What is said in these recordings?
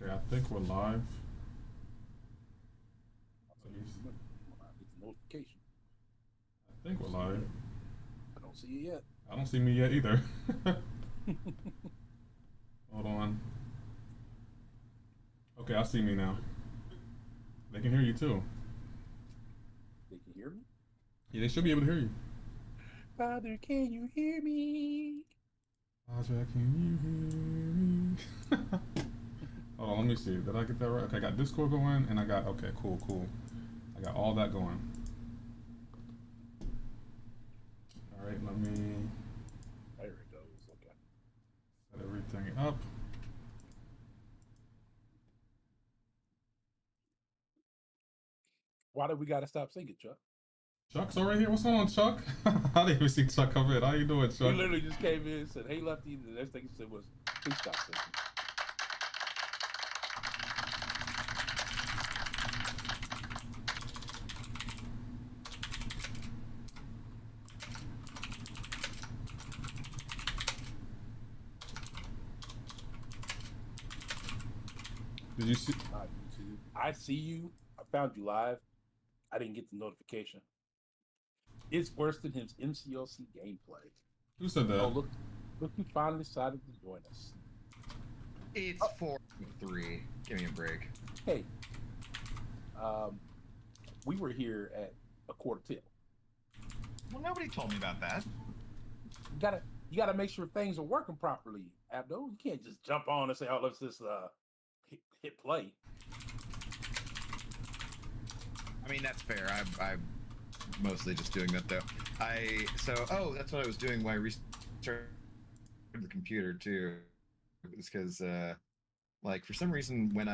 Okay, I think we're live. I'll tell you in a minute when I get the notification. I think I we're don't see it live. yet. I don't see it yet. I don't see me yet either. Hold on. Okay, I see me now. They can hear you too. They can hear me. Yeah, they should be able to hear you. Father, can you hear me? Aja, can you hear me? Hold on, let me see. Did I get that right? Okay, I got Discord going, and I got okay, cool, cool. I got all that going. All right, let me There it goes. Okay. set everything up. Why do we gotta stop singing, Chuck? Chuck's already here. What's going on, Chuck? I didn't even see Chuck come in. How you doing, He Chuck? literally just came in and said, "Hey, Lefty." And the next thing he said was, "Please stop singing." Did you see? Not YouTube. I see you. I found you live. I didn't get the notification. It's worse than his MCLC gameplay. Who said Oh, that? look who finally decided to join us. It's 4-3. Give me a break. Hey, um, we were here at a quarter till. Well, nobody told me about that. You gotta make sure things are working properly, Abdo. You can't just jump on and say, "Oh, let's just hit play." I mean, that's fair. I'm mostly just doing that though. That's what I was doing when I restarted the computer too. It's because like for some reason when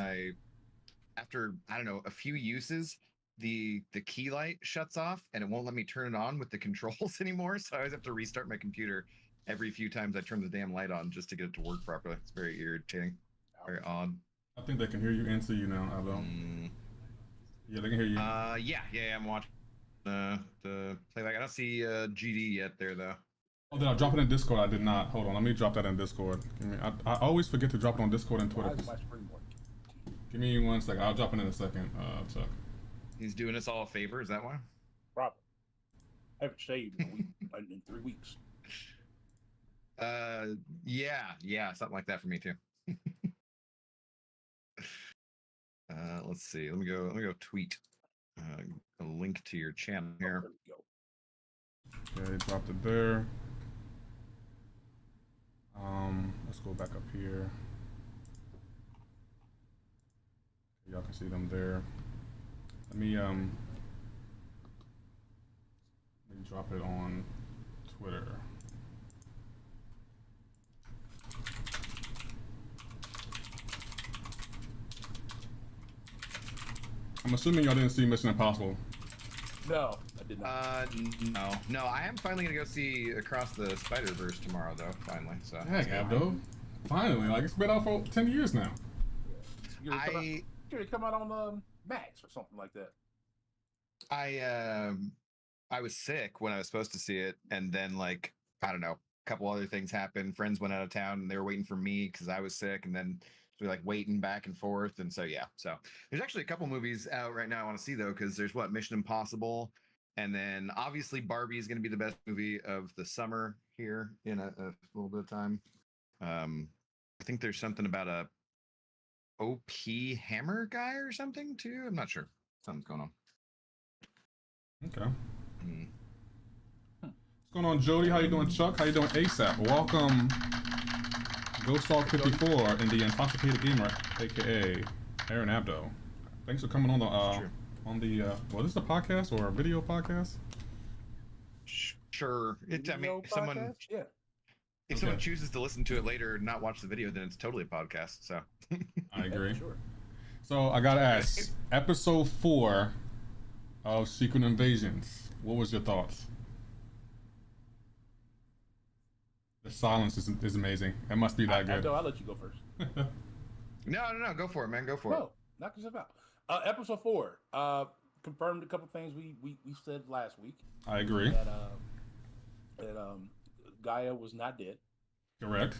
after I don't know a few uses the key light shuts off and it won't let me turn it on with the controls anymore. So I always have to restart my computer every few times I turn the damn light on just to get it to work properly. It's very irritating, very odd. I think they can hear you and see you now, Aldo. Yeah, they can hear you. Yeah, I'm watching the playback. I don't see GD yet there though. Oh, did I drop it in Discord? I did not. Hold on, let me drop that in Discord. I always forget to drop it on Discord and Why Twitter. is my screen working? Give me 1 second. I'll drop it in a second, Chuck. He's doing us all a favor. Is that why? Probably. I haven't shaved in a week, in 3 weeks. Yeah, something like that for me too. Let's see. Let me go tweet a link to your channel here. There we go. Okay, dropped it there. Let's go back up here. Y'all can see them there. Let me drop it on Twitter. I'm assuming y'all didn't see Mission Impossible. No, I did not. No. I am finally gonna go see Across the Spider-Verse tomorrow, though. Finally, so. Dang, Abdo. Finally, like it's been out for 10 years now. You come out on Max or something like that. I was sick when I was supposed to see it, and then like I don't know, a couple other things happened. Friends went out of town, and they were waiting for me because I was sick, and then we were like waiting back and forth, and so yeah. So there's actually a couple movies out right now I want to see though, because there's Mission Impossible, and then obviously Barbie is going to be the best movie of the summer here in a little bit of time. I think there's something about a OP Hammer guy or something too. I'm not sure. Something's going on. Okay. What's going on, Jody? How you doing, Chuck? How you doing, ASAP? Welcome, Ghost Dog 54 and the Intoxicated Gamer, aka Aaron Abdo. Thanks for coming on the well, this is a podcast or a video podcast? Sure. I mean, if someone someone chooses to listen to it later and not watch the video, then it's totally a podcast. So I agree. Yeah, sure. So I gotta ask, episode 4 of Secret Invasions. What was your thoughts? The silence is amazing. It must be that good. I'll let you go first. No. Go for it, man. Go for it. No, knock yourself out. Episode 4 confirmed a couple things we said last week. I agree. That Gaia was not dead. Correct.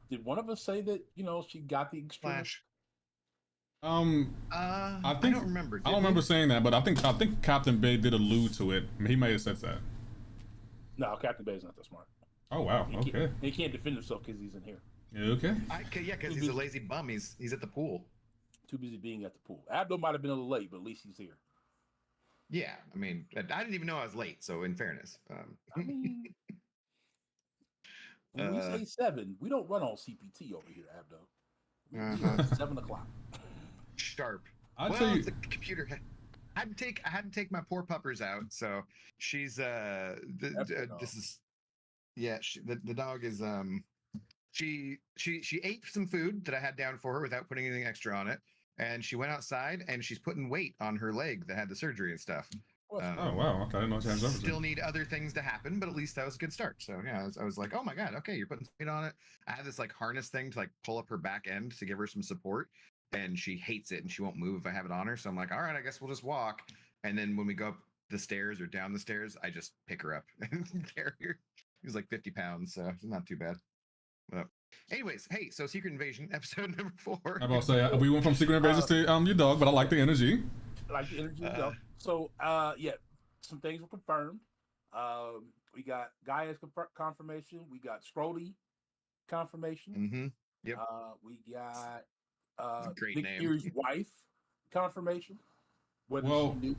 Did one of us say that she got the extreme? Flash. I I think don't remember. I don't remember saying that, but I think Captain Bay did allude to it. He may have said that. No, Captain Bay's not that smart. Oh wow. Okay. He can't defend himself because he's in here. Okay. Yeah, because he's a lazy bum. He's at the pool. Too busy being at the pool. Abdo might have been a little late, but at least he's here. Yeah, I mean, I didn't even know I was late. So, in fairness, I mean, when we say 7, we don't run on CPT over here, Abdo. 7:00. Sharp. I'll well, tell you. the computer. I had to take my poor puppers out, so she's this is yeah. The dog is she ate some food that I had down for her without putting anything extra on it, and she went outside and she's putting weight on her leg that had the surgery and stuff. Oh wow! Okay, I didn't know she had everything. Still need other things to happen, but at least that was a good start. So yeah, I was like, oh my god, okay, you're putting weight on it. I had this like harness thing to like pull up her back end to give her some support, and she hates it and she won't move if I have it on her. So I'm like, all right, I guess we'll just walk. And then when we go up the stairs or down the stairs, I just pick her up and carry her. She was like 50 pounds, so it's not too bad. But anyways, hey, so Secret Invasion episode number 4. I'm about to say we went from Secret Invasion to your dog, but I like the energy. So yeah, some things were confirmed. We got Gaia's confirmation. We got Scrody confirmation. Mm-hmm. Yep. We got great Nick name. Fury's wife confirmation. Whether Well, she knew.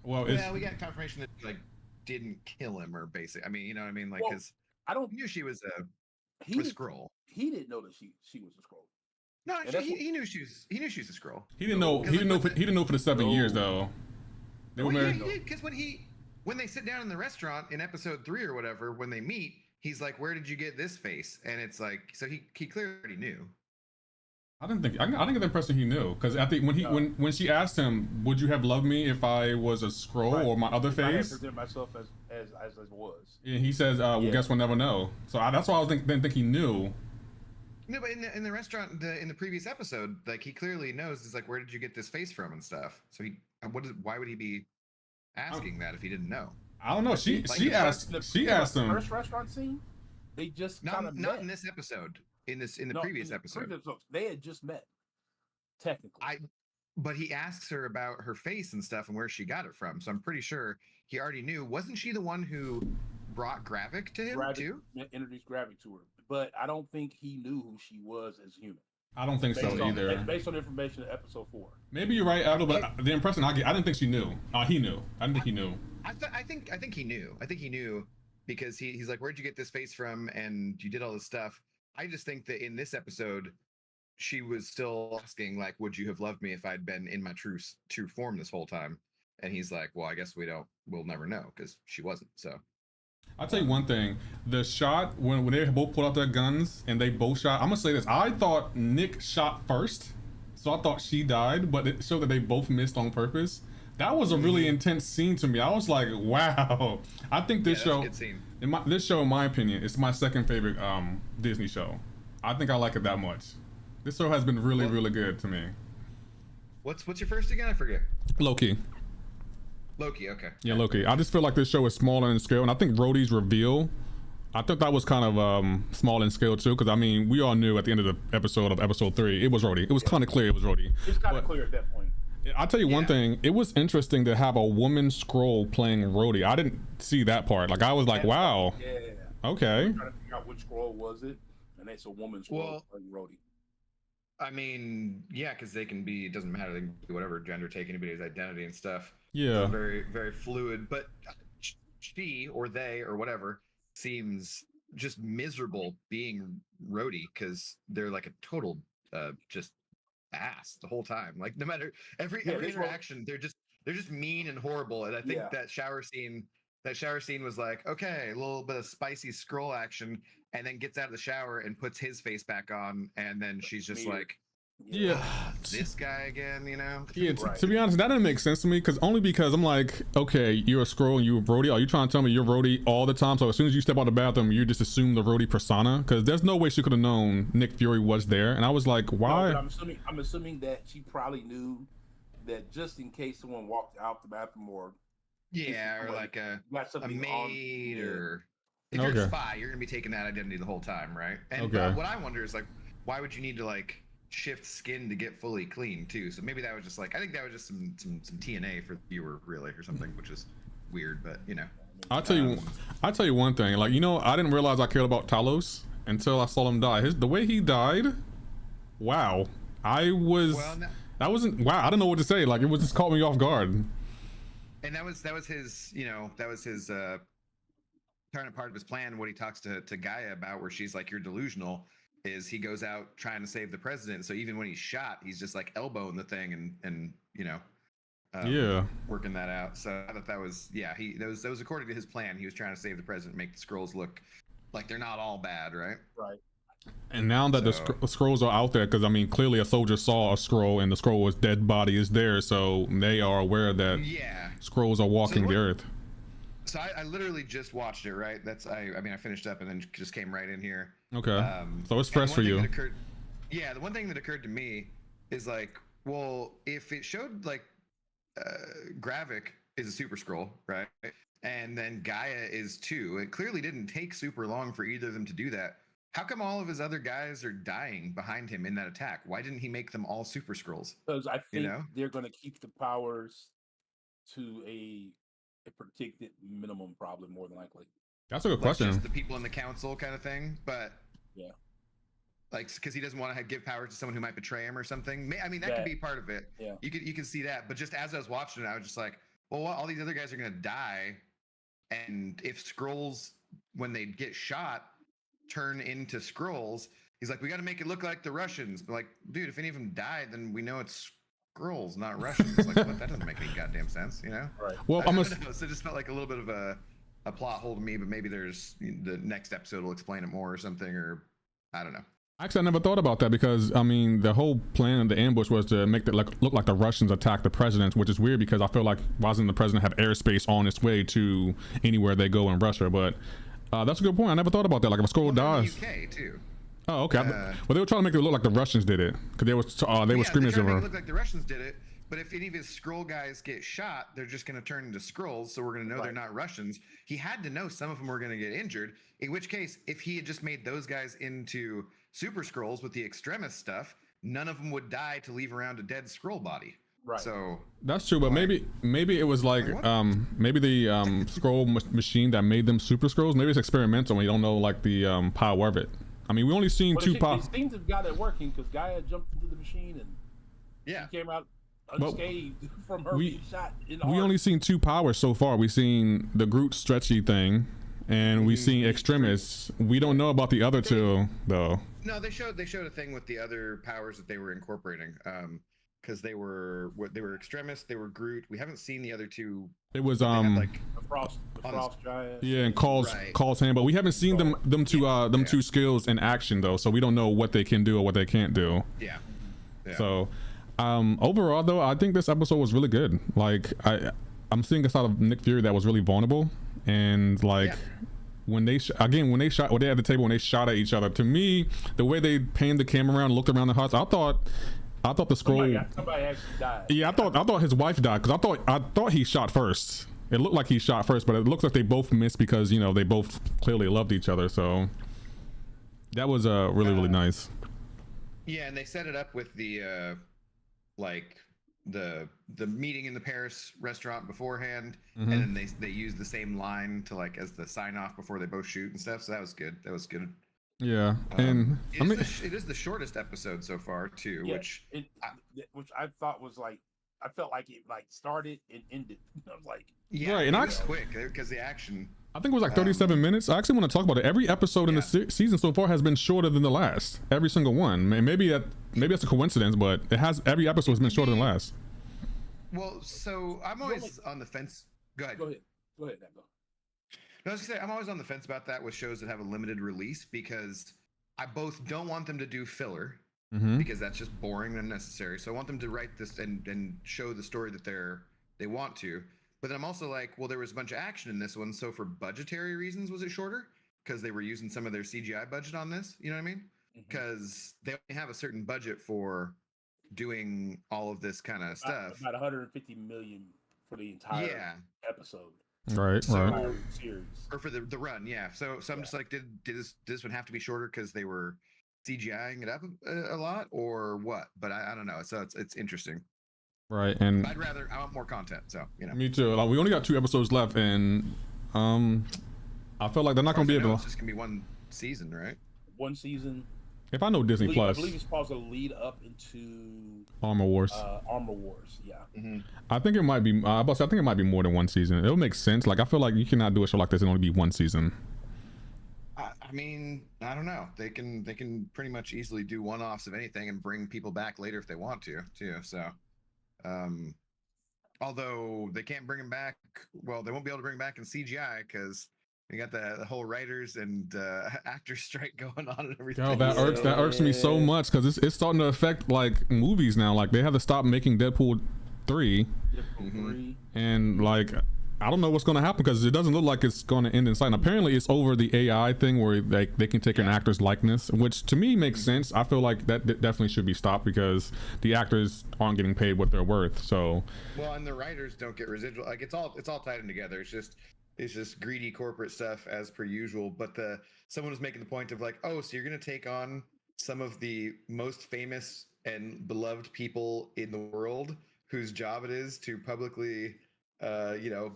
Well, we got confirmation that she, like didn't kill him or basic. I mean, you know what I mean? Like, because I don't knew she was a Skrull. He didn't know that she was a Skrull. No, actually, he knew she was a Skrull. He didn't know. He didn't know for the 7 years though. They were married. He did, because when they sit down in the restaurant in episode 3 or whatever, when they meet, he's like, "Where did you get this face?" And it's like, so he clearly already knew. I didn't get the impression he knew, because I think when she asked him, "Would you have loved me if I was a Skrull or my other face?" I present myself as was. And he says, "Well, guess we'll never know." So that's why I didn't think he knew. No, but in the restaurant in the previous episode, like he clearly knows. It's like, where did you get this face from and stuff. So why would he be asking that if he didn't know? I don't know. She asked him. First restaurant scene, they just not in this episode. In the previous episode, they had just met. Technically, but he asks her about her face and stuff and where she got it from. So I'm pretty sure he already knew. Wasn't she the one who brought Gravik to him too? Introduced Gravik to her, but I don't think he knew who she was as human. I don't think so either. Based on information in episode 4. Maybe you're right, Abdul, but the impression I get, I didn't think she knew. He knew. I didn't think he knew. I think he knew. I think he knew because he's like, where'd you get this face from? And you did all this stuff. I just think that in this episode, she was still asking, like, would you have loved me if I'd been in my true form this whole time? And he's like, well, I guess we'll never know because she wasn't. So I'll tell you one thing. The shot when they both pulled out their guns and they both shot, I'm gonna say this. I thought Nick shot first. So I thought she died, but it showed that they both missed on purpose. That was a really intense scene to me. I was like, wow. I think this show, that's a good scene. This show, in my opinion, is my second favorite Disney show. I think I like it that much. This show has been really, really good to me. What's your first again? I forget. Loki. Loki, okay. Yeah, Loki. I just feel like this show is smaller in scale, and I think Rhodey's reveal, I thought that was kind of small in scale too, because I mean, we all knew at the end of the episode of episode 3, it was Rhodey. It was kind of clear it was Rhodey. It's kind of clear at that point. I'll tell you one thing. It was interesting to have a woman Skrull playing Rhodey. I didn't see that part. Like, I was like, wow. Yeah. Okay. Trying to figure out which Skrull was it, and it's a woman Skrull playing Rhodey. I mean, yeah, because they can be, it doesn't matter, they can be whatever gender, take anybody's identity and stuff. Yeah. It's very, very fluid, but she or they or whatever seems just miserable being Rhodey because they're like a total just ass the whole time. Like no matter every interaction, they're just mean and horrible. And I think that shower scene was like, okay, a little bit of spicy Skrull action, and then gets out of the shower and puts his face back on, and then she's just like, this guy again, you know? Yeah, to be honest, that didn't make sense to me, because I'm like, okay, you're a Skrull and you're Rhodey. Are you trying to tell me you're Rhodey all the time? So as soon as you step out of the bathroom, you just assume the Rhodey persona? Because there's no way she could have known Nick Fury was there. And I was like, why? No, I'm assuming that she probably knew that just in case someone walked out the bathroom or or like a maid or if you're a Okay. spy, you're gonna be taking that identity the whole time, right? And Okay. what I wonder is like, why would you need to like shift skin to get fully clean too? So maybe that was just like, I think that was just some TNA for the viewer, really, or something, which is weird, but you know. I'll tell you one thing. Like, you know, I didn't realize I cared about Talos until I saw him die. The way he died, wow. I was that wasn't wow. I don't know what to say. Like, it was just caught me off guard. And that was his, you know, that was his kind of part of his plan. What he talks to Gaia about, where she's like, "You're delusional," is he goes out trying to save the president. So even when he's shot, he's just like elbowing the thing and you know, working that out. So I thought that was that was according to his plan. He was trying to save the president, make the Skrulls look like they're not all bad, right? Right. And now that the Skrulls are out there, because I mean, clearly a soldier saw a Skrull, and the Skrull's dead body is there, so they are aware that Skrulls are walking the earth. So I literally just watched it, right? I mean, I finished up and then just came right in here. Okay. So it's fresh for you. The one thing that occurred to me is like, well, if it showed like Gravik is a Super Skrull, right? And then Gaia is too. It clearly didn't take super long for either of them to do that. How come all of his other guys are dying behind him in that attack? Why didn't he make them all Super Skrulls? Because I think they're going to keep the powers to a predicted minimum, probably, more than likely. That's a good question. Just the people in the council kind of thing, but yeah, like because he doesn't want to give powers to someone who might betray him or something. I mean, that could be part of it. Yeah, you can see that, but just as I was watching it, I was just like, well, all these other guys are going to die, and if Skrulls, when they get shot, turn into Skrulls, he's like, we got to make it look like the Russians. But like, dude, if any of them died, then we know it's Skrulls, not Russians. Like, what? That doesn't make any goddamn sense, you know? Right. Well, I don't know. So it just felt like a little bit of a plot hole to me, but maybe there's the next episode will explain it more or something, or I don't know. Actually, I never thought about that because I mean, the whole plan of the ambush was to make it look like the Russians attacked the president, which is weird because I feel like why doesn't the president have airspace on its way to anywhere they go in Russia? But that's a good point. I never thought about that. Like if a Skrull dies. UK too. Oh, okay. Well, they were trying to make it look like the Russians did it because they were screaming at it look like the Russians did it. But if any of his Skrull guys get shot, they're just going to turn into Skrulls, so we're going to know they're not Russians. He had to know some of them were going to get injured, in which case, if he had just made those guys into Super Skrulls with the extremist stuff, none of them would die to leave around a dead Skrull body. Right. So that's true, but maybe it was like maybe the Skrull machine that made them Super Skrulls, maybe it's experimental and we don't know like the power of it. I mean, we only seen two power. It seems to have got it working because Gaia jumped into the machine and she came out unscathed from her being shot in the heart. We only seen two powers so far. We seen the Groot stretchy thing, and we seen Extremis. We don't know about the other two though. No, they showed a thing with the other powers that they were incorporating. Because they were Extremis, they were Groot. We haven't seen the other two. It was like the frost giant. Yeah, and calls hand, but we haven't seen them two skills in action though, so we don't know what they can do or what they can't do. Yeah. So overall though, I think this episode was really good. Like I'm seeing a side of Nick Fury that was really vulnerable, and like when they shot at the table when they shot at each other, to me the way they panned the camera around and looked around the house, I thought the Skrull. Somebody actually died. Yeah, I thought his wife died because I thought he shot first. It looked like he shot first, but it looks like they both missed because they both clearly loved each other. So that was really nice. Yeah, and they set it up with the like the meeting in the Paris restaurant beforehand, and then they used the same line to like as the sign off before they both shoot and stuff. So that was good. Yeah, and it is the shortest episode so far too, which I thought was like I felt like it like started and ended. I was like, right, and it was quick because the action. I think it was like 37 minutes. I actually want to talk about it. Every episode in the season so far has been shorter than the last. Every single one. Maybe that's a coincidence, but every episode has been shorter than the last. Well, so I'm always on the fence. Go ahead. Go ahead, Nando. No, I was gonna say I'm always on the fence about that with shows that have a limited release because I both don't want them to do filler because that's just boring and unnecessary. So I want them to write this and show the story that they want to. But then I'm also like, well, there was a bunch of action in this one, so for budgetary reasons, was it shorter? Because they were using some of their CGI budget on this. You know what I mean? Because they only have a certain budget for doing all of this kind of stuff. About 150 million for the entire episode. Right, So- right. entire series. Or for the run, yeah. So I'm just like, did this one have to be shorter because they were CGIing it up a lot, or what? But I don't know. So it's interesting. Right, and I want more content. So me too. Like, we only got 2 episodes left, and I feel like they're not gonna be able It's to. just gonna be one season, right? One season. If I know Disney I Plus, believe it's supposed to lead up into Armor Wars. Armor Wars. Yeah. Mm-hmm. I think it might be. I think it might be more than 1 season. It'll make sense. Like, I feel like you cannot do a show like this and only be 1 season. I mean, I don't know. They can pretty much easily do one-offs of anything and bring people back later if they want to, too. So, although they can't bring them back, well, they won't be able to bring back in CGI because we got the whole writers and actors strike going on and everything. Yo, that irks me so much because it's starting to affect like movies now. Like, they have to stop making Deadpool 3, Deadpool 3. and like, I don't know what's going to happen because it doesn't look like it's going to end in sight. And apparently, it's over the AI thing where they can take an actor's likeness, which to me makes sense. I feel like that definitely should be stopped because the actors aren't getting paid what they're worth. So, well, and the writers don't get residual. Like, it's all tied in together. It's just greedy corporate stuff as per usual. But someone was making the point of like, oh, so you're going to take on some of the most famous and beloved people in the world whose job it is to publicly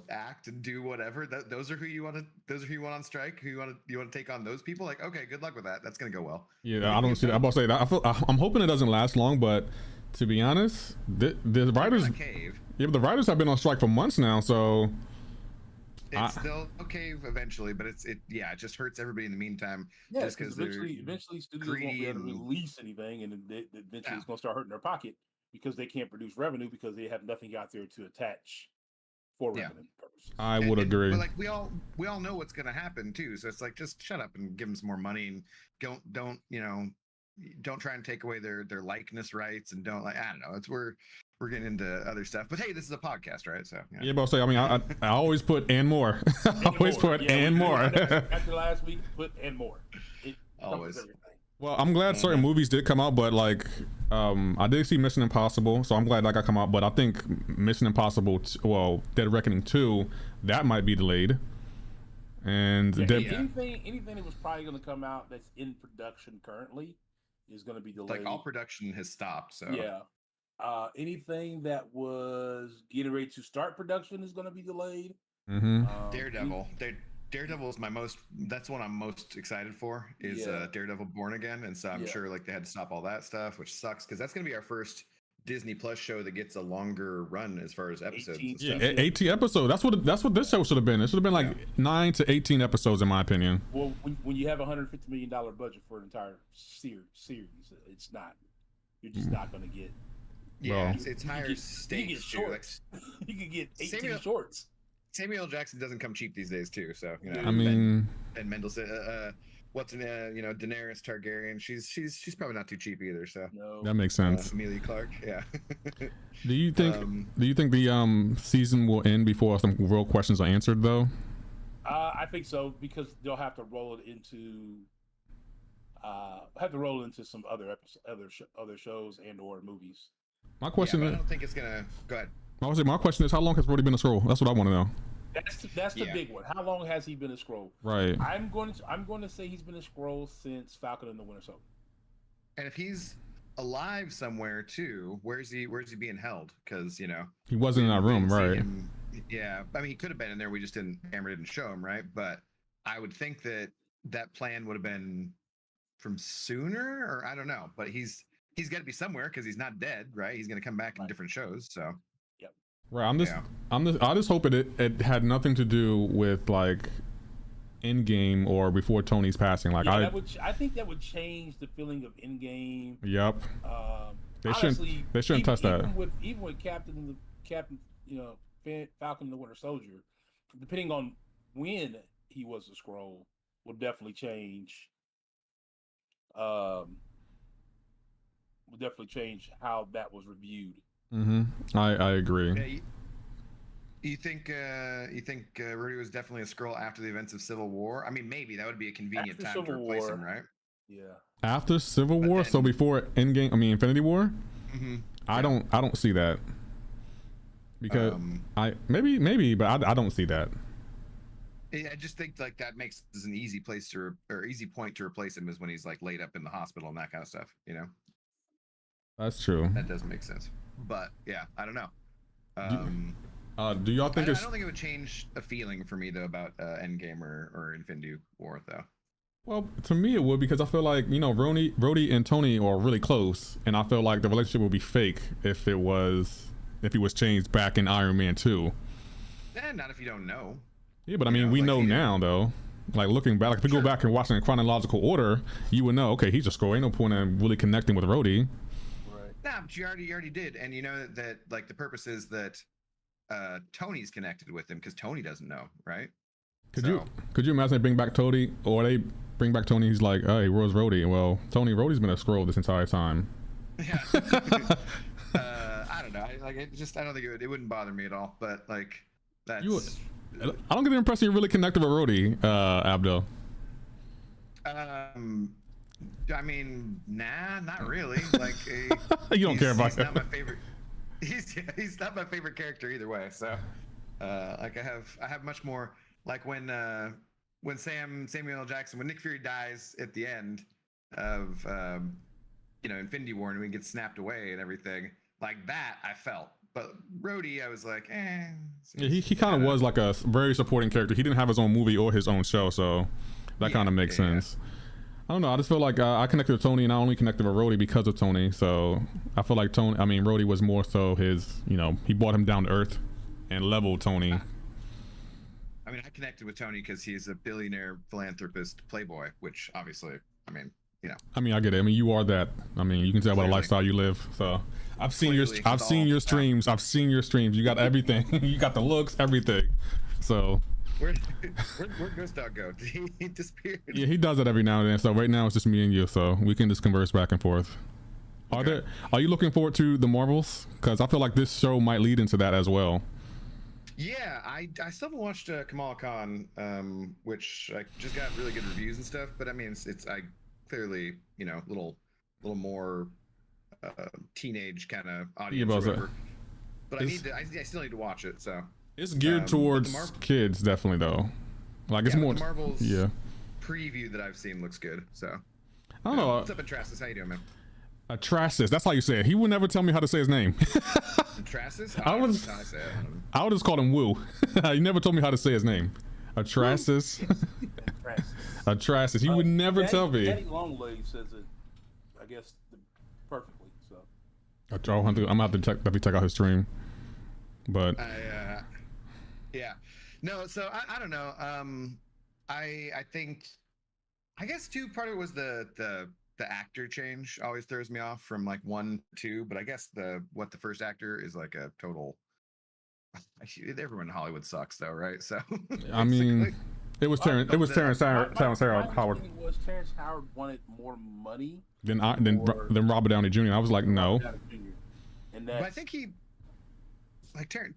act and do whatever. Those are who you want on strike. Who you want to take on those people? Like, okay, good luck with that. That's gonna go well. yeah, I don't see that. I'm about to say that. I'm hoping it doesn't last long, but to be honest, the writers, yeah, but the writers have been on strike for months now, so it's still okay eventually, but it just hurts everybody in the meantime. Yeah, just because eventually studios won't be able to release anything, and eventually it's going to start hurting their pocket because they can't produce revenue because they have nothing out there to attach for revenue purposes. I would agree. But like we all know what's going to happen too, so it's like just shut up and give them some more money and don't try and take away their likeness rights and don't, like, I don't know. It's we're getting into other stuff, but hey, this is a podcast, right? So yeah, but I'll say, I mean, I always put and more. I always put and more. After last week, put and more. It always. everything. Well, I'm glad certain movies did come out, but like, I did see Mission Impossible, so I'm glad that got come out. But I think Mission Impossible, Dead Reckoning 2, that might be delayed. And anything that was probably going to come out that's in production currently is going to be delayed. Like, all production has stopped. So yeah, anything that was getting ready to start production is going to be delayed. Mm-hmm. Daredevil is that's one I'm most excited for, is Daredevil Born Again, and so I'm sure like they had to stop all that stuff, which sucks because that's going to be our first Disney Plus show that gets a longer run as far as episodes. 18 episodes. That's what this show should have been. It should have been like 9 to 18 episodes, in my opinion. Well, when you have $150 million budget for an entire series, it's not. You're just not going to get. Yeah, it's higher stakes. Shorts. You could get 18 shorts. Samuel Jackson doesn't come cheap these days too, so I mean, and Mendelsohn, Daenerys Targaryen, she's probably not too cheap either, so that makes sense. Emilia Clarke, yeah. Do you think the season will end before some real questions are answered though? I think so, because they'll have to roll it into some other shows and or movies. My question is, I don't think it's gonna go ahead. My question is, how long has Brody been a Skrull? That's what I want to know. That's the big one. How long has he been a Skrull? Right. I'm going to say he's been a Skrull since Falcon and the Winter Soldier. And if he's alive somewhere too, where's he being held? Because he wasn't in that room, right? Yeah, I mean, he could have been in there. We just didn't show him, right? But I would think that plan would have been from sooner, or I don't know. But he's got to be somewhere because he's not dead, right? He's going to come back in different shows, so. Right. I just hope it had nothing to do with like Endgame or before Tony's passing. Like, I think that would change the feeling of Endgame. Yep. They shouldn't touch that. Even with Captain, Falcon and the Winter Soldier, depending on when he was a Skrull, will definitely change. Will definitely change how that was reviewed. Mm-hmm. I agree. Yeah, you think Rudy was definitely a Skrull after the events of Civil War? I mean, maybe that would be a convenient time to replace him, right? Yeah. After Civil War, so before Endgame, I mean Infinity War. Mm-hmm. I don't see that because maybe, but I don't see that. I just think like that makes this an easy place to or easy point to replace him is when he's like laid up in the hospital and that kind of stuff. You know, That's true. that does make sense. But yeah, I don't know. Do y'all think I don't think it would change a feeling for me though about Endgame or Infinity War though. Well, to me it would, because I feel like, you know, Rhodey and Tony are really close, and I feel like the relationship would be fake if he was changed back in Iron Man 2. Not if you don't know. Yeah, but I mean, we know now though. Like looking back, like if we go back and watch in chronological order, you would know. Okay, he's a Skrull. Ain't no point in really connecting with Rhodey. Right. Nah, but you already did, and you know that like the purpose is that Tony's connected with him because Tony doesn't know, right? Could you imagine they bring back Tony, or they bring back Tony? He's like, hey, where's Rhodey? Well, Rhodey's been a Skrull this entire time. Yeah. I don't know. I don't think it wouldn't bother me at all. But like, that's. I don't get the impression you're really connected with Rhodey, Abdo. I mean, nah, not really. Like, you don't care about he's not my favorite. He's not my favorite character either way. So, like, I have much more like when Samuel L. Jackson, when Nick Fury dies at the end of Infinity War, and he gets snapped away and everything like that, I felt. But Rhodey, I was like, eh. Yeah, he kind of was like a very supporting character. He didn't have his own movie or his own show, so that kind of makes sense. I don't know. I just feel like I connected with Tony, and I only connected with Rhodey because of Tony. So I feel like Rhodey was more so his, he brought him down to earth and leveled Tony. I mean, I connected with Tony because he's a billionaire philanthropist playboy, which obviously, I mean, I get it. I mean, you are that. I mean, you can tell what a lifestyle you live. So I've seen your streams. I've seen your streams. You got everything. You got the looks, everything. So where'd Ghost Dog go? He disappeared. Yeah, he does it every now and then. So right now it's just me and you, so we can just converse back and forth. Are you looking forward to the Marvels? Because I feel like this show might lead into that as well. Yeah, I still haven't watched Kamala Khan, which I just got really good reviews and stuff. But I mean, it's clearly, a little more teenage kind of audience. But I still need to watch it. So it's geared towards kids, definitely though. Like it's more the Marvel's preview that I've seen looks good. So I don't know. What's up, Atrasis? How you doing, man? Atrasis. That's how you say it. He would never tell me how to say his name. Atrasis? I would just call him Woo. He never told me how to say his name. Atrasis. Atrasis. He would never tell me. Daddy Longlegs says it, I guess, perfectly. So. I'm gonna have to check out his stream. But yeah, no. So I don't know. I think, I guess too, part of it was the actor change always throws me off from like 1 to 2. But I guess the first actor is like a total. Everyone in Hollywood sucks though, right? So I mean. It was Terrence Howard. Was Terrence Howard wanted more money than Robert Downey Jr. I was like, no. But I think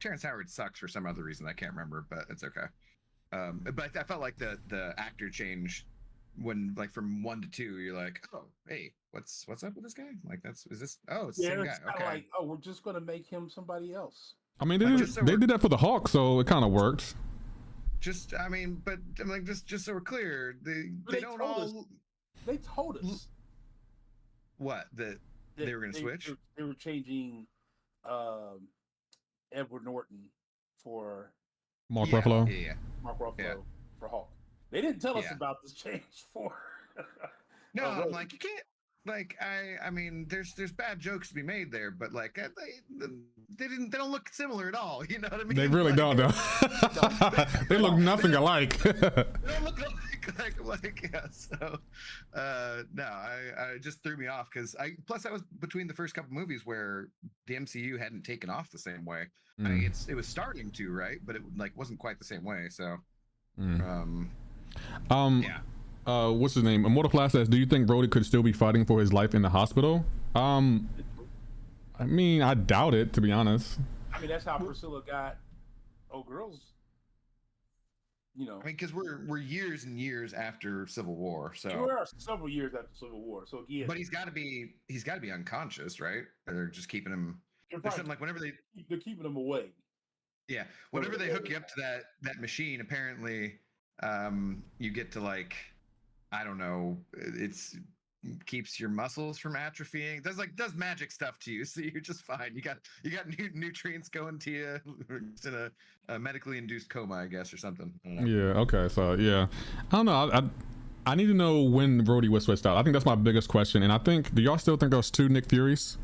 Terrence Howard sucks for some other reason I can't remember, but it's okay. But I felt like the actor change when like from 1 to 2, you're like, oh, hey, what's up with this guy? Like it's the same guy. Okay. Like, oh, we're just gonna make him somebody else. I mean, they did that for the Hulk, so it kind of worked. Just, I mean, but I'm like, just so we're clear, they don't all. They told us what that they were going to switch. They were changing Edward Norton for Mark Ruffalo. Yeah. Mark Ruffalo for Hulk. They didn't tell us about this change for. No, I'm like, you can't. Like I mean, there's bad jokes to be made there, but like they don't look similar at all. You know what I mean? They really don't, though. They look nothing alike. They don't look like yeah. So no, I just threw me off because plus that was between the first couple movies where the MCU hadn't taken off the same way. I mean, it was starting to, right, but it like wasn't quite the same way. So yeah. What's his name? Immortal Flash says, do you think Rhodey could still be fighting for his life in the hospital? I mean, I doubt it, to be honest. I mean, that's how Priscilla got old girls. I mean, because we're years and years after Civil War, so we are several years after Civil War. So again, but he's got to be unconscious, right? Or they're just keeping him. There's something like whenever they're keeping him away. Yeah, whenever they hook you up to that machine, apparently You get to like, I don't know, it's keeps your muscles from atrophying. Does magic stuff to you, so you're just fine. You got nutrients going to you. Just in a medically induced coma, I guess, or something. I don't know. Yeah. Okay. So yeah, I don't know. I need to know when Brody was switched out. I think that's my biggest question. And I think, do y'all still think there's two Nick Furies?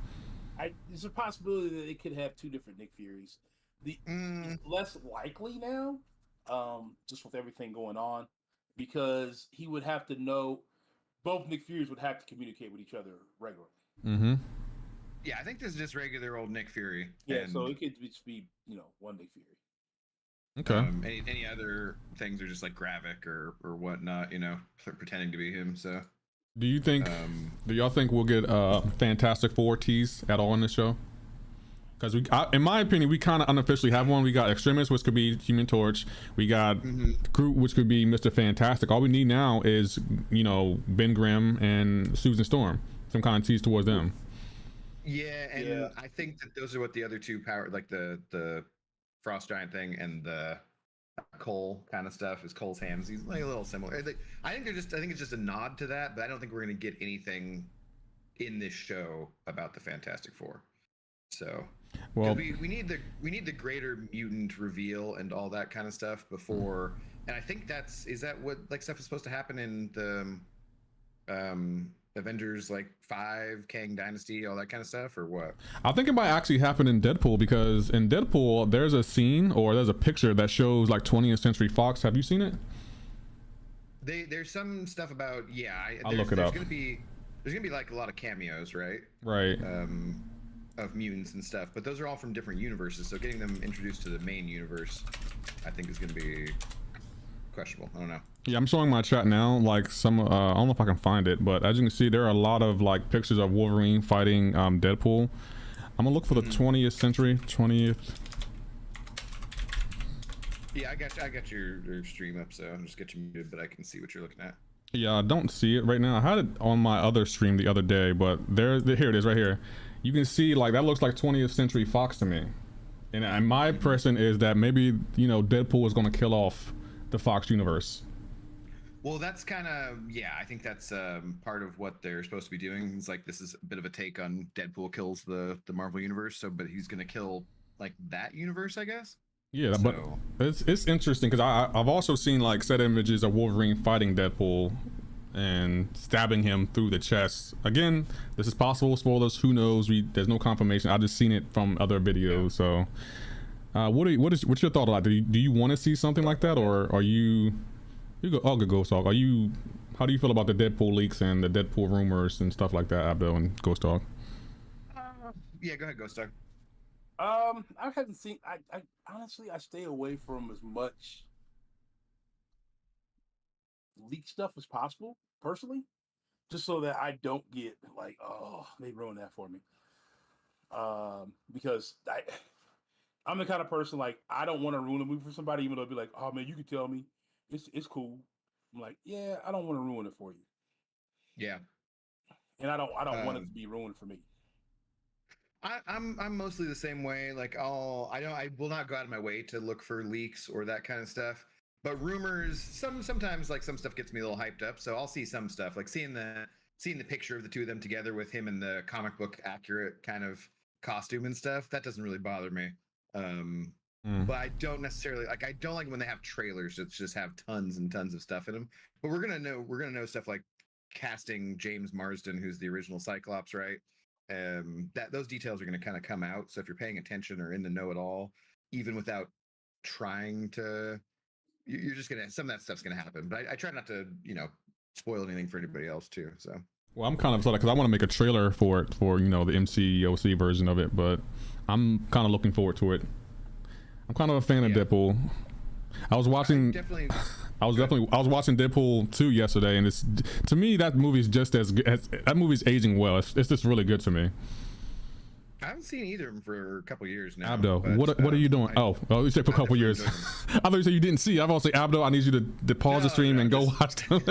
There's a possibility that they could have two different Nick Furies. It's less likely now, just with everything going on, because he would have to know. Both Nick Furies would have to communicate with each other regularly. Mm-hmm. Yeah, I think this is just regular old Nick Fury. Yeah, so it could just be one Nick Fury. Okay. Any other things are just like Gravik or whatnot, pretending to be him. So, do you think? Do y'all think we'll get Fantastic Four tease at all in this show? Because in my opinion, we kind of unofficially have one. We got Extremis, which could be Human Torch. We got Groot, which could be Mr. Fantastic. All we need now is Ben Grimm and Susan Storm. Some kind of tease towards them. Yeah, and I think that those are what the other two power, like the Frost Giant thing and the Cole kind of stuff is Cole's hands. He's like a little similar. I think it's just a nod to that, but I don't think we're going to get anything in this show about the Fantastic Four. So, well, we need the greater mutant reveal and all that kind of stuff before. And I think is that what like stuff is supposed to happen in the Avengers 5, Kang Dynasty, all that kind of stuff, or what? I think it might actually happen in Deadpool, because in Deadpool there's a scene or there's a picture that shows 20th Century Fox. Have you seen it? There's some stuff about I'll look it up. There's gonna be a lot of cameos, right? Right. Of mutants and stuff, but those are all from different universes. So getting them introduced to the main universe, I think, is going to be questionable. I don't know. Yeah, I'm showing my chat now. I don't know if I can find it, but as you can see, there are a lot of pictures of Wolverine fighting Deadpool. I'm gonna look for the 20th century. 20th. Yeah, I got your stream up, so I'm just getting you muted, but I can see what you're looking at. Yeah, I don't see it right now. I had it on my other stream the other day, but here it is right here. You can see that looks like 20th Century Fox to me, and my impression is that maybe Deadpool is going to kill off the Fox universe. Well, that's kind of I think that's part of what they're supposed to be doing. It's this is a bit of a take on Deadpool kills the Marvel universe, but he's going to kill that universe, I guess. Yeah, so. But it's interesting because I've also seen set images of Wolverine fighting Deadpool and stabbing him through the chest. Again, this is possible. Spoilers. Who knows? There's no confirmation. I've just seen it from other videos. So, what's your thought on that? Do you want to see something like that, or are you? You go. Oh, good Ghost Dog. How do you feel about the Deadpool leaks and the Deadpool rumors and stuff like that, Abdo and Ghost Dog? Yeah, go ahead, Ghost Dog. I haven't seen. I honestly stay away from as much leak stuff as possible, personally, just so that I don't get they ruined that for me. Because I'm the kind of person I don't want to ruin a movie for somebody, even though they'll be like, "Oh man, you can tell me, it's cool." I'm like, yeah, I don't want to ruin it for you. Yeah, and I don't want it to be ruined for me. I'm mostly the same way. I will not go out of my way to look for leaks or that kind of stuff. But rumors, sometimes some stuff gets me a little hyped up, so I'll see some stuff, seeing the picture of the two of them together with him in the comic book accurate kind of costume and stuff. That doesn't really bother me. But I don't necessarily I don't like when they have trailers that just have tons and tons of stuff in them. But we're gonna know stuff like casting James Marsden, who's the original Cyclops, right? That those details are going to kind of come out. So if you're paying attention or in the know at all, even without trying to, you're just gonna, some of that stuff's gonna happen. But I try not to spoil anything for anybody else too. So well, I'm kind of excited because I want to make a trailer for it for the MCOC version of it, but I'm kind of looking forward to it. I'm kind of a fan of Deadpool. I was watching I was watching Deadpool 2 yesterday, and it's, to me, that movie's just as good. That movie's aging well. It's just really good to me. I haven't seen either of them for a couple years now. Abdo, what are you doing? You said for a couple years. I thought you said you didn't see. I've also Abdo, I need you to pause the stream and go watch them.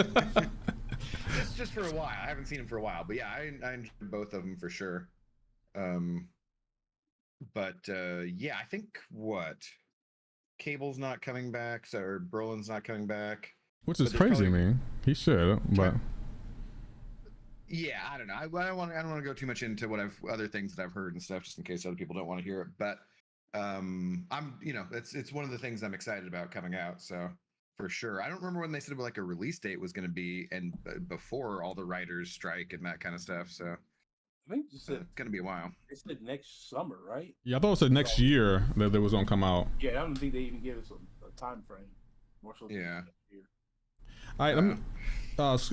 just for a while. I haven't seen them for a while, but yeah, I enjoyed both of them for sure. I think Cable's not coming back, or Brolin's not coming back. Which is But there's crazy to probably- me. He should, but Yeah, I don't know. I don't want to go too much into other things that I've heard and stuff, just in case other people don't want to hear it. But I'm it's one of the things I'm excited about coming out. So for sure, I don't remember when they said like a release date was going to be, and before all the writers strike and that kind of stuff. So I think you said it's going to be a while. they said next summer, right? yeah, I thought it said next year that they was gonna come out. Yeah, I don't think they even give us a time frame. More so than Yeah. next year. All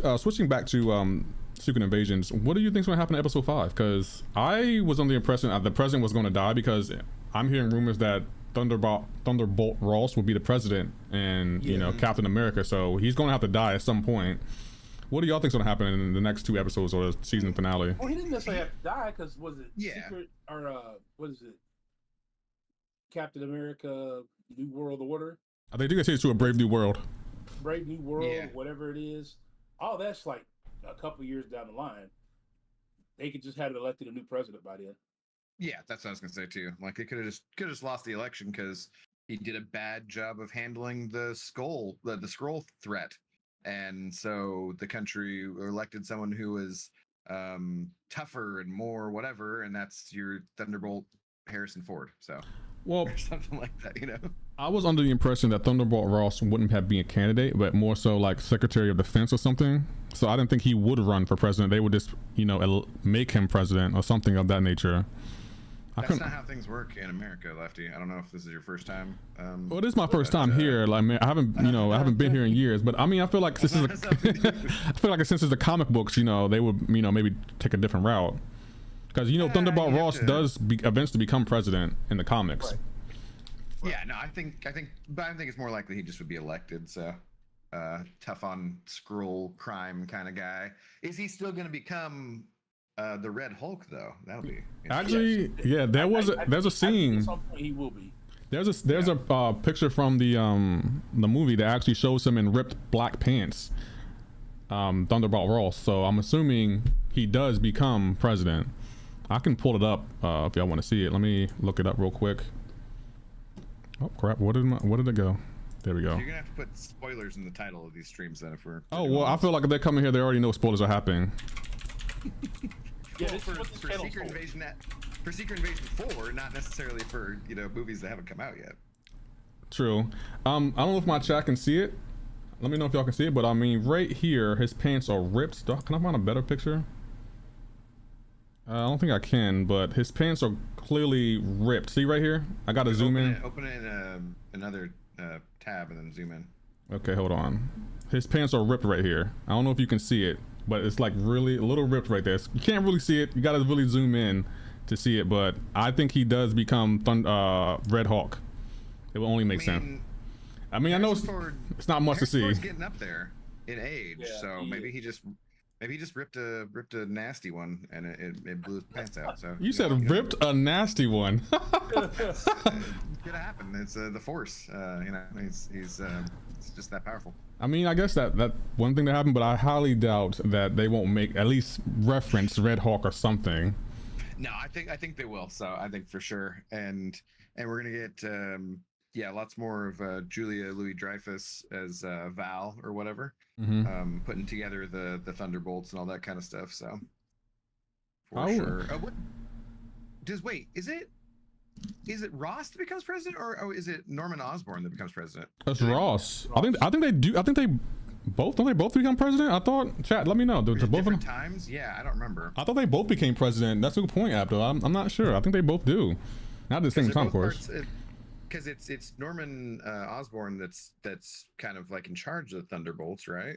right, switching back to Secret Invasions. What do you think's gonna happen in episode 5? Because I was under the impression that the president was gonna die, because I'm hearing rumors that Thunderbolt Ross will be the president and you know Captain America, so he's gonna have to die at some point. What do y'all think's gonna happen in the next 2 episodes or the season finale? Well, he didn't necessarily have to die because was it Yeah. Secret or what is it? Captain America: New World Order, I think they take it to a brave new world. Brave New World, Yeah. whatever it is. All that's like a couple years down the line. They could just have elected a new president by then. Yeah, that's what I was gonna say too. Like they could have just lost the election because he did a bad job of handling the scroll threat, and so the country elected someone who was tougher and more whatever, and that's your Thunderbolt Harrison Ford. So Well, or something like that, you know. I was under the impression that Thunderbolt Ross wouldn't have been a candidate, but more so like Secretary of Defense or something. So I didn't think he would run for president. They would just, make him president or something of that nature. That's not how things work in America, Lefty. I don't know if this is your first time. Well, it is my first time here. Like, I haven't, I haven't been here in years. But I mean, I feel like since it's the comic books, they would, maybe take a different route. Because Thunderbolt Ross does eventually become president in the comics. Right. Yeah, no, I think it's more likely he just would be elected. So, tough on Skrull crime kind of guy. Is he still going to become the Red Hulk though? That'll be actually, yeah. There's a scene. At some point he will be. There's a picture from the movie that actually shows him in ripped black pants. Thunderbolt Ross. So I'm assuming he does become president. I can pull it up if y'all want to see it. Let me look it up real quick. Oh crap! Where did it go? There we go. So you're gonna have to put spoilers in the title of these streams then if we're. Oh well, I feel like if they're coming here, they already know spoilers are happening. Yeah, Well, this is what this for channel's Secret for. Invasion, for Secret Invasion 4, not necessarily for movies that haven't come out yet. True. I don't know if my chat can see it. Let me know if y'all can see it. But I mean, right here, his pants are ripped. Can I find a better picture? I don't think I can, but his pants are clearly ripped. See right here? I gotta zoom in. Open it in another tab and then zoom in. Okay, hold on. His pants are ripped right here. I don't know if you can see it, but it's like really a little ripped right there. You can't really see it. You gotta really zoom in to see it, but I think he does become Red Hulk. It will only make sense. I mean, I know it's not much to see. He's getting up there in age, Yeah, so maybe he just ripped a nasty one and it blew his pants out. So You said ripped a nasty one. It's gonna happen. It's the Force. He's it's just that powerful. I mean, I guess that one thing that happened, but I highly doubt that they won't make at least reference Red Hawk or something. No, I think they will. So I think for sure, and we're gonna get lots more of Julia Louis-Dreyfus as Val or whatever, putting together the Thunderbolts and all that kind of stuff. So for sure. Is it Ross that becomes president, or is it Norman Osborn that becomes president? It's Ross. I think they do. I think they both don't they both become president. I thought. Chat, let me know. Both different times? Yeah, I don't remember. I thought they both became president. That's a good point, Abdul. I'm not sure. I think they both do. Not at the same time, of course. Because it's Norman Osborn that's kind of like in charge of the Thunderbolts, right?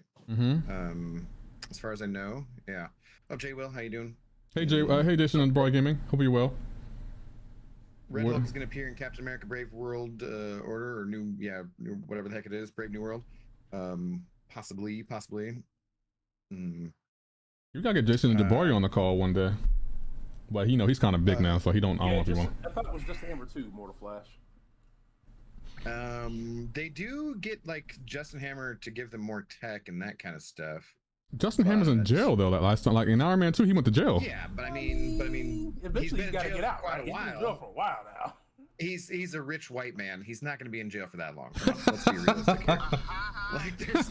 As far as I know, yeah. Oh, Jay Will, how you doing? Hey Jay, hey Jason and Broad Gaming. Hope you're well. Red Hulk is going to appear in Captain America: Brave World Order, or whatever the heck it is, Brave New World. Possibly. You gotta get Jason and DeBoer on the call one day. But he's kind of big now, so I don't know if he wants. I thought it was just Hammer 2, Mortal Flash. They do get like Justin Hammer to give them more tech and that kind of stuff. Justin Hammer's in jail though. That last time, like in Iron Man 2, he went to jail. Yeah, but I mean, he's eventually been you gotta in jail get out. for quite Right? a while. He's been in jail for a while now. He's a rich white man. He's not going to be in jail for that long. Come on, let's be realistic here. Like, there's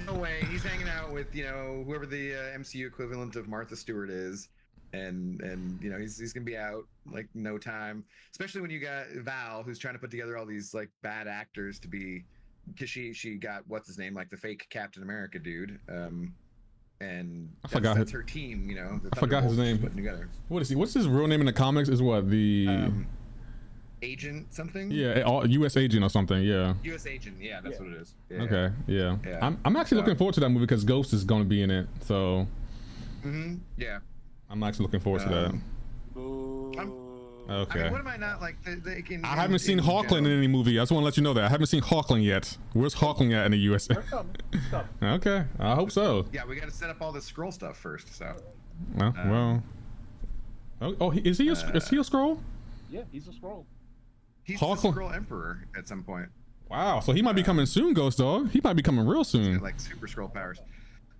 no way he's hanging out with whoever the MCU equivalent of Martha Stewart is, and he's gonna be out like no time. Especially when you got Val, who's trying to put together all these like bad actors to be, because she got what's his name, like the fake Captain America dude. And that's her team. I forgot his name. Putting together. What is he? What's his real name in the comics? Is what the agent something? Yeah, U.S. agent or something. Yeah. U.S. agent. Yeah, that's what it is. Yeah. Okay. Yeah. I'm actually looking forward to that movie because Ghost is going to be in it. So. Yeah. I'm actually looking forward to that. Okay. I mean, what am I not like? I haven't seen Hawkling in any movie. I just want to let you know that I haven't seen Hawkling yet. Where's Hawkling at in the USA? Okay, I hope so. Yeah, we got to set up all this scroll stuff first. So. Well. Oh, is he a Skrull? Yeah, he's a Skrull. He's the Skrull Emperor at some point. Wow, so he might be coming soon, Ghost Dog. He might be coming real soon. Like super Skrull powers.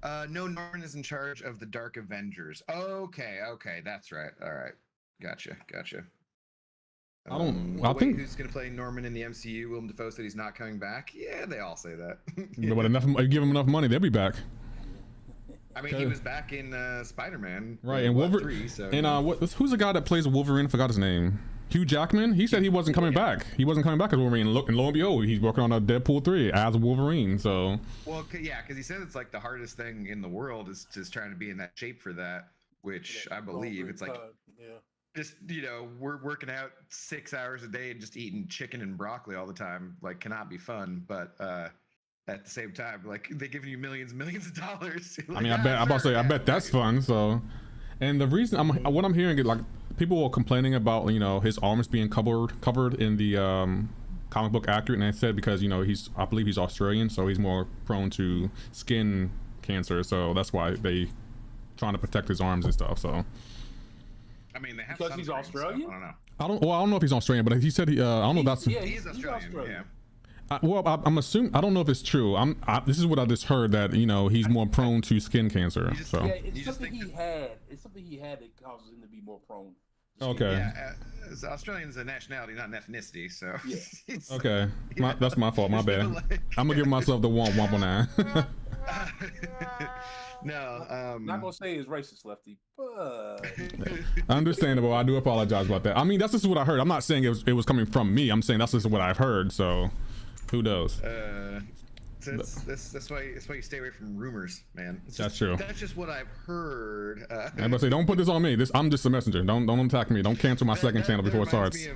No, Norman is in charge of the Dark Avengers. Okay, that's right. All right, gotcha. I think who's gonna play Norman in the MCU? Willem Dafoe said he's not coming back. Yeah, they all say that. But give him enough money, they'll be back. I mean, he was back in Spider-Man, right? And Wolverine. So, and who's the guy that plays Wolverine? I forgot his name. Hugh Jackman. He said he wasn't coming back. He wasn't coming back as Wolverine. And lo and behold, he's working on a Deadpool 3 as Wolverine. So. Well, yeah, because he said it's like the hardest thing in the world is just trying to be in that shape for that, which I believe it's like. Just we're working out 6 hours a day and just eating chicken and broccoli all the time, like, cannot be fun. But at the same time, like, they're giving you millions of dollars. Like, I mean, I bet that's fun. So, and the reason what I'm hearing is like people were complaining about his arms being covered in the comic book accurate, and I said because I believe he's Australian, so he's more prone to skin cancer, so that's why they trying to protect his arms and stuff. So. I mean, they have because he's Australian. I don't know. I don't know if he's Australian, but he said I don't know if that's. Yeah, he's Australian. Yeah. Well, I'm assuming. I don't know if it's true. This is what I just heard, that he's more prone to skin cancer. Yeah, it's something he had. It's something he had that causes him to be more prone. Okay. Yeah, Australian is a nationality, not an ethnicity. So. Yeah. Okay. That's my fault. My bad. I'm gonna give myself the womp on that. No, not gonna say it's racist, Lefty, but understandable. I do apologize about that. I mean, that's just what I heard. I'm not saying it was coming from me. I'm saying that's just what I've heard. So, who knows? That's why you stay away from rumors, man. That's true. That's just what I've heard. I'm gonna say, don't put this on me. I'm just a messenger. Don't attack me. Don't cancel my second channel before it starts. Me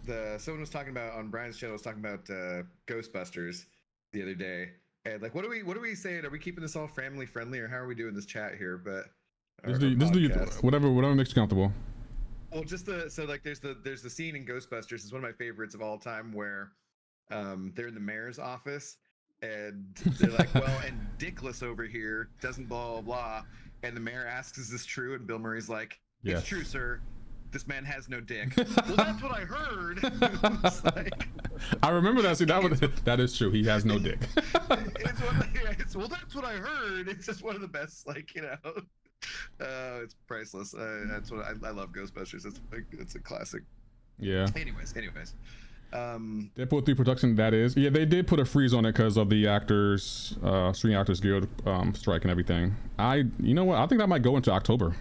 of, someone was talking about on Brian's channel was talking about Ghostbusters the other day. And like, what are we saying? Are we keeping this all family friendly, or how are we doing this chat here? But this do whatever makes you comfortable. Well, just there's the scene in Ghostbusters. It's one of my favorites of all time where they're in the mayor's office and they're like, well, and Dickless over here doesn't blah blah blah, and the mayor asks, "Is this true?" And Bill Murray's like, "It's true, sir. This man has no dick." Well, that's what I heard. I remember that. See, that is true. He has no dick. Well, that's what I heard. It's just one of the best, it's priceless. That's what I love Ghostbusters. It's a classic. Yeah. Anyways. Deadpool 3 production, that is. Yeah, they did put a freeze on it because of the Screen Actors Guild strike and everything. You know what? I think that might go into October.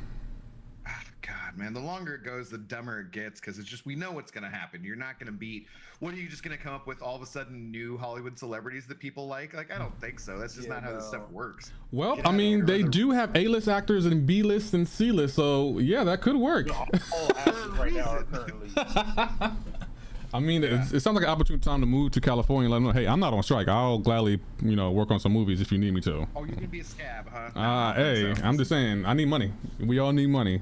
God, man, the longer it goes, the dumber it gets, because it's just, we know what's going to happen. You're not going to beat, what are you just going to come up with all of a sudden new Hollywood celebrities that people like? Like, I don't think so. That's just not how this stuff works. Well, I mean, they do have A-list actors and B-list and C-list, so yeah, that could work. All actors right now are currently. I mean, it sounds like an opportune time to move to California and let them know, hey, I'm not on strike. I'll gladly, work on some movies if you need me to. Oh, you're going to be a scab, huh? Hey, I'm just saying, I need money. We all need money.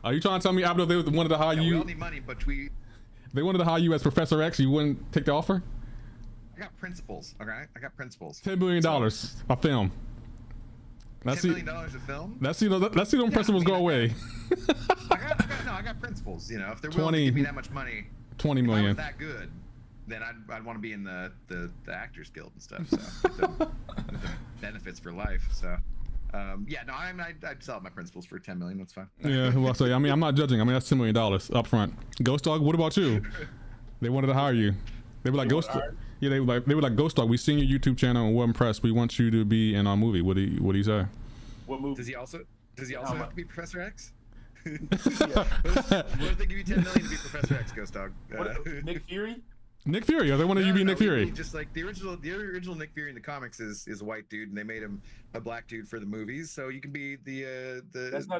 Are you trying to tell me, Abdul, they wanted to hire you? We all need money, but they wanted to hire you as Professor X. You wouldn't take the offer? I got principles. Okay, I got principles. $10 million a film. $10 million a film. Let's see them principles go away. I got principles. If they're willing to give me that much money, 20 million. If I was that good, then I'd want to be in the Actors Guild and stuff. So the benefits for life. So. Yeah, no, I'd sell out my principles for 10 million. That's fine. Yeah, well, so I mean, I'm not judging. I mean, that's $10 million up front. Ghost Dog, what about you? They wanted to hire you. They were like, Ghost. Yeah, they were like, Ghost Dog. We seen your YouTube channel and we're impressed. We want you to be in our movie. What do you say? What movie? Does he also have to be Professor X? Yeah. What if they give you 10 million to be Professor X, Ghost Dog? Nick Fury? Nick Fury. They wanted you to be Nick Fury. Just like the original Nick Fury in the comics is a white dude, and they made him a black dude for the movies. So you can be the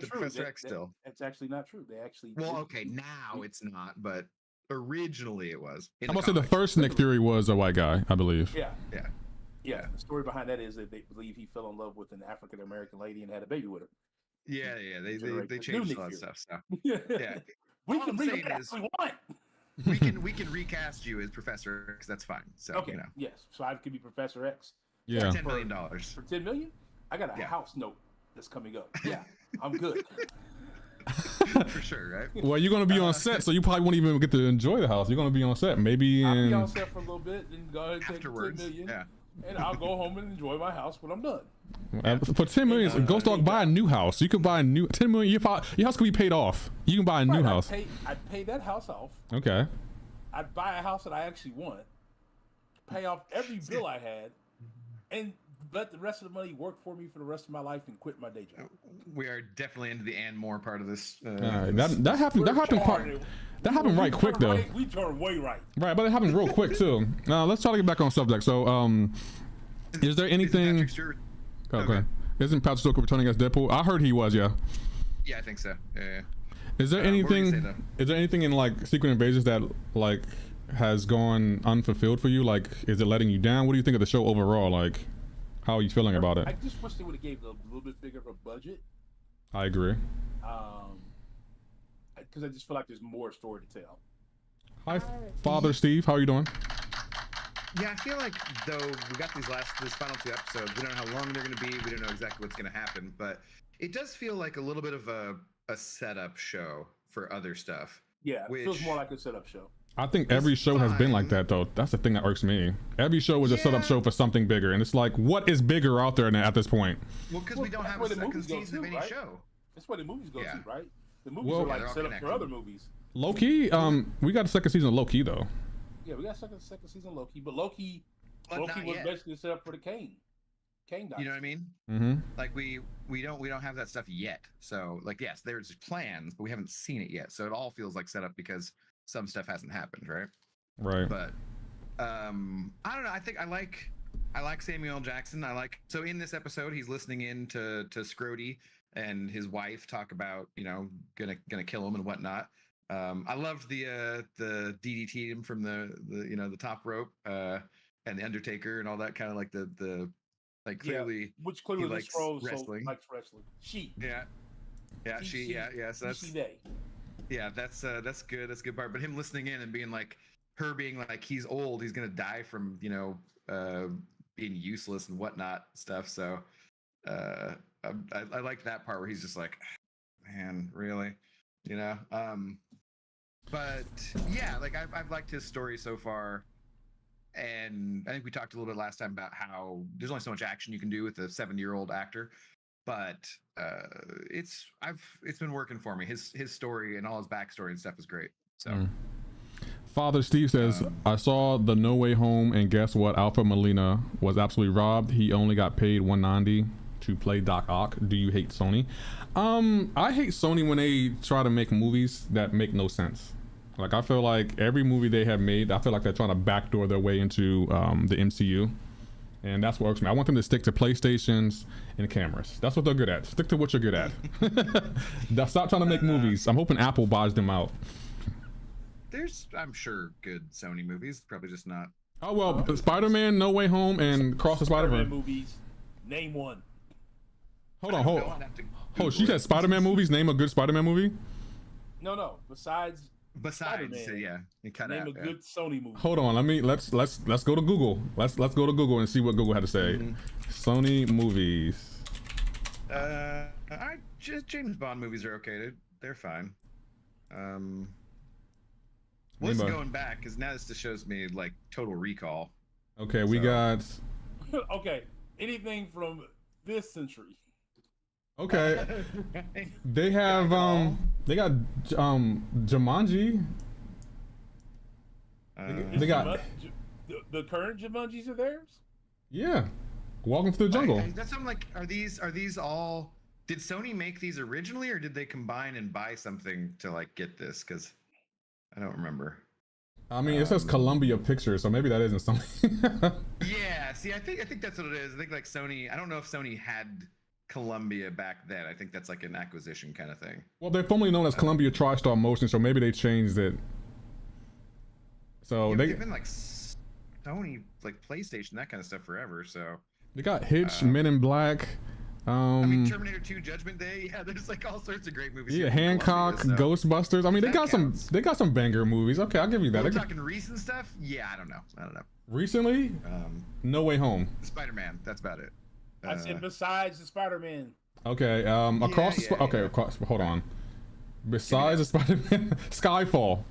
Professor X still. That's actually not true. They actually. Well, okay, now it's not, but originally it was. I'm gonna say the first Nick Fury was a white guy, I believe. Yeah. The story behind that is that they believe he fell in love with an African American lady and had a baby with her. Yeah. They changed a lot of stuff. So Yeah. We All can I'm read saying what is- we want. we can recast you as Professor X. That's fine. So Okay. you know, Yes. So I could be Professor X Yeah. $10 million. for 10 million. I got a house note that's coming up. Yeah, I'm good. For sure, right? Well, you're gonna be on set, so you probably won't even get to enjoy the house. You're gonna be on set, maybe I'll be in. on set for a little bit and go ahead and take the 10 Afterwards, million. yeah. And I'll go home and enjoy my house when I'm done. For 10 million, Ghost Dog, buy a new house. You can buy a new 10 million. Your house can be paid off. You can buy a new house. I'd pay that house off. Okay. I'd buy a house that I actually want, pay off every bill I had, and let the rest of the money work for me for the rest of my life and quit my day job. We are definitely into the and more part of this. That happened. That happened right quick though. We turned way right. Right, but it happened real quick too. Now let's try to get back on subject. So, is there anything? Okay. Isn't Patrick Stewart returning as Deadpool? I heard he was. Yeah. Yeah, I think so. Yeah. Is there anything? Is there anything in like Secret Invasions that like has gone unfulfilled for you? Like, is it letting you down? What do you think of the show overall? Like, how are you feeling about it? I just wish they would have gave a little bit bigger of a budget. I agree. Because I just feel like there's more story to tell. Hi, Father Steve. How are you doing? Yeah, I feel like though we got these final 2 episodes, we don't know how long they're going to be. We don't know exactly what's going to happen, but it does feel like a little bit of a setup show for other stuff. Yeah, it feels more like a setup show. I think every show has been like that though. That's the thing that irks me. Every show was a setup show for something bigger, and it's like, what is bigger out there now at this point? Well, because we don't have a second season of any show. That's where the movies go to, right? The movies are like set up for other movies. Loki, we got a second season of Loki though. Yeah, we got second season of Loki, but Loki was basically set up for the Kane dynasty. You know what I mean? Mm-hmm. Like we don't have that stuff yet. So like, yes, there's plans, but we haven't seen it yet. So it all feels like set up because some stuff hasn't happened, right? Right. But I don't know. I think I like Samuel L. Jackson. So in this episode, he's listening in to Scrody and his wife talk about, gonna kill him and whatnot. I loved the DDT him from the top rope and the Undertaker and all that, kind of like the clearly, which clearly likes wrestling. Likes wrestling. So that's good. That's a good part. But him listening in and being like, he's old, he's gonna die from being useless and whatnot stuff. So I like that part where he's just like, man, really, But yeah, like I've liked his story so far, and I think we talked a little bit last time about how there's only so much action you can do with a 70-year-old actor, but it's been working for me. His story and all his backstory and stuff is great. So. Father Steve says, I saw the No Way Home, and guess what? Alfred Molina was absolutely robbed. He only got paid $190 to play Doc Ock. Do you hate Sony? I hate Sony when they try to make movies that make no sense. Like, I feel like every movie they have made, I feel like they're trying to backdoor their way into the MCU. And that's what works for me. I want them to stick to PlayStations and cameras. That's what they're good at. Stick to what you're good at. Stop trying to make movies. I'm hoping Apple buys them out. There's, I'm sure, good Sony movies. Probably just not. Oh, well, Spider-Man, No Way Home, and Cross the Spider-Verse. Movies. Name one. Hold on. She said Spider-Man movies. Name a good Spider-Man movie. No. Besides, yeah, you cut name out, a good Sony movie. Hold on. Let's go to Google. Let's go to Google and see what Google had to say. Sony movies. James Bond movies are okay. They're fine. What's going back? Because now this just shows me like Total Recall. Okay, we got. Okay, anything from this century. Okay. They have they got Jumanji. They got the current Jumanjis are theirs. yeah. Welcome to the jungle. That's something like are these all? Did Sony make these originally, or did they combine and buy something to like get this? Because I don't remember. I mean, it says Columbia Pictures, so maybe that isn't something. Yeah. See, I think that's what it is. I think like Sony. I don't know if Sony had Columbia back then. I think that's like an acquisition kind of thing. Well, they're formerly known as Columbia TriStar Motion, so maybe they changed it. So they've been like Sony, like PlayStation, that kind of stuff forever. So they got Hitch, Men in Black. I mean, Terminator 2, Judgment Day. Yeah, there's like all sorts of great movies. Yeah, Hancock, Columbia, so. Ghostbusters. I mean, they got some banger movies. Okay, I'll give you that. We're talking recent stuff. Yeah, I don't know. Recently, No Way Home. Spider-Man. That's about it. I said besides the Spider-Man. Okay, hold on. Besides the Spider-Man, Skyfall.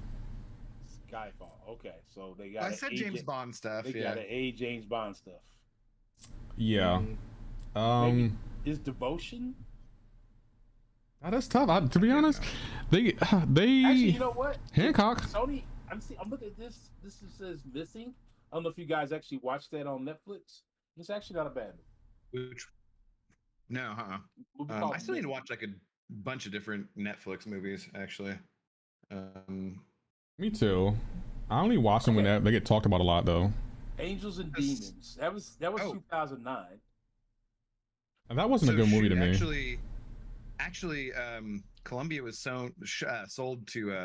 Skyfall. Okay, so they got. I said James Bond stuff. They got a James Bond stuff. Yeah. Maybe is Devotion? That's tough. To be honest, they actually, you know what? Hancock. Sony. I'm looking at this. This says missing. I don't know if you guys actually watched that on Netflix. It's actually not a bad one. Which? No, I still need to watch like a bunch of different Netflix movies. Actually. Me too. I only watch them when they get talked about a lot, though. Angels and Demons. That was 2009. And that wasn't a good movie to me. Actually, Columbia was sold to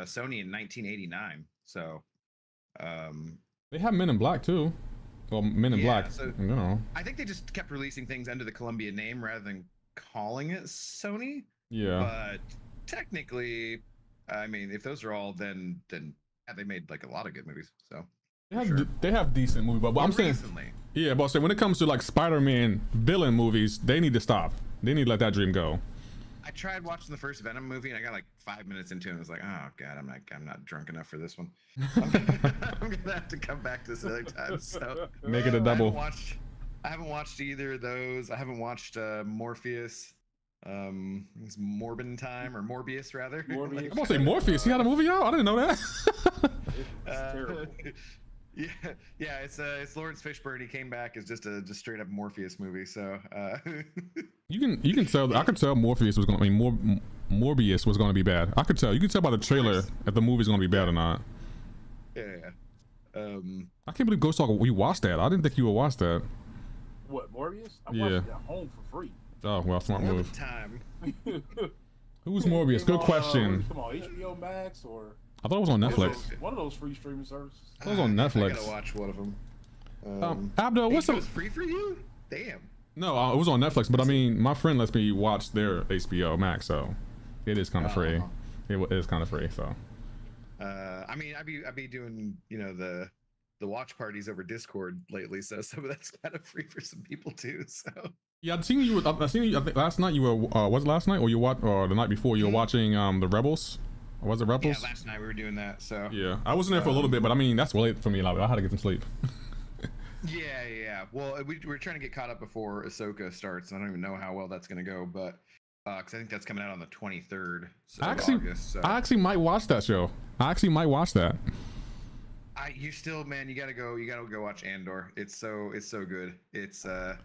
Sony in 1989. So, they have Men in Black too. Well, Men in Black. So, you know. I think they just kept releasing things under the Columbia name rather than calling it Sony. Yeah. But technically, I mean, if those are all, then yeah, they made like a lot of good movies. So. They have decent movies, but I'm saying recently. Yeah, but when it comes to like Spider-Man villain movies, they need to stop. They need to let that dream go. I tried watching the first Venom movie and I got like 5 minutes into it and I was like, oh god, I'm not drunk enough for this one. I'm gonna have to come back to this another time. So make it a double. I haven't watched either of those. I haven't watched Morpheus. It's Morbin Time or Morbius rather. Morbius. I'm gonna say Morpheus. He had a movie out. I didn't know that. It's terrible. Yeah, it's Lawrence Fishburne. He came back as just straight up Morpheus movie. So you can tell. I could tell Morpheus was going. I mean, Morbius was going to be bad. I could tell. You can tell by the trailer if the movie's going to be bad or not. Yeah. I can't believe Ghost Talk. We watched that. I didn't think you would watch that. What, Morbius? I watched it at home for free. Oh well, smart move. Time. Who's Morbius? Good question. Come on, HBO Max or. I thought it was on Netflix. One of those free streaming services. It was on Netflix. I gotta watch one of them. Abdo, what's up? It was free for you? Damn. No, it was on Netflix, but I mean, my friend lets me watch their HBO Max, so it is kind of free. It is kind of free, so. I mean, I'd be doing the watch parties over Discord lately, so some of that's kind of free for some people too. So. Yeah, I seen you. I think last night you were. Was it last night or or the night before you were watching the Rebels? Or was it Rebels? Yeah, last night we were doing that. So. Yeah, I wasn't there for a little bit, but I mean that's late for me. Like, I had to get some sleep. Yeah. Well, we're trying to get caught up before Ahsoka starts. I don't even know how well that's gonna go, but because I think that's coming out on the 23rd. So August, so. I actually might watch that show. I actually might watch that. You still, man, you gotta go watch Andor. It's so good. It's I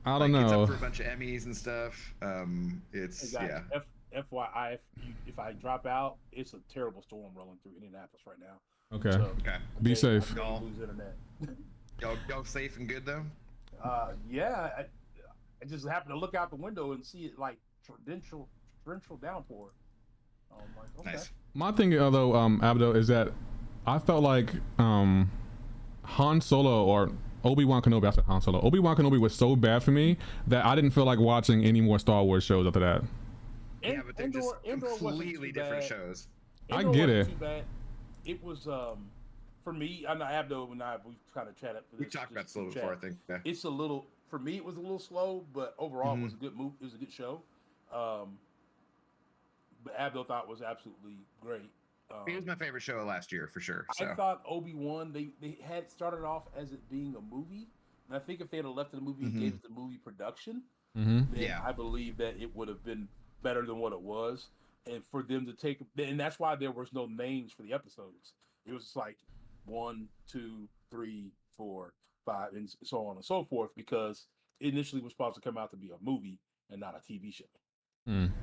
don't know. It's up for a bunch of Emmys and stuff. It's yeah. FYI, if I drop out, it's a terrible storm rolling through Indianapolis right now. Okay. So, Be safe. Lose internet. Y'all safe and good though. Yeah. I just happened to look out the window and see it like torrential downpour. I'm like, okay. Nice. My thing though, Abdo, is that I felt like Han Solo or Obi-Wan Kenobi. I said Han Solo. Obi-Wan Kenobi was so bad for me that I didn't feel like watching any more Star Wars shows after that. Yeah, but they're just completely different shows. I get it. Too bad. It was for me. I know Abdo and I we've kind of chatted. We talked about this a little before, I think. Yeah. It's a little for me. It was a little slow, but overall it was a good move. It was a good show. But Abdo thought it was absolutely great. It was my favorite show last year for sure. So. I thought Obi-Wan they had started off as it being a movie, and I think if they had left the movie and gave it the movie production, then Yeah. I believe that it would have been better than what it was. And for them to take, and that's why there was no names for the episodes. It was like 1, 2, 3, 4, 5, and so on and so forth, because it initially was supposed to come out to be a movie and not a TV show.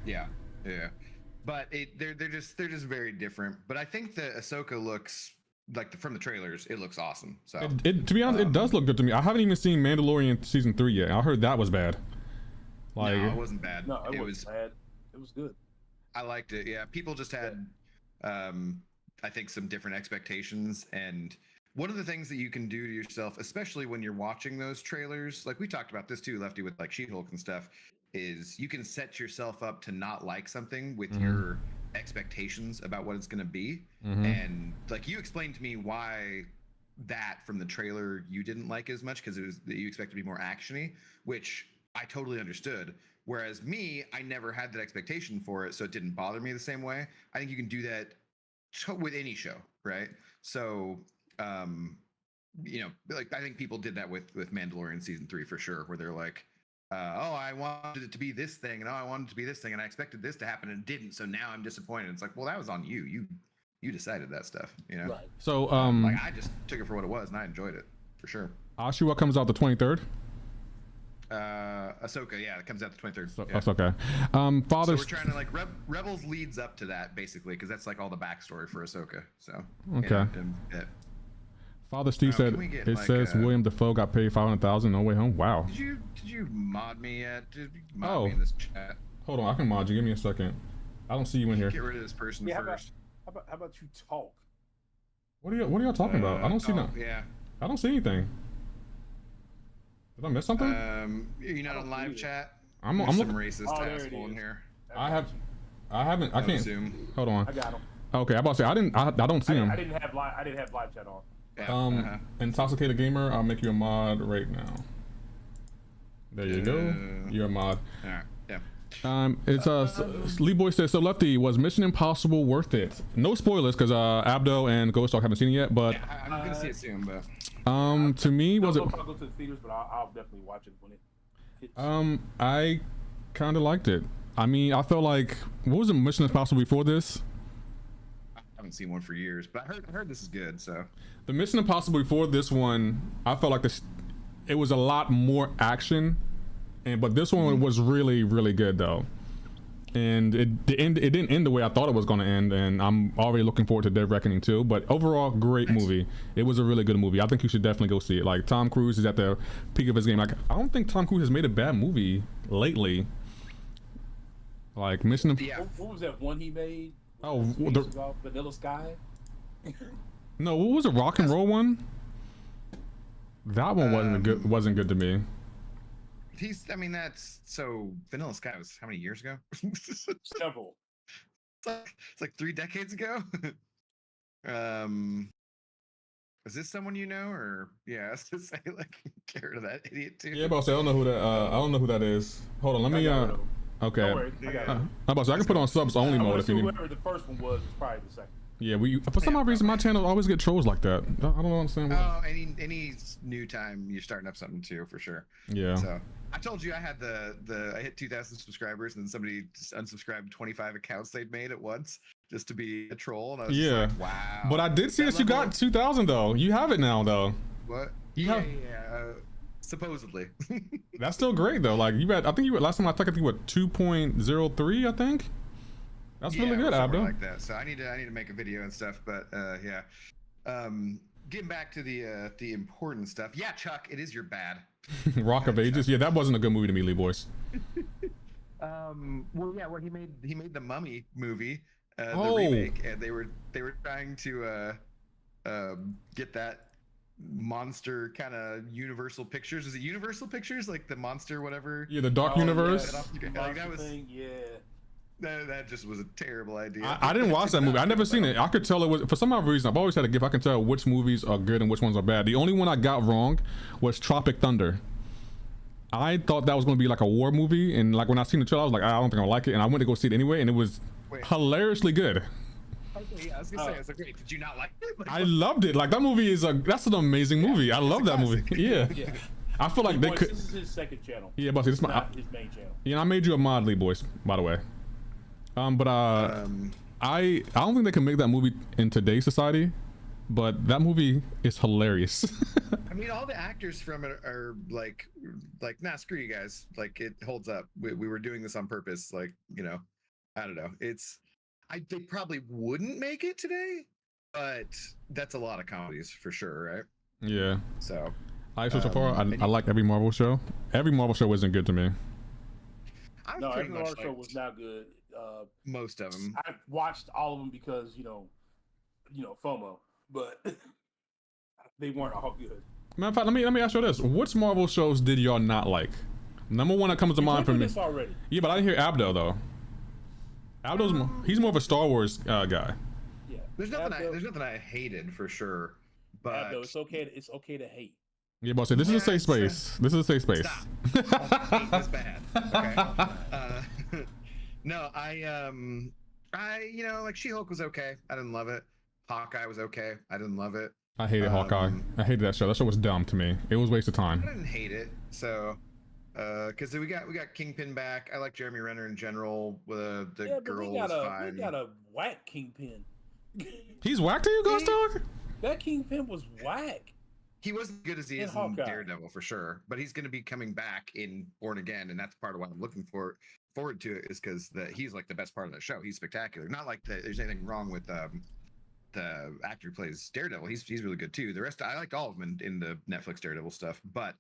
Yeah, yeah, but they're just very different. But I think that Ahsoka looks like from the trailers, it looks awesome. So to be honest, it does look good to me. I haven't even seen Mandalorian season 3 yet. I heard that was bad. Like, no, it wasn't bad. No, it wasn't bad. It was good. I liked it. Yeah, people just had, I think, some different expectations. And one of the things that you can do to yourself, especially when you're watching those trailers, like we talked about this too, Lefty, with like She-Hulk and stuff, is you can set yourself up to not like something with your expectations about what it's going to be. And like you explained to me why that from the trailer you didn't like as much, because it was that you expect to be more actiony, which I totally understood. Whereas me, I never had that expectation for it, so it didn't bother me the same way. I think you can do that with any show, right? So, you know, like I think people did that with Mandalorian season 3 for sure, where they're like, oh, I wanted it to be this thing, and oh, I wanted it to be this thing, and I expected this to happen, and it didn't. So now I'm disappointed. It's like, well, that was on you. You decided that stuff, you know. Right. so like I just took it for what it was, and I enjoyed it for sure. Ashura comes out the 23rd. Ahsoka, yeah, it comes out the 23rd. So, yeah. that's okay. Father. So we're trying to like Rebels leads up to that basically, because that's like all the backstory for Ahsoka. So Okay. Father Steve Oh, said can we get, it like, says William Dafoe got paid $500,000 no way home. Wow. Did you mod me yet? Did you mod Oh. me in this chat? Hold on, I can mod you. Give me a second. I don't see you in here. Get rid of this person Yeah, first. how about you talk? What are y'all talking about? I don't see no. Yeah. I don't see anything. Did I miss something? You're not on live either. chat. I'm There's some looking. racist Oh, there it asshole in is. here. I haven't. I can't. Zoom. Hold on. I got him. Okay, I'm about to say I don't see him. I didn't have live chat on. Yeah, Intoxicated Gamer, I'll make you a mod right now. There you go. You're a mod. All right. Yeah. It's Lee Boy says, so Lefty, was Mission Impossible worth it? No spoilers, because Abdo and Ghost Dog haven't seen it yet, but Yeah, I'm gonna see it soon, but to me, was it? I'll go to the theaters, but I'll definitely watch it when it hits. I kind of liked it. I mean, I felt like, what was it, Mission Impossible before this? I haven't seen one for years. But I heard this is good. So The Mission Impossible before this one, I felt like it was a lot more action, but this one was really, really good though. And it didn't end the way I thought it was going to end, and I'm already looking forward to Dead Reckoning too. But overall, great movie. It was a really good movie. I think you should definitely go see it. Like, Tom Cruise is at the peak of his game. Like, I don't think Tom Cruise has made a bad movie lately. Like Mission. yeah. What was that one he made? Oh, About Vanilla Sky. No, what was the rock and roll one? That one wasn't good to me. I mean, that's so Vanilla Sky was how many years ago? Several. It's like 3 decades ago. Is this someone you know, or yeah? I was to say like get rid of that idiot too. Yeah, boss. I don't know who that. I don't know who that is. Hold on, let me. Okay. Don't worry, I got it. I'm about to say, I can put on subs only mode if you need. Whoever the first one was probably the second. Yeah, for some odd reason my channel always get trolls like that. I don't understand why. Oh, any new time you're starting up something too, for sure. Yeah. So I told you I had I hit 2,000 subscribers, and then somebody just unsubscribed 25 accounts they'd made at once just to be a troll. And I was just like, wow. But I did see that you got 2,000 though. You have it now though. What? Yeah. Supposedly. That's still great though. Like I think you were last time I checked. I think you were 2.03. I think. That's really good, Abdo. Like that. So I need to make a video and stuff. But yeah. Getting back to the important stuff. Yeah, Chuck, it is your bad. Rock of Ages. Yeah, that wasn't a good movie to me, Lee Boys. Well, yeah. Well, he made the Mummy movie, the Oh. remake, and they were trying to get that monster kind of Universal Pictures. Is it Universal Pictures, like the monster whatever? Yeah, the Dark Universe. Yeah, like that was Thing, yeah. that just was a terrible idea. I didn't watch that movie. I never seen it. I could tell it was, for some odd reason, I've always had a gift. I can tell which movies are good and which ones are bad. The only one I got wrong was Tropic Thunder. I thought that was going to be like a war movie, and like when I seen the trailer, I was like, I don't think I like it, and I went to go see it anyway, and it was hilariously good. Okay, yeah, I was gonna say, I was like, wait, did you not like it? Like, I loved it. Like, that movie that's an amazing movie. I love that movie. Yeah. I feel like Lee they Boyce, could. This is his second channel. Yeah, but see, this is my. Not his main channel. Yeah, I made you a mod, Lee Boyce, by the way. But I don't think they can make that movie in today's society, but that movie is hilarious. I mean, all the actors from it are like, nah, screw you guys. Like, it holds up. We were doing this on purpose. Like, you know, I don't know. They probably wouldn't make it today, but that's a lot of comedies for sure, right? Yeah. So, So far, I like every Marvel show. Every Marvel show isn't good to me. No, every Marvel show was not good. Most of them. I watched all of them because you know, FOMO, but they weren't all good. Matter of fact, let me ask you this: which Marvel shows did y'all not like? Number one that comes to mind for me. This already. Yeah, but I didn't hear Abdo though. He's more of a Star Wars guy. Yeah. There's nothing I hated for sure, but Abdo, it's okay to hate. Yeah, but this is a safe space. This is a safe space. Stop. Hate is bad. Okay. No, I like She-Hulk was okay. I didn't love it. Hawkeye was okay. I didn't love it. I hated Hawkeye. I hated that show. That show was dumb to me. It was a waste of time. I didn't hate it. So, because we got Kingpin back. I like Jeremy Renner in general. The girl was fine. We got a whack Kingpin. He's whack to you, Ghost Dog? That Kingpin was whack. He wasn't good as he is in Daredevil for sure, but he's going to be coming back in Born Again, and that's part of what I'm looking forward to it is because he's like the best part of the show. He's spectacular. Not like there's anything wrong with the actor who plays Daredevil. He's really good too. The rest I liked all of them in the Netflix Daredevil stuff, but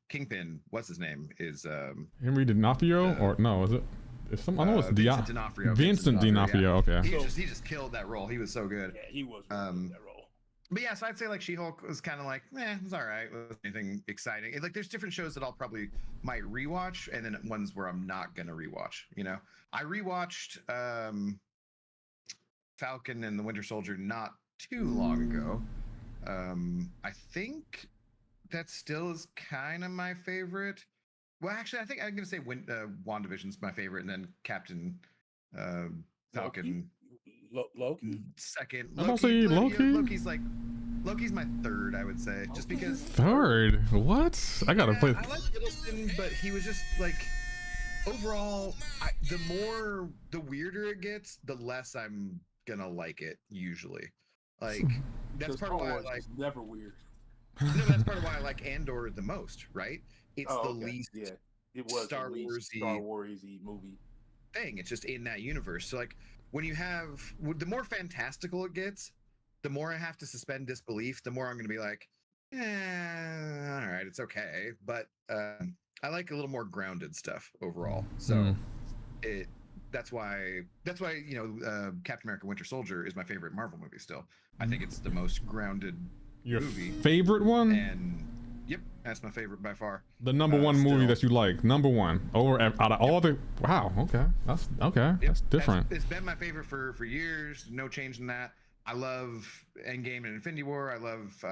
Kingpin, what's his name, is Henry D'Onofrio or no? Is it? I know it's Vincent D'Onofrio. Vincent D'Onofrio. Yeah. Okay. He just killed that role. He was so good. Yeah, he was really good in that role. But yeah, so I'd say like She-Hulk was kind of like, it was all right. It wasn't anything exciting. Like there's different shows that I'll probably might rewatch, and then ones where I'm not gonna rewatch. You know, I rewatched Falcon and the Winter Soldier not too long ago. I think that still is kind of my favorite. Well, actually, I think I'm gonna say WandaVision's my favorite, and then Captain Falcon. Loki? Second. I'm gonna say Loki. Loki's my third, I would say, just because. Third? What? I gotta play. I like Hiddleston, but he was just like, overall, the weirder it gets, the less I'm gonna like it. Usually, like that's part of why I like. It's never weird. No, that's part of why I like Andor the most, right? It's least. Yeah, it was Star Warsy movie thing. It's just in that universe. So like. When you have the more fantastical it gets, the more I have to suspend disbelief. The more I'm going to be like, all right, it's okay. But I like a little more grounded stuff overall. So that's why Captain America: Winter Soldier is my favorite Marvel movie. Still, I think it's the most grounded movie. Favorite one? And yep, that's my favorite by far. The number one movie that you like, number one over out of all the. Wow, okay, that's okay. Yep. That's different. It's been my favorite for years. No change in that. I love Endgame and Infinity War. I love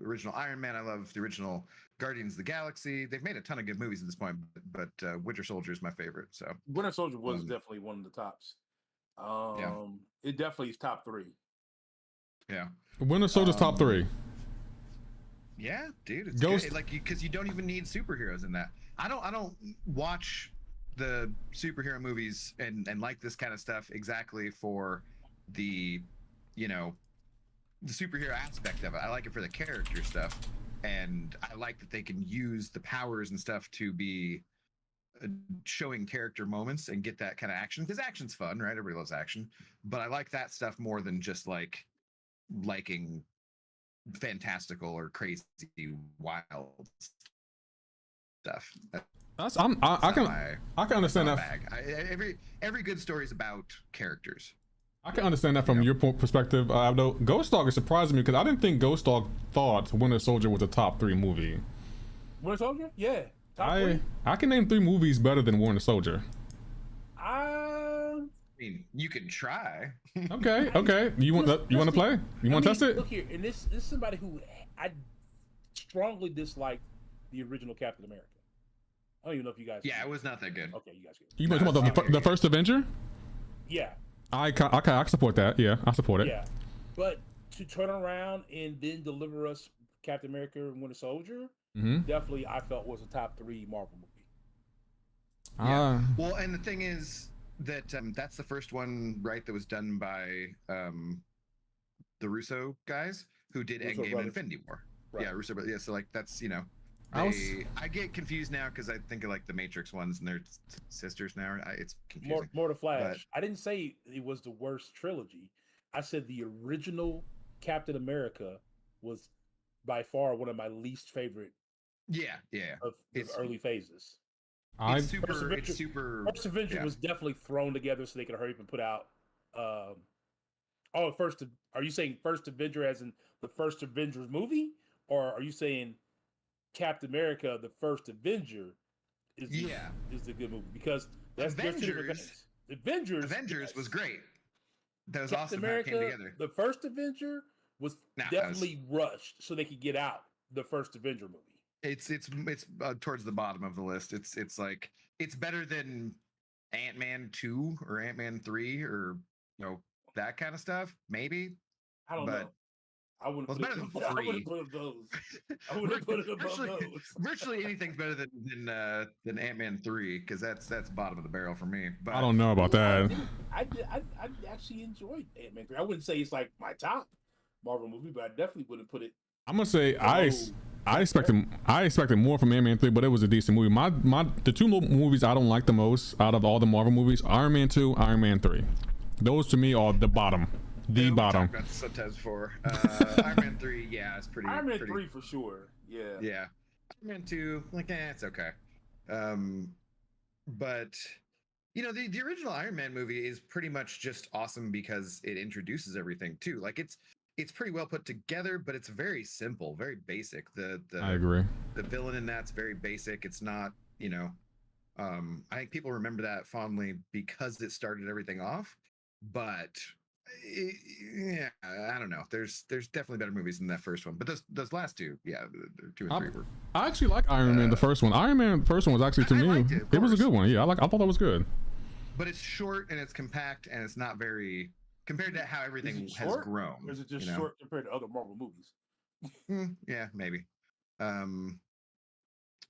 original Iron Man. I love the original Guardians of the Galaxy. They've made a ton of good movies at this point, but Winter Soldier is my favorite. So Winter Soldier was definitely one of the tops. It definitely is top 3. Yeah, Winter Soldier's top 3. Yeah, dude, it's good. Like because you don't even need superheroes in that. I don't watch the superhero movies and like this kind of stuff exactly for the superhero aspect of it. I like it for the character stuff, and I like that they can use the powers and stuff to be showing character moments and get that kind of action, because action's fun, right? Everybody loves action, but I like that stuff more than just like liking fantastical or crazy wild stuff. I can understand that. Every good story is about characters. I can understand that from your perspective, Abdo. Ghost Dog is surprising me because I didn't think Ghost Dog thought Winter Soldier was a top 3 movie. Winter Soldier? Yeah. Top 3? I can name 3 movies better than Winter Soldier. I mean, you can try. Okay. You want to play? You want to test it? Look here, and this is somebody who I strongly dislike the original Captain America. I don't even know if you guys. Yeah, it was not that good. Okay, you guys. You talking about the first Avenger? Yeah. I support that. Yeah, I support it. Yeah, but to turn around and then deliver us Captain America and Winter Soldier, definitely I felt was a top 3 Marvel movie. Yeah. Well, and the thing is that that's the first one, right, that was done by the Russo guys who did Russo Endgame and brothers. Infinity War. Right. Yeah, Russo brothers. Yeah, so like that's I get confused now because I think of like the Matrix ones and they're sisters now. It's confusing. More to Flash. I didn't say it was the worst trilogy. I said the original Captain America was by far one of my least favorite. Yeah. Of the early phases. It's super. First Avenger was definitely thrown together so they could hurry up and put out. Are you saying First Avenger as in the first Avengers movie, or are you saying Captain America, the first Avenger, is the good movie? Because there's two different things. Avengers was great. That was Captain awesome. America, how it came together. The first Avenger was definitely rushed so they could get out the first Avenger movie. It's towards the bottom of the list. It's like it's better than Ant-Man 2 or Ant-Man 3 or that kind of stuff. Maybe. I don't know. I wouldn't put it above those. I wouldn't put it above those. Virtually anything's better than Ant-Man 3 because that's bottom of the barrel for me. But I don't know about that. I actually enjoyed Ant-Man 3. I wouldn't say it's like my top Marvel movie, but I definitely wouldn't put it. I'm gonna say I expected more from Ant-Man 3, but it was a decent movie. The two movies I don't like the most out of all the Marvel movies, Iron Man 2, Iron Man 3. Those to me are the bottom. The bottom. About sometimes before Iron Man 3, yeah, it's pretty. Iron Man 3 for sure. Yeah. Yeah. Iron Man 2, like, it's okay. But the original Iron Man movie is pretty much just awesome because it introduces everything too. Like it's pretty well put together, but it's very simple, very basic. I agree. The villain in that's very basic. It's not, I think people remember that fondly because it started everything off. But yeah, I don't know. There's definitely better movies than that first one. But those last two, 2 and 3 were. I actually like Iron Man, the first one. Iron Man, the first one was actually to me. It was a good one. Yeah, I thought that was good. But it's short and it's compact and it's not very. Compared to how everything has grown. Or is it just short compared to other Marvel movies? Yeah, maybe. I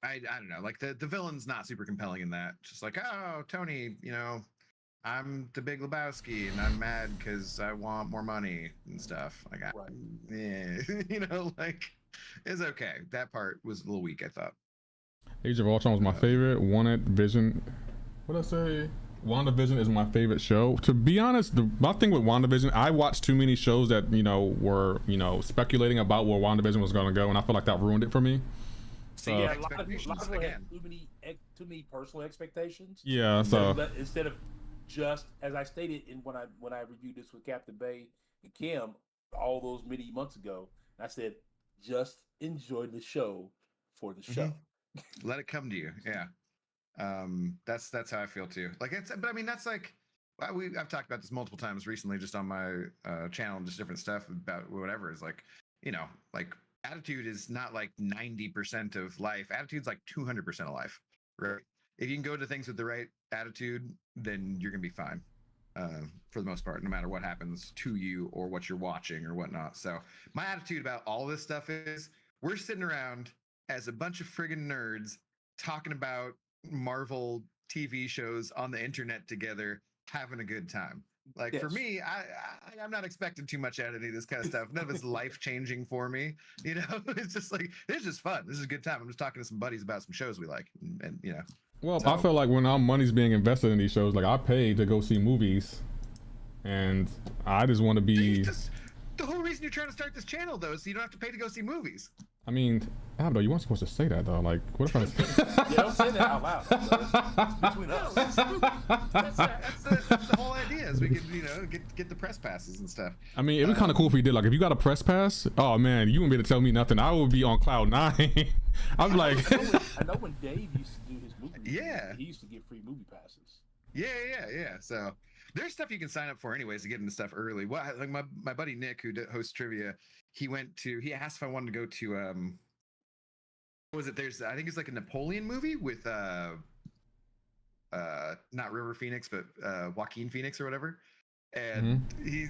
don't know. Like the villain's not super compelling in that. Just like, oh, Tony, I'm the Big Lebowski and I'm mad because I want more money and stuff. Like, like it's okay. That part was a little weak, I thought. Age of Ultron was my favorite. Vision. What did I say? WandaVision is my favorite show. To be honest, my thing with WandaVision, I watched too many shows that were speculating about where WandaVision was going to go, and I feel like that ruined it for me. A lot of people had too many personal expectations. Yeah, so instead of just as I stated when I reviewed this with Captain Bay and Kim all those many months ago, I said just enjoy the show for the show. Let it come to you. Yeah. That's how I feel too. Like but I mean that's like I've talked about this multiple times recently just on my channel and just different stuff about whatever is like like attitude is not like 90% of life. Attitude's like 200% of life, right? If you can go to things with the right attitude, then you're gonna be fine for the most part, no matter what happens to you or what you're watching or whatnot. So my attitude about all this stuff is we're sitting around as a bunch of friggin' nerds talking about Marvel TV shows on the internet together, having a good time. Like for me, I'm not expecting too much out of any of this kind of stuff. None of it's life changing for me. It's just like it's just fun. This is a good time. I'm just talking to some buddies about some shows we like, and Well, I feel like when our money's being invested in these shows, like I pay to go see movies, and I just want to be. The whole reason you're trying to start this channel, though, is so you don't have to pay to go see movies. I mean, Abdo, you weren't supposed to say that though. Like, what if I? Yeah, don't say that out loud. Between us. That's the whole idea. Is we can get the press passes and stuff. I mean, it'd be kind of cool if we did. Like, if you got a press pass, oh man, you wouldn't be able to tell me nothing. I would be on cloud 9. I'm like. I know when Dave used to do his movies. Yeah. He used to get free movie passes. Yeah. So. There's stuff you can sign up for anyways to get into stuff early. Well, like my buddy Nick, who hosts trivia, he asked if I wanted to go to what was it? I think it's like a Napoleon movie with not River Phoenix, but Joaquin Phoenix or whatever. and he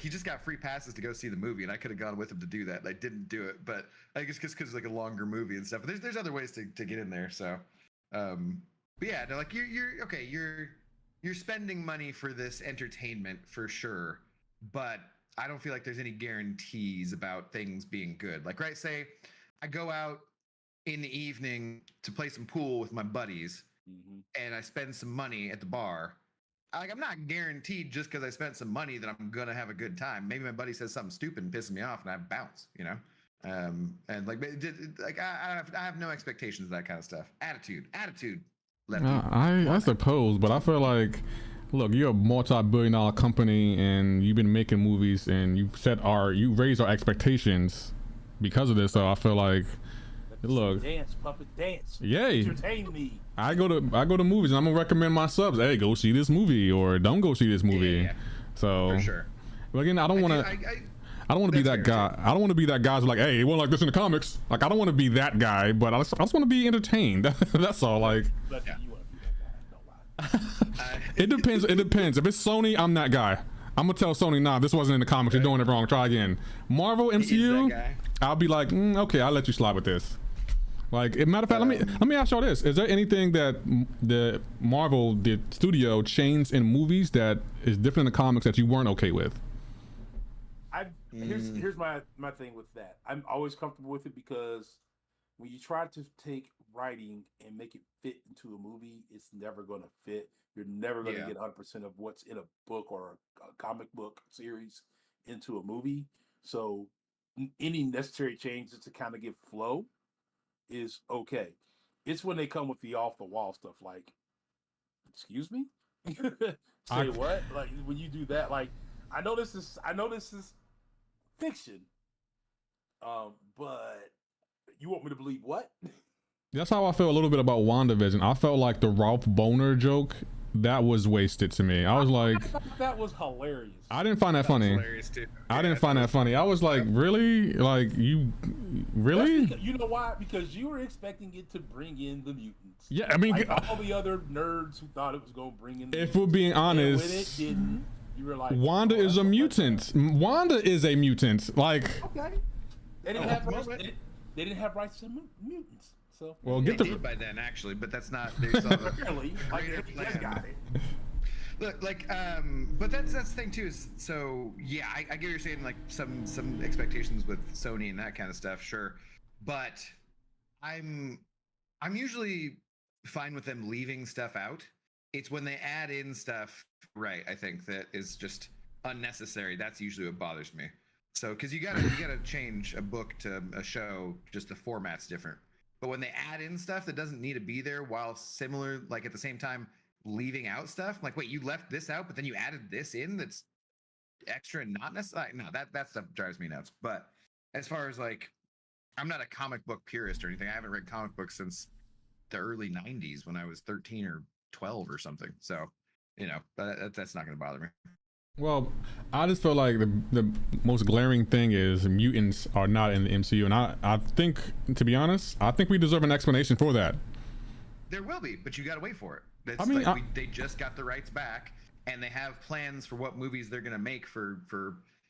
just got free passes to go see the movie, and I could have gone with him to do that, and I didn't do it. But I guess because it's like a longer movie and stuff. But there's other ways to get in there. So, but yeah, no, like you're okay. You're spending money for this entertainment for sure, but I don't feel like there's any guarantees about things being good. Like, right, say I go out in the evening to play some pool with my buddies, and I spend some money at the bar. Like, I'm not guaranteed just because I spent some money that I'm gonna have a good time. Maybe my buddy says something stupid and pisses me off, and I bounce, you know. And like I have no expectations of that kind of stuff. Attitude. I suppose, but I feel like, look, you're a multi-billion-dollar company, and you've been making movies, and you raised our expectations because of this. So I feel like, look, dance, puppet dance. Yay! Entertain me. I go to movies, and I'm gonna recommend my subs. Hey, go see this movie, or don't go see this movie. Yeah. So For sure. But again, I don't want to. I don't want to be that guy. I don't want to be that guy who's like, hey, it wasn't like this in the comics. Like, I don't want to be that guy, but I just want to be entertained. That's all. Like, But you want to be that guy? Don't lie. it depends. It depends. If it's Sony, I'm that guy. I'm gonna tell Sony, nah, this wasn't in the comics. You're doing it wrong. Try again. Marvel MCU, I'll be like, okay, I'll let you slide with this. Like, matter of fact, let me ask y'all this: is there anything that the Marvel, the studio, changed in movies that is different in the comics that you weren't okay with? Here's my thing with that. I'm always comfortable with it because when you try to take writing and make it fit into a movie, it's never going to fit. You're never going to get 100% of what's in a book or a comic book series into a movie. So any necessary changes to kind of give flow is okay. It's when they come with the off the wall stuff like, excuse me? Say what? Like, when you do that, like, I know this is fiction, but you want me to believe what? That's how I feel a little bit about WandaVision. I felt like the Ralph Boner joke, that was wasted to me. I was like, I thought that was hilarious. I didn't find that funny. Hilarious too. I didn't find that funny. I was like, really? Like, you really? You know why? Because you were expecting it to bring in the mutants. Yeah, I mean, like all the other nerds who thought it was going to bring in the if mutants. we're being honest, when it didn't, you were like, Wanda is a mutant. Wanda is a mutant. Like, okay, they didn't have rights. They didn't have rights to mutants. So well, they did by then actually, but that's not. They saw the really, like, they just got it. Look, like, but that's the thing too. Is so yeah, I get what you're saying. Like some expectations with Sony and that kind of stuff, sure. But I'm usually fine with them leaving stuff out. It's when they add in stuff, right? I think that is just unnecessary. That's usually what bothers me. So because you gotta change a book to a show, just the format's different. But when they add in stuff that doesn't need to be there, while similar, like at the same time leaving out stuff, like wait, you left this out, but then you added this in that's extra and not necessary. No, that stuff drives me nuts. But as far as like, I'm not a comic book purist or anything. I haven't read comic books since the early '90s when I was 13 or 12 or something. So, you know, that's not going to bother me. Well, I just feel like the most glaring thing is mutants are not in the MCU, and I think, to be honest, I think we deserve an explanation for that. There will be, but you got to wait for it. That's I mean, like they just got the rights back, and they have plans for what movies they're going to make for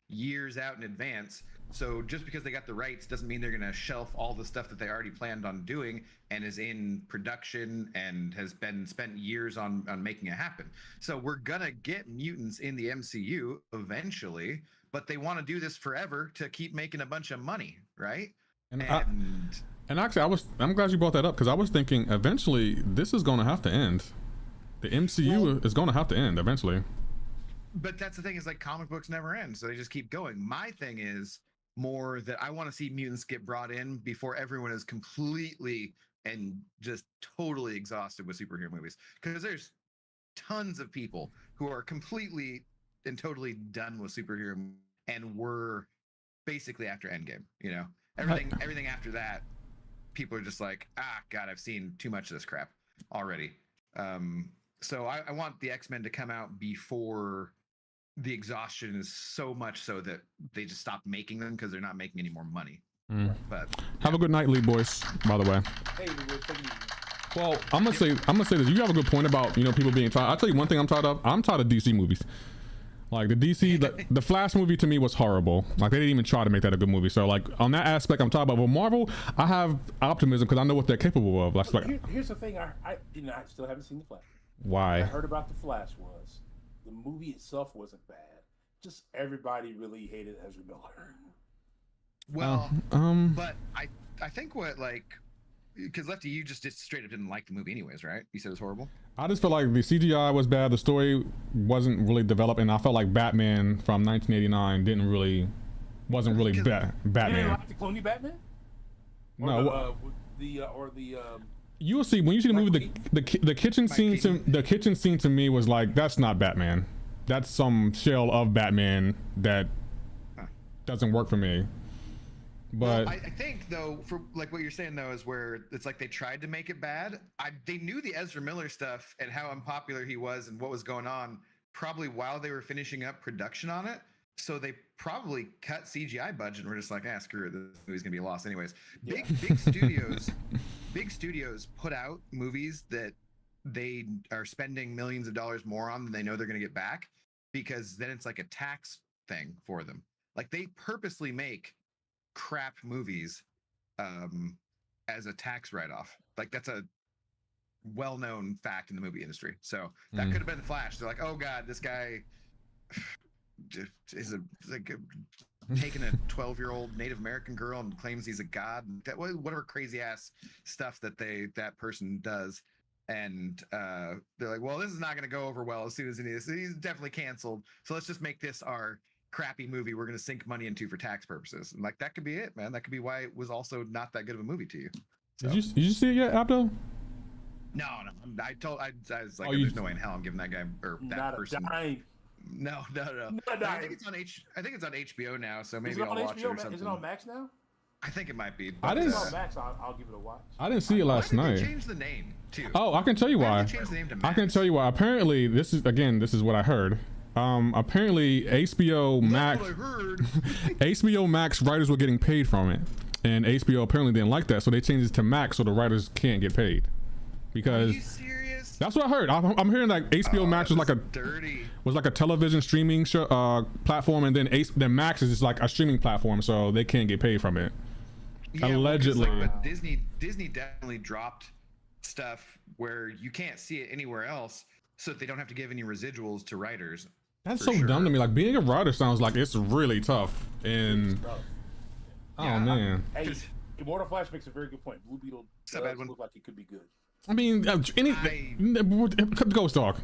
years out in advance. So just because they got the rights doesn't mean they're going to shelf all the stuff that they already planned on doing and is in production and has been spent years on making it happen. So we're going to get mutants in the MCU eventually, but they want to do this forever to keep making a bunch of money, right? And actually, I'm glad you brought that up, because I was thinking eventually this is going to have to end. The MCU is going to have to end eventually. But that's the thing, is like comic books never end, so they just keep going. My thing is more that I want to see mutants get brought in before everyone is completely and just totally exhausted with superhero movies, because there's tons of people who are completely and totally done with superhero, and we're basically after Endgame. You know, everything after that, people are just like, God, I've seen too much of this crap already. So I want the X-Men to come out before the exhaustion is so much so that they just stop making them, because they're not making any more money. But have a good night, Lead Boys, by the way. Hey, well, I'm gonna say this. You have a good point about, you know, people being tired. I'll tell you one thing I'm tired of. I'm tired of DC movies. Like the DC, the Flash movie to me was horrible. Like they didn't even try to make that a good movie. So like on that aspect, I'm talking about. With Marvel, I have optimism because I know what they're capable of. Here's the thing: I still haven't seen the Flash. Why? What I heard about the Flash was the movie itself wasn't bad. Just everybody really hated Ezra Miller. Well, but I think what like. Because Lefty, you just straight up didn't like the movie anyways, right? You said it was horrible. I just felt like the CGI was bad. The story wasn't really developed, and I felt like Batman from 1989 wasn't really Batman. You didn't like the Clooney Batman? No. The you'll see when you see the movie. The kitchen scene. The kitchen scene to me was like, that's not Batman. That's some shell of Batman that doesn't work for me. But well, I think though, for like what you're saying though, is where it's like they tried to make it bad. They knew the Ezra Miller stuff and how unpopular he was and what was going on probably while they were finishing up production on it. So they probably cut CGI budget and were just like, screw it, this movie's gonna be a loss anyways. Big studios put out movies that they are spending millions of dollars more on than they know they're gonna get back, because then it's like a tax thing for them. Like they purposely make crap movies as a tax write-off. Like that's a well-known fact in the movie industry. So that could have been the Flash. They're like, oh god, this guy is taking a 12-year-old Native American girl and claims he's a god. That whatever crazy ass stuff that person does. And they're like, well, this is not going to go over well as soon as he's definitely canceled. So let's just make this our crappy movie we're going to sink money into for tax purposes. And like that could be it, man. That could be why it was also not that good of a movie to you. So. Did you see it yet, Abdo? No. I was like, there's no way in hell I'm giving that guy or that person. No. I think it's on HBO now, so maybe I'll watch it or something. Is it on Max now? I think it might be. I didn't. On Max, I'll give it a watch. I didn't see it last night. They changed the name too. Oh, I can tell you why. I can tell you why. Apparently, this is what I heard. Apparently HBO Max HBO Max writers were getting paid from it, and HBO apparently didn't like that, so they changed it to Max so the writers can't get paid. Because are you serious? That's what I heard. I'm hearing like HBO Max was like a television streaming show, platform, and then Max is just like a streaming platform, so they can't get paid from it. Yeah, allegedly. But Disney definitely dropped stuff where you can't see it anywhere else, so that they don't have to give any residuals to writers. That's so dumb to me. Like being a writer sounds like it's really tough. And oh man, hey, Immortal Flash makes a very good point. Blue Beetle does look like it could be good. I mean, anything. Ghost Dog.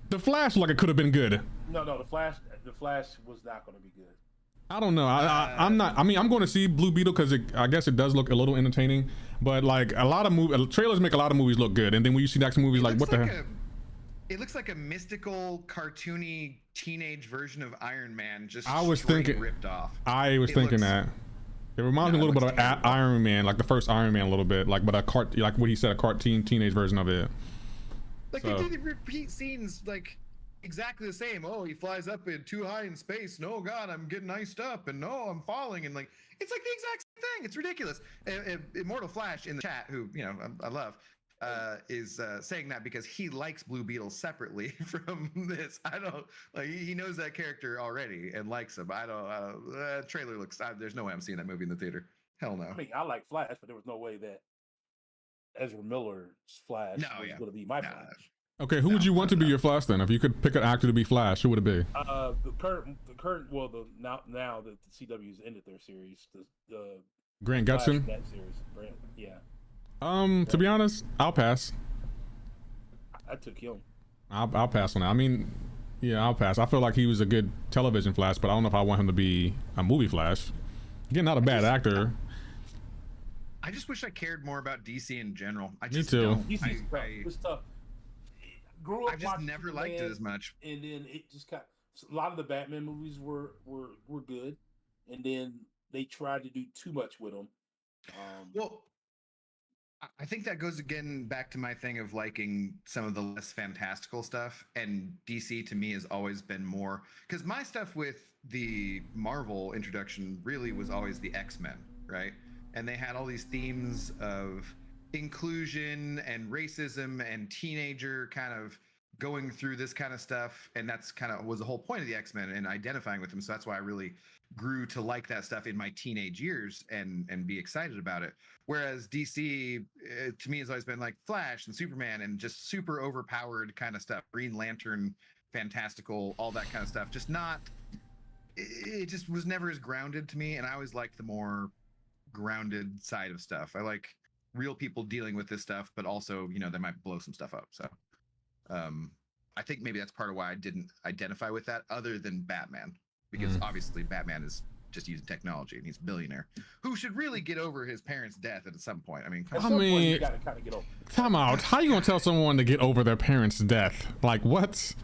The Flash like it could have been good. No, the Flash was not going to be good. I don't know. I'm not. I mean, I'm going to see Blue Beetle because I guess it does look a little entertaining. But like a lot of trailers make a lot of movies look good, and then when you see next movies, like what the hell? It looks like a mystical, cartoony teenage version of Iron Man, just ripped off. I was thinking that. It reminds me a little bit of Iron Man, like the first Iron Man a little bit, like like what he said, a cartoon teenage version of it. Like they did repeat scenes like exactly the same. Oh, he flies up in too high in space. No, God, I'm getting iced up, and no, I'm falling, and like it's like the exact same thing. It's ridiculous. Immortal Flash in the chat, who I love, is saying that because he likes Blue Beetle separately from this. I don't like. He knows that character already and likes him. I don't. Trailer looks. There's no way I'm seeing that movie in the theater. Hell no. I mean, I like Flash, but there was no way that Ezra Miller's Flash was going to be my Flash. Okay, who would you want to be your Flash then? If you could pick an actor to be Flash, who would it be? The current. Well, now that the CW's ended their series, the Grant Gustin. That series, yeah. To be honest, I'll pass. I took him. I'll pass on that. I mean, yeah, I'll pass. I feel like he was a good television Flash, but I don't know if I want him to be a movie Flash. Again, not a bad actor. I just wish I cared more about DC in general. Me too. DC's it's tough. Grew up. I just never liked it as much. And then it just got a lot of the Batman movies were good, and then they tried to do too much with them. Well, I think that goes again back to my thing of liking some of the less fantastical stuff, and DC to me has always been more, because my stuff with the Marvel introduction really was always the X-Men, right? And they had all these themes of inclusion and racism and teenager kind of going through this kind of stuff, and that's kind of was the whole point of the X-Men and identifying with them. So that's why I really grew to like that stuff in my teenage years and be excited about it. Whereas DC to me has always been like Flash and Superman and just super overpowered kind of stuff. Green Lantern, fantastical, all that kind of stuff. Just not. It just was never as grounded to me, and I always liked the more grounded side of stuff. I like real people dealing with this stuff, but also, you know, they might blow some stuff up. So I think maybe that's part of why I didn't identify with that, other than Batman, because obviously Batman is just using technology and he's a billionaire who should really get over his parents' death at some point. I mean, you gotta kind of get over. Time out. How you gonna tell someone to get over their parents' death? Like what?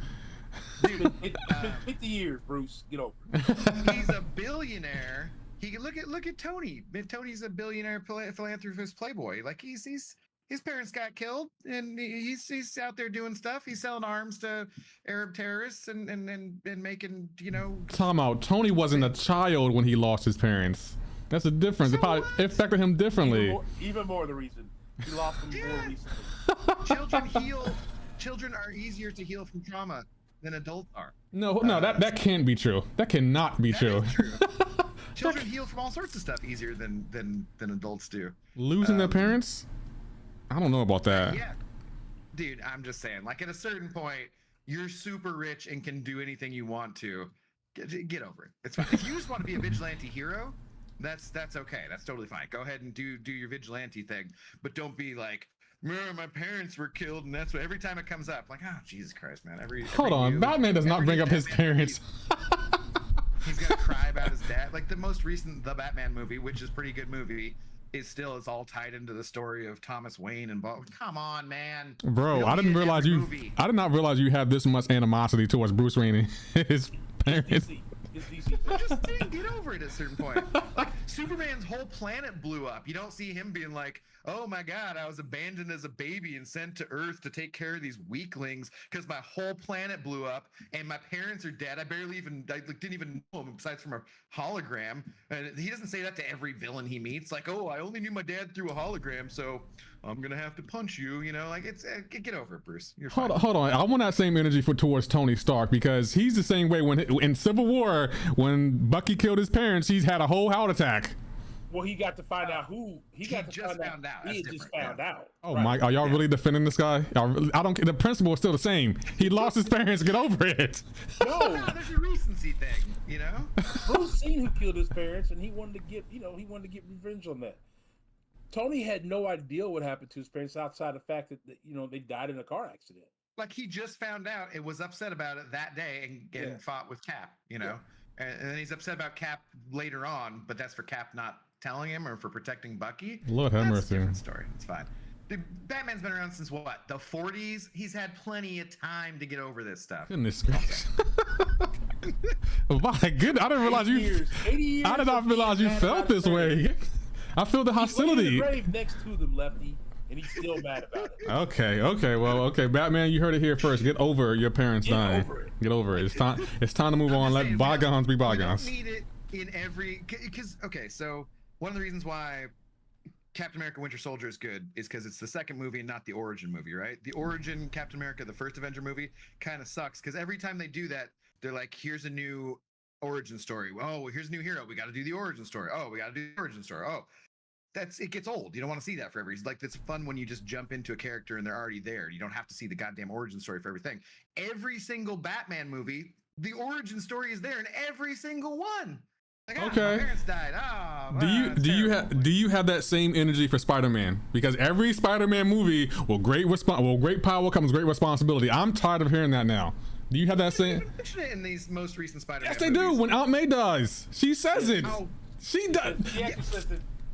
Dude, it's been 50 years, Bruce. Get over it. He's a billionaire. He can look at Tony. Tony's a billionaire philanthropist playboy. Like his parents got killed, and he's out there doing stuff. He's selling arms to Arab terrorists and making, you know. Time out. Tony wasn't a child when he lost his parents. That's the difference. So it probably affected him differently. Even more the reason he lost them more recently. Children are easier to heal from trauma than adults are. No, that can't be true. That cannot be true. True. Children heal from all sorts of stuff easier than adults do. Losing their parents? I don't know about that. Yeah, dude, I'm just saying. Like at a certain point, you're super rich and can do anything you want to. Get over it. It's fine. If you just want to be a vigilante hero, that's okay. That's totally fine. Go ahead and do your vigilante thing, but don't be like, my parents were killed, and that's what every time it comes up, like, oh Jesus Christ, man! Hold on, Batman does not bring up his parents. He's gonna cry about his dad. Like the most recent The Batman movie, which is a pretty good movie, is all tied into the story of Thomas Wayne and come on, man. Bro, I did not realize you have this much animosity towards Bruce Wayne and his parents. I'm just saying, get over it at a certain point. Like Superman's whole planet blew up. You don't see him being like, oh my God, I was abandoned as a baby and sent to Earth to take care of these weaklings because my whole planet blew up and my parents are dead. I didn't even know him besides from a hologram. And he doesn't say that to every villain he meets. Like, oh, I only knew my dad through a hologram, so I'm gonna have to punch you. You know, like it's get over it, Bruce. You're fine. Hold on. I want that same energy towards Tony Stark, because he's the same way when in Civil War when Bucky killed his parents. He's had a whole heart attack. Well, he got to find out who he got to just found out. He just found out. Oh my! Are y'all really defending this guy? I don't. The principle is still the same. He lost his parents. Get over it. No, there's a recency thing. You know, Bruce seen who killed his parents, and he wanted to get revenge on that. Tony had no idea what happened to his parents outside the fact that they died in a car accident. Like he just found out, and was upset about it that day, and fought with Cap. You know, and then he's upset about Cap later on, but that's for Cap not telling him or for protecting Bucky. Lord have mercy. That's a different story. It's fine. Batman's been around since what? The 40s? He's had plenty of time to get over this stuff. Goodness gracious. My goodness, I didn't realize 80 years I did not realize you felt this way. I feel the hostility. He's laying in the grave next to them, Lefty, and he's still mad about it. Okay, Batman, you heard it here first. Get over your parents dying. Get over it. It's time to move on. Let bygones be bygones. You don't need it in every, because so one of the reasons why Captain America Winter Soldier is good is because it's the second movie and not the origin movie, right? The origin Captain America, the first Avenger movie, kind of sucks because every time they do that, they're like, here's a new origin story. Oh, here's a new hero. We got to do the origin story. Oh, we got to do the origin story. Oh, it gets old. You don't want to see that for every, like, it's fun when you just jump into a character and they're already there. You don't have to see the goddamn origin story for everything. Every single Batman movie, the origin story is there in every single one. Like, my parents died. Do you have that same energy for Spider-Man? Because every Spider-Man movie, great power comes great responsibility. I'm tired of hearing that now. Do you have that same? They mention it in these most recent Spider-Man. Yes, they do. When Aunt May dies, she says it. Oh, she does. She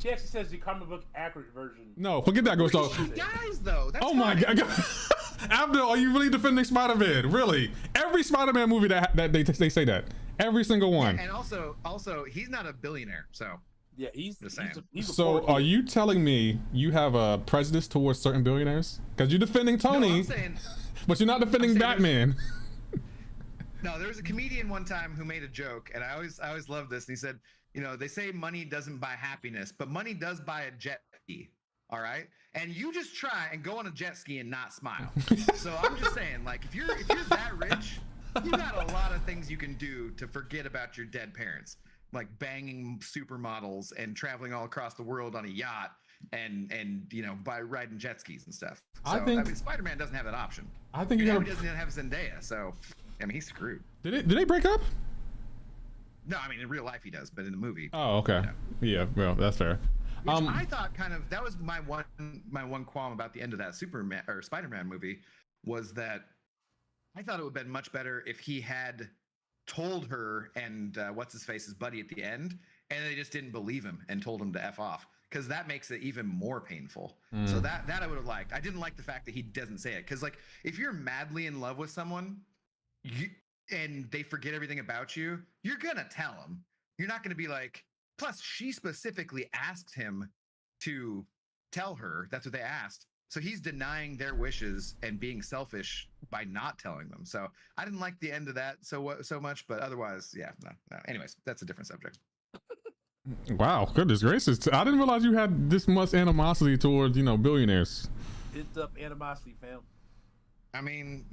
actually says the comic book accurate version. No, forget that, Ghost Dog. She dies though. That's my God. Abdul, are you really defending Spider-Man? Really? Every Spider-Man movie that they say that. Every single one. Yeah, and also, he's not a billionaire, so. Yeah, he's the same. So, are you telling me you have a prejudice towards certain billionaires? Because you're defending Tony, but you're not defending Batman. No, there was a comedian one time who made a joke, and I always loved this. And he said, they say money doesn't buy happiness, but money does buy a jet ski. All right, and you just try and go on a jet ski and not smile. So I'm just saying, like, if you're that rich, you got a lot of things you can do to forget about your dead parents, like banging supermodels and traveling all across the world on a yacht and by riding jet skis and stuff. So, I mean, Spider-Man doesn't have that option. I think he doesn't have Zendaya, so I mean, he's screwed. Did they break up? No, I mean in real life he does, but in the movie. Oh, okay. Yeah, well, that's fair. I thought that was my one qualm about the end of that Superman or Spider-Man movie was that I thought it would have been much better if he had told her and what's his face's buddy at the end, and they just didn't believe him and told him to F off, because that makes it even more painful. So that I would have liked. I didn't like the fact that he doesn't say it, because like if you're madly in love with someone, and they forget everything about you, you're gonna tell them. You're not gonna be like. Plus, she specifically asked him to tell her. That's what they asked. So he's denying their wishes and being selfish by not telling them. So I didn't like the end of that so much, but otherwise, yeah, no. Anyways, that's a different subject. Wow, goodness gracious! I didn't realize you had this much animosity towards billionaires. It's up animosity, fam. I mean,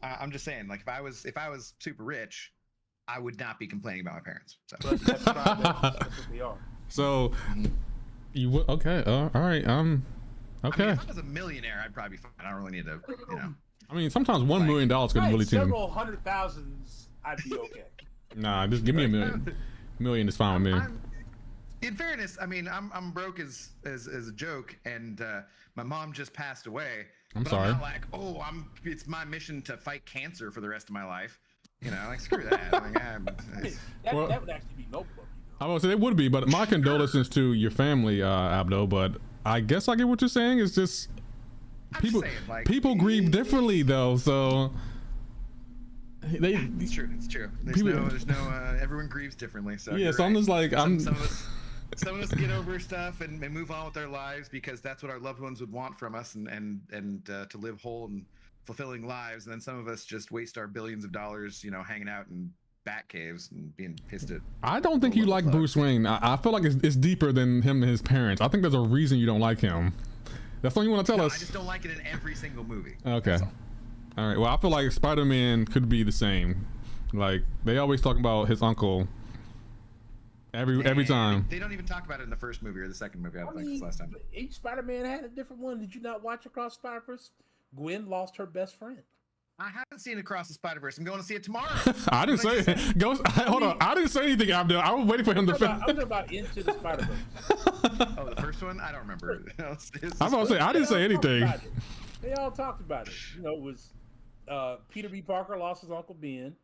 I'm just saying, like if I was super rich, I would not be complaining about my parents. So that's what they are. So you would okay? All right. Okay. I mean, if I was a millionaire, I'd probably be fine. I don't really need to, I mean, sometimes $1 million could really change. Several hundred thousands, I'd be okay. Nah, just give me $1 million is fine with me. In fairness, I mean, I'm broke as a joke, and my mom just passed away. I'm sorry. I'm not like, it's my mission to fight cancer for the rest of my life. Like screw that. That would actually be noble. I would say it would be, but my condolences to your family, Abdo. But I guess I get what you're saying. It's just people grieve differently, though. So it's true. There's no. Everyone grieves differently. So yeah. So right. I'm just like some of us get over stuff and move on with our lives because that's what our loved ones would want from us, and to live whole and fulfilling lives. And then some of us just waste our billions of dollars, hanging out in bat caves and being pissed at. I don't think you like Bruce Wayne. I feel like it's deeper than him and his parents. I think there's a reason you don't like him. That's all you want to tell us. I just don't like it in every single movie. Okay. All right. Well, I feel like Spider-Man could be the same. Like they always talk about his uncle. Every time. They don't even talk about it in the first movie or the second movie. I think it's last time. Each Spider-Man had a different one. Did you not watch Across Spider-Verse? Gwen lost her best friend. I haven't seen Across the Spider-Verse. I'm going to see it tomorrow. I didn't say it. Ghost. Hold on. I didn't say anything, Abdul. I was waiting for him to finish. I'm talking about Into the Spider-Verse. Oh, the first one? I don't remember. I'm about to say I didn't say anything. They all talked about it. It was Peter B. Parker lost his Uncle Ben.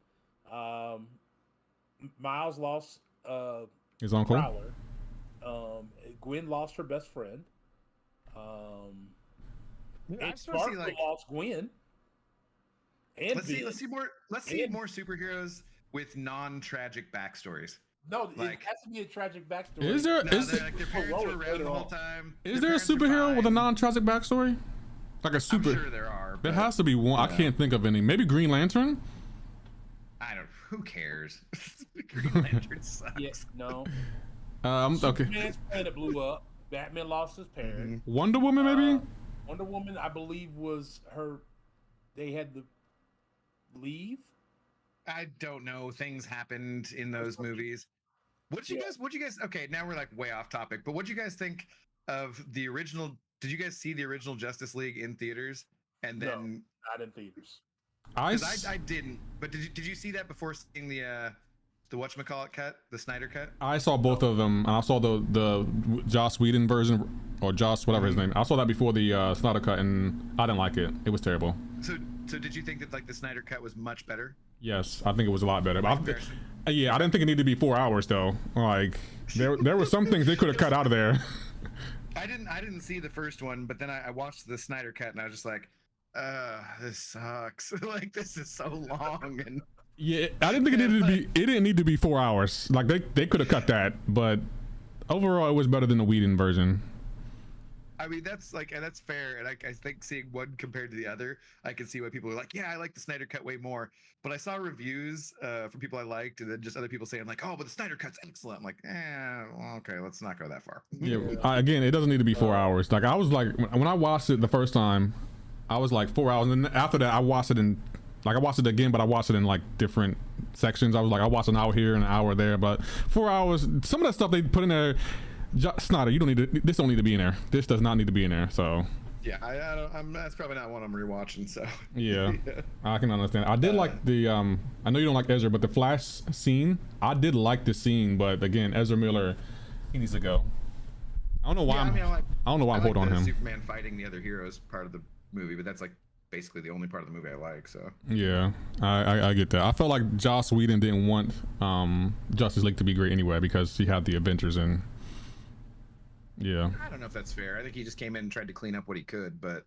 Miles lost his uncle. Prowler. Gwen lost her best friend. Parker lost Gwen. And let's see more superheroes with non-tragic backstories. No, it has to be a tragic backstory. Is there? Their parents were around the whole time. Is there a superhero with a non-tragic backstory? Like a super? I'm sure there are. There has to be one. I can't think of any. Maybe Green Lantern. Who cares? Green Lantern sucks. Yes. No. Okay. Superman's planet blew up. Batman lost his parents. Wonder Woman, maybe. Wonder Woman, I believe, was her. They had to leave. I don't know. Things happened in those movies. What you guys? Okay, now we're like way off topic. But what do you guys think of the original? Did you guys see the original Justice League in theaters? And then no, not in theaters. I didn't. But did you see that before seeing the whatchamacallit cut, the Snyder cut? I saw both of them. I saw the Joss Whedon version, or Joss whatever his name. I saw that before the Snyder cut, and I didn't like it. It was terrible. So did you think that like the Snyder cut was much better? Yes, I think it was a lot better. But I didn't think it needed to be 4 hours though. Like there were some things they could have cut out of there. I didn't see the first one, but then I watched the Snyder cut and I was just like, this sucks. Like this is so long. And yeah, I didn't think it needed to be. It didn't need to be 4 hours. Like they could have cut that, but overall it was better than the Whedon version. I mean, that's like, and that's fair. And I think seeing one compared to the other, I can see why people are like, yeah, I like the Snyder Cut way more. But I saw reviews from people I liked, and then just other people saying like, oh, but the Snyder Cut's excellent. I'm like, well, okay, let's not go that far. Yeah. Again, it doesn't need to be 4 hours. Like I was like, when I watched it the first time, I was like 4 hours, and then after that, I watched it again, but I watched it in like different sections. I was like, I watched an hour here and an hour there, but 4 hours. Some of that stuff they put in there. Snyder, you don't need to. This don't need to be in there. This does not need to be in there. So yeah, that's probably not one I'm rewatching. So yeah, I can understand. I did like the. I know you don't like Ezra, but the Flash scene, I did like the scene. But again, Ezra Miller, he needs to go. I don't know why. Yeah, I don't know why I'm holding on him. Superman fighting the other heroes part of the movie, but that's like basically the only part of the movie I like. So yeah, I get that. I felt like Joss Whedon didn't want Justice League to be great anyway because he had the Avengers in. Yeah, I don't know if that's fair. I think he just came in and tried to clean up what he could, but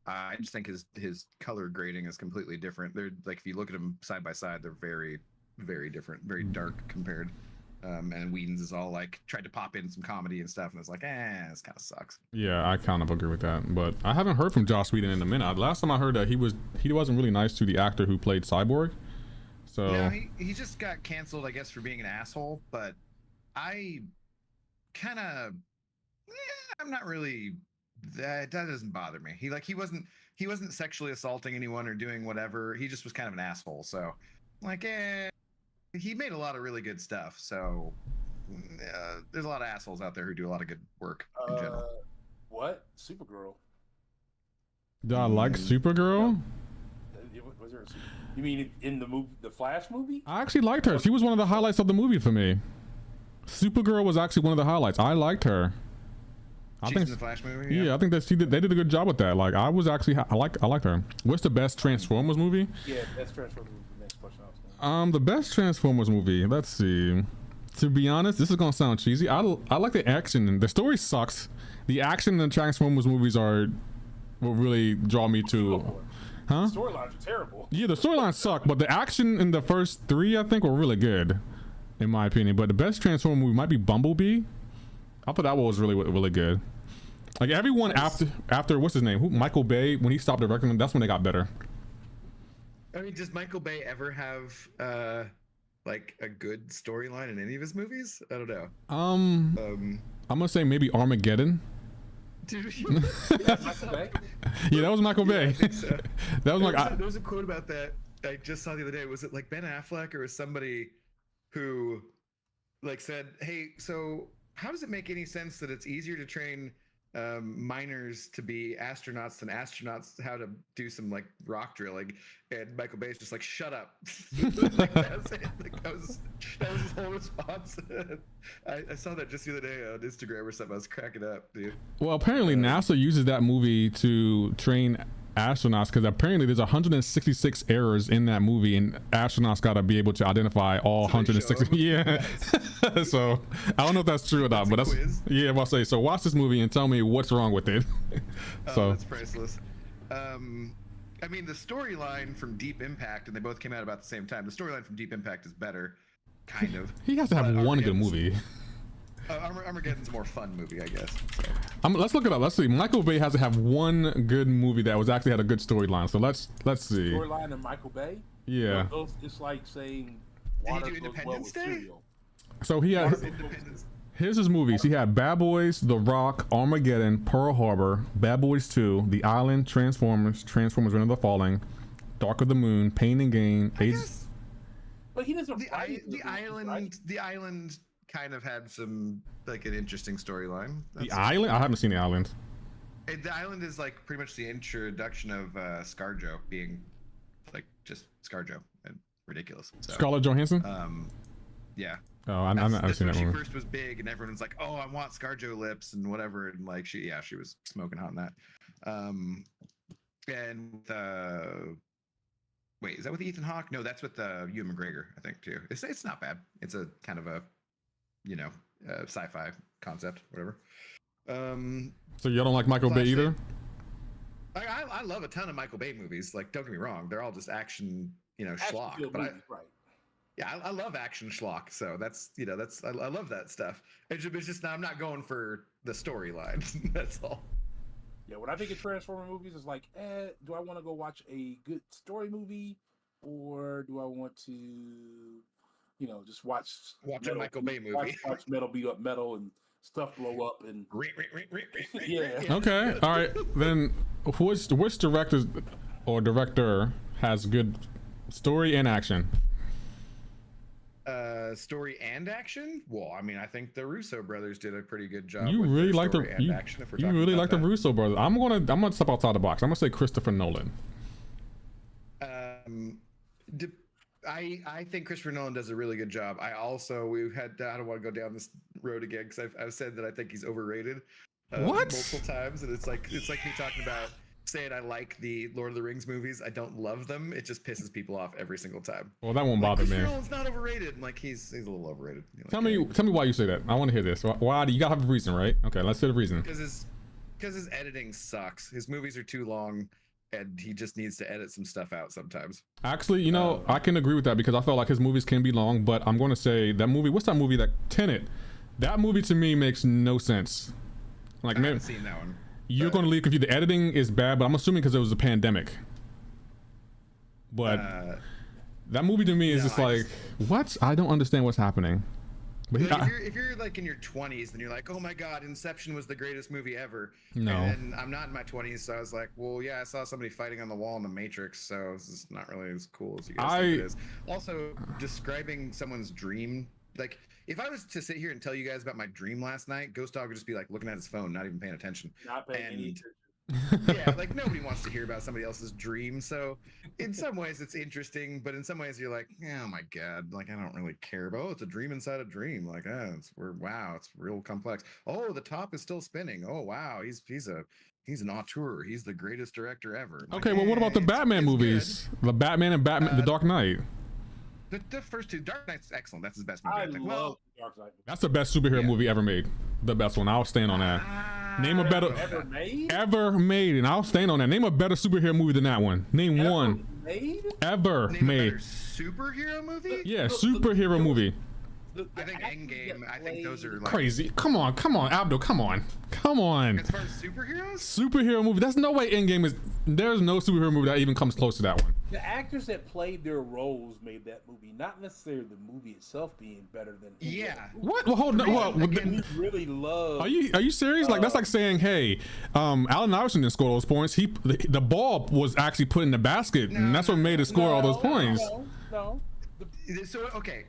I just think his color grading is completely different. They're like, if you look at them side by side, they're very, very different, very dark compared. And Whedon's is all like tried to pop in some comedy and stuff, and it's like, this kind of sucks. Yeah, I kind of agree with that, but I haven't heard from Joss Whedon in a minute. Last time I heard that he wasn't really nice to the actor who played Cyborg. So no, he just got canceled, I guess, for being an asshole. But I kind of. I'm not really. That doesn't bother me. He wasn't sexually assaulting anyone or doing whatever. He just was kind of an asshole. So, like, he made a lot of really good stuff. So, there's a lot of assholes out there who do a lot of good work in general. What? Supergirl? Do I like Supergirl? Was there you mean in the movie, the Flash movie? I actually liked her. She was one of the highlights of the movie for me. Supergirl was actually one of the highlights. I liked her. She's in the Flash movie. Yeah, I think that they did a good job with that. Like I liked her. What's the best Transformers movie? Yeah, best Transformers movie. The next question I was the best Transformers movie. Let's see. To be honest, this is gonna sound cheesy. I like the action. The story sucks. The action in the Transformers movies will really draw me to. Huh? The storylines are terrible. Yeah, the storylines suck, but the action in the first three I think were really good, in my opinion. But the best Transformer movie might be Bumblebee. I thought that one was really good. Like everyone after what's his name? Michael Bay, when he stopped directing them, that's when they got better. I mean, does Michael Bay ever have like a good storyline in any of his movies? I don't know. I'm gonna say maybe Armageddon. Dude, yeah, that was Michael Bay. Yeah, I think so. That was there was a quote about that I just saw the other day. Was it like Ben Affleck or somebody who like said, "Hey, so how does it make any sense that it's easier to train miners to be astronauts than astronauts how to do some like rock drilling?" And Michael Bay's just like, "Shut up." Like, that's it. Like, that was his whole response. I saw that just the other day on Instagram or something. I was cracking up, dude. Well, apparently NASA uses that movie to train astronauts because apparently there's 166 errors in that movie, and astronauts got to be able to identify all 160. Yeah. So I don't know if that's true or not, but that's yeah. I'll say so. Watch this movie and tell me what's wrong with it. So that's priceless. I mean, the storyline from Deep Impact, and they both came out about the same time. The storyline from Deep Impact is better, kind of. He has to have one good movie. Armageddon's a more fun movie, I guess. So. Let's look it up. Let's see. Michael Bay has to have one good movie that was actually had a good storyline. So let's see. Storyline of Michael Bay. Yeah. It's like saying. Did he do Independence Day? So he had. Here's his movies. He had Bad Boys, The Rock, Armageddon, Pearl Harbor, Bad Boys 2, The Island, Transformers, Reign of the Falling, Dark of the Moon, Pain and Gain, AIDS. But he doesn't. The Island kind of had some like an interesting storyline. The Island? I haven't seen The Island. The Island is like pretty much the introduction of ScarJo being like just ScarJo and ridiculous. So, Scarlett Johansson? Yeah. Oh, I've seen that one. She first was big, and everyone's like, "Oh, I want ScarJo lips and whatever," and like she was smoking hot in that. And wait, is that with Ethan Hawke? No, that's with Ewan McGregor, I think too. It's not bad. It's a kind of a sci-fi concept, whatever. So you don't like Michael Bay either? I love a ton of Michael Bay movies. Like, don't get me wrong, they're all just action, schlock. But I love action schlock. So that's I love that stuff. It's just I'm not going for the storyline. That's all. Yeah, when I think of Transformer movies, it's like, do I want to go watch a good story movie, or do I want to, just watch a Michael Bay movie? Watch metal beat up metal and stuff blow up and yeah. Okay, all right. Then which director has good story and action? Story and action. Well, I mean, I think the Russo brothers did a pretty good job. You with really their like story and action, if we're talking about the that. Russo brothers. I'm gonna step outside the box. I'm gonna say Christopher Nolan. I think Christopher Nolan does a really good job. I don't want to go down this road again because I've said that I think he's overrated multiple times, and it's like me talking about saying I like the Lord of the Rings movies. I don't love them. It just pisses people off every single time. Well, that won't bother me. Christopher Nolan's not overrated. Like he's a little overrated. Tell me why you say that. I want to hear this. Why do you gotta have a reason, right? Okay, let's hear the reason. Because his editing sucks. His movies are too long, and he just needs to edit some stuff out sometimes. Actually, I can agree with that because I felt like his movies can be long, but I'm going to say that movie. What's that movie? That Tenet. That movie to me makes no sense. Like, I haven't seen that one. You're going to leave confused. The editing is bad, but I'm assuming because it was a pandemic. But that movie to me is what? I don't understand what's happening. But if you're like in your 20s, then you're like, oh my god, Inception was the greatest movie ever. No. And I'm not in my 20s, so I was like, well, yeah, I saw somebody fighting on the wall in the Matrix, so this is not really as cool as you guys think it is. Also, describing someone's dream, like if I was to sit here and tell you guys about my dream last night, Ghost Dog would just be like looking at his phone, not even paying attention. Not paying any attention. Yeah, like nobody wants to hear about somebody else's dream. So in some ways it's interesting, but in some ways you're like, oh my god, like I don't really care about. Oh, it's a dream inside a dream. Like, it's real complex. Oh, the top is still spinning. Oh wow, he's an auteur. He's the greatest director ever. Like, okay, well, what about the Batman movies? Good. The Batman and The Dark Knight. The first two, Dark Knight's excellent. That's his best movie. I love Dark Knight. That's the best superhero movie ever made. The best one. I'll stand on that. Name a better ever made, and I'll stand on that. Name a better superhero movie than that one. Name one ever made. Superhero movie? Yeah, superhero movie. I think Endgame. I think those are like crazy. Come on, Abdul. Come on. As far as superheroes? Superhero movie. That's no way Endgame is. There's no superhero movie that even comes close to that one. The actors that played their roles made that movie, not necessarily the movie itself being better than. Yeah. What? Well, hold on. Well, we really love. Are you serious? Like that's like saying, hey, Allen Iverson didn't score those points. The ball was actually put in the basket, and that's what made it score all those points. No. So okay.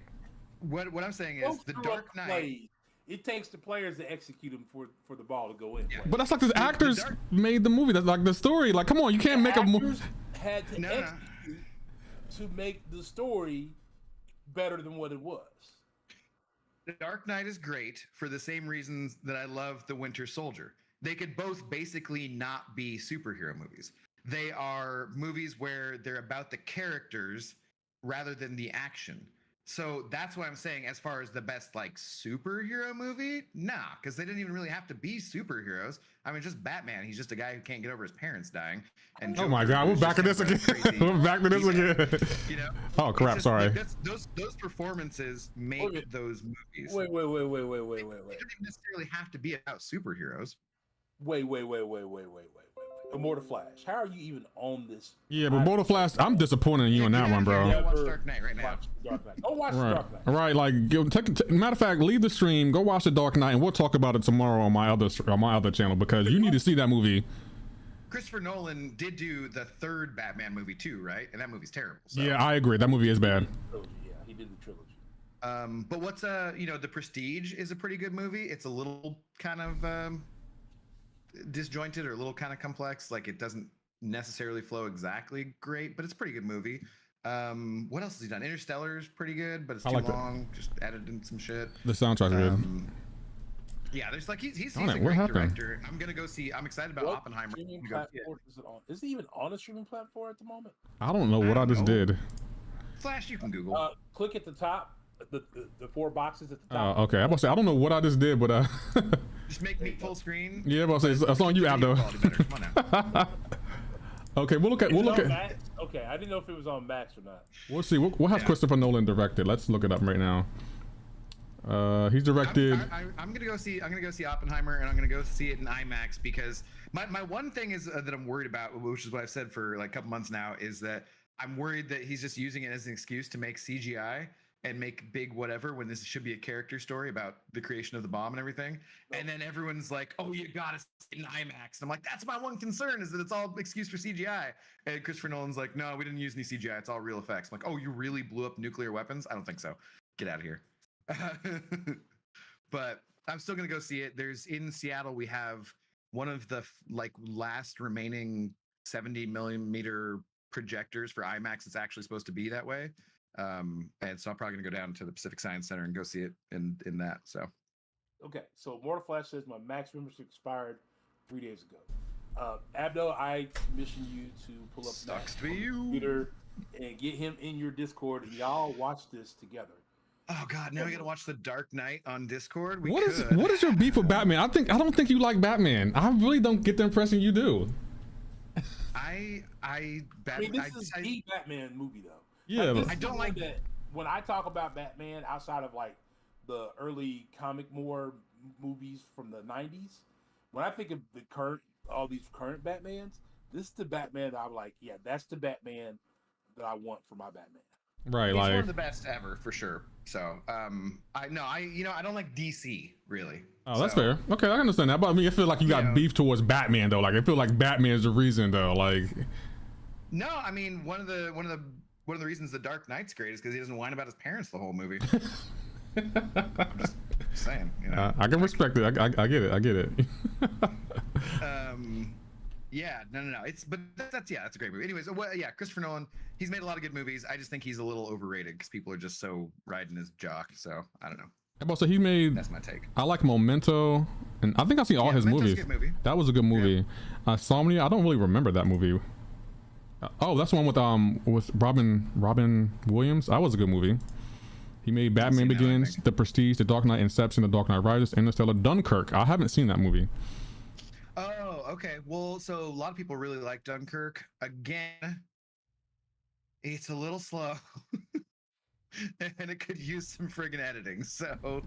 What I'm saying is the Dark Knight. It takes the players to execute them for the ball to go in. Yeah. But that's like the actors made the movie. That's like the story. Like, come on, you can't make a movie. Had to execute to make the story better than what it was. The Dark Knight is great for the same reasons that I love The Winter Soldier. They could both basically not be superhero movies. They are movies where they're about the characters rather than the action. So that's why I'm saying, as far as the best like superhero movie, nah, because they didn't even really have to be superheroes. I mean, just Batman. He's just a guy who can't get over his parents dying. And oh my God, we're back to this again. We're back to this again. You know? Oh crap! Just, sorry. Like, those performances make those movies. Wait. They don't necessarily have to be about superheroes. Wait. Immortal Flash. How are you even on this? Yeah, but Immortal Flash, I'm disappointed in you on that one, bro. Yeah, watch Dark Knight right now. Go watch Dark Knight. Right, like matter of fact, leave the stream, go watch the Dark Knight, and we'll talk about it tomorrow on my other channel because you need to see that movie. Christopher Nolan did do the third Batman movie too, right? And that movie's terrible. So. Yeah, I agree. That movie is bad. Yeah, he did the trilogy. But what's The Prestige is a pretty good movie. It's a little kind of disjointed or a little kind of complex. Like it doesn't necessarily flow exactly great, but it's a pretty good movie. What else has he done? Interstellar's pretty good, but it's too long. Just added in some shit. The soundtrack's good. Yeah, there's like he's a great director. I'm gonna go see. I'm excited about Oppenheimer. Streaming platform is it on? Is it even on a streaming platform at the moment? I don't know what I just did. Flash, you can Google. Click at the top. The four boxes at the top. Okay. I'm about to say I don't know what I just did, but just make me full screen. Yeah, but say it's on you, Abdo. Okay, we'll look at. Okay, I didn't know if it was on Max or not. We'll see. What has Christopher Nolan directed? Let's look it up right now. He's directed. I'm gonna go see. I'm gonna go see Oppenheimer, and I'm gonna go see it in IMAX because my one thing is that I'm worried about, which is what I've said for like a couple months now, is that I'm worried that he's just using it as an excuse to make CGI and make big whatever when this should be a character story about the creation of the bomb and everything. And then everyone's like, "Oh, you gotta see it in IMAX." And I'm like, "That's my one concern, is that it's all excuse for CGI." And Christopher Nolan's like, "No, we didn't use any CGI. It's all real effects." I'm like, "Oh, you really blew up nuclear weapons? I don't think so. Get out of here." But I'm still gonna go see it. There's in Seattle, we have one of the like last remaining 70 millimeter projectors for IMAX. It's actually supposed to be that way. And so I'm probably gonna go down to the Pacific Science Center and go see it in that. So Okay, so Mortal Flash says my Max membership expired 3 days ago. Abdo, I commissioned you to pull up Sucks Max to be on the you. computer and get him in your Discord, and y'all watch this together. oh god, now we gotta watch The Dark Knight on Discord. What is your beef with Batman? I don't think you like Batman. I really don't get the impression you do. I mean, this is the Batman movie, though. Yeah, Like, but I don't like that. When I talk about Batman, outside of like the early comic more movies from the '90s, when I think of all these current Batmans, this is the Batman that I'm like, yeah, that's the Batman that I want for my Batman. right, he's like one of the best ever for sure. So I don't like DC really. oh, that's So, fair. Okay, I understand that. But I mean, I feel like you got Yeah. beef towards Batman though. Like I feel like Batman is the reason though. Like No, I mean one of the reasons The Dark Knight's great is because he doesn't whine about his parents the whole movie. I'm just saying, you know. I can respect it. I get it. I get it. Yeah, no. That's a great movie. Anyways, Christopher Nolan, he's made a lot of good movies. I just think he's a little overrated because people are just so riding his jock. So I don't know. So he made. That's my take. I like Memento, and I think I've seen all his Memento's a movies. good movie. That was a good movie. Insomnia. I don't really remember that movie. Oh, that's the one with Robin Williams. That was a good movie. He made Batman seen that, I Begins, think. The Prestige, The Dark Knight, Inception, The Dark Knight Rises, Interstellar, Dunkirk. I haven't seen that movie. Oh, okay. Well, so a lot of people really like Dunkirk. Again, it's a little slow. And it could use some friggin' editing. So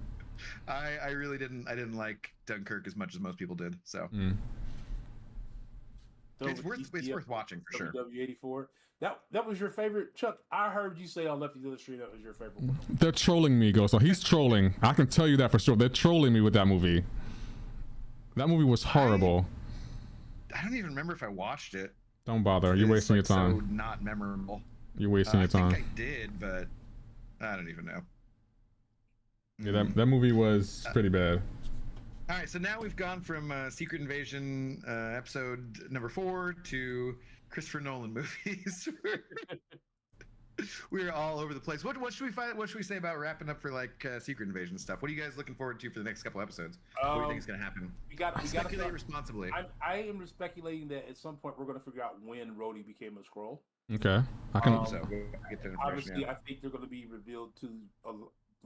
I really didn't like Dunkirk as much as most people did. So So it's worth watching for sure. W84. That was your favorite, Chuck. I heard you say on Lefty to the Street that was your favorite one. They're trolling me, Go. So he's trolling. I can tell you that for sure. They're trolling me with that movie. That movie was horrible. I don't even remember if I watched it. Don't bother. You're It's, wasting like, your time. So not memorable. You're wasting your time. I think I did, but I don't even know. Yeah, that movie was pretty bad. All right, so now we've gone from Secret Invasion episode number 4 to Christopher Nolan movies. We're all over the place. What should we find? What should we say about wrapping up for like Secret Invasion stuff? What are you guys looking forward to for the next couple episodes? What do you think is going to happen? We got to Speculate responsibly. I am speculating that at some point we're going to figure out when Rhodey became a Skrull. Okay, I can. So we'll get that information. Obviously, out. I think they're going to be revealed to a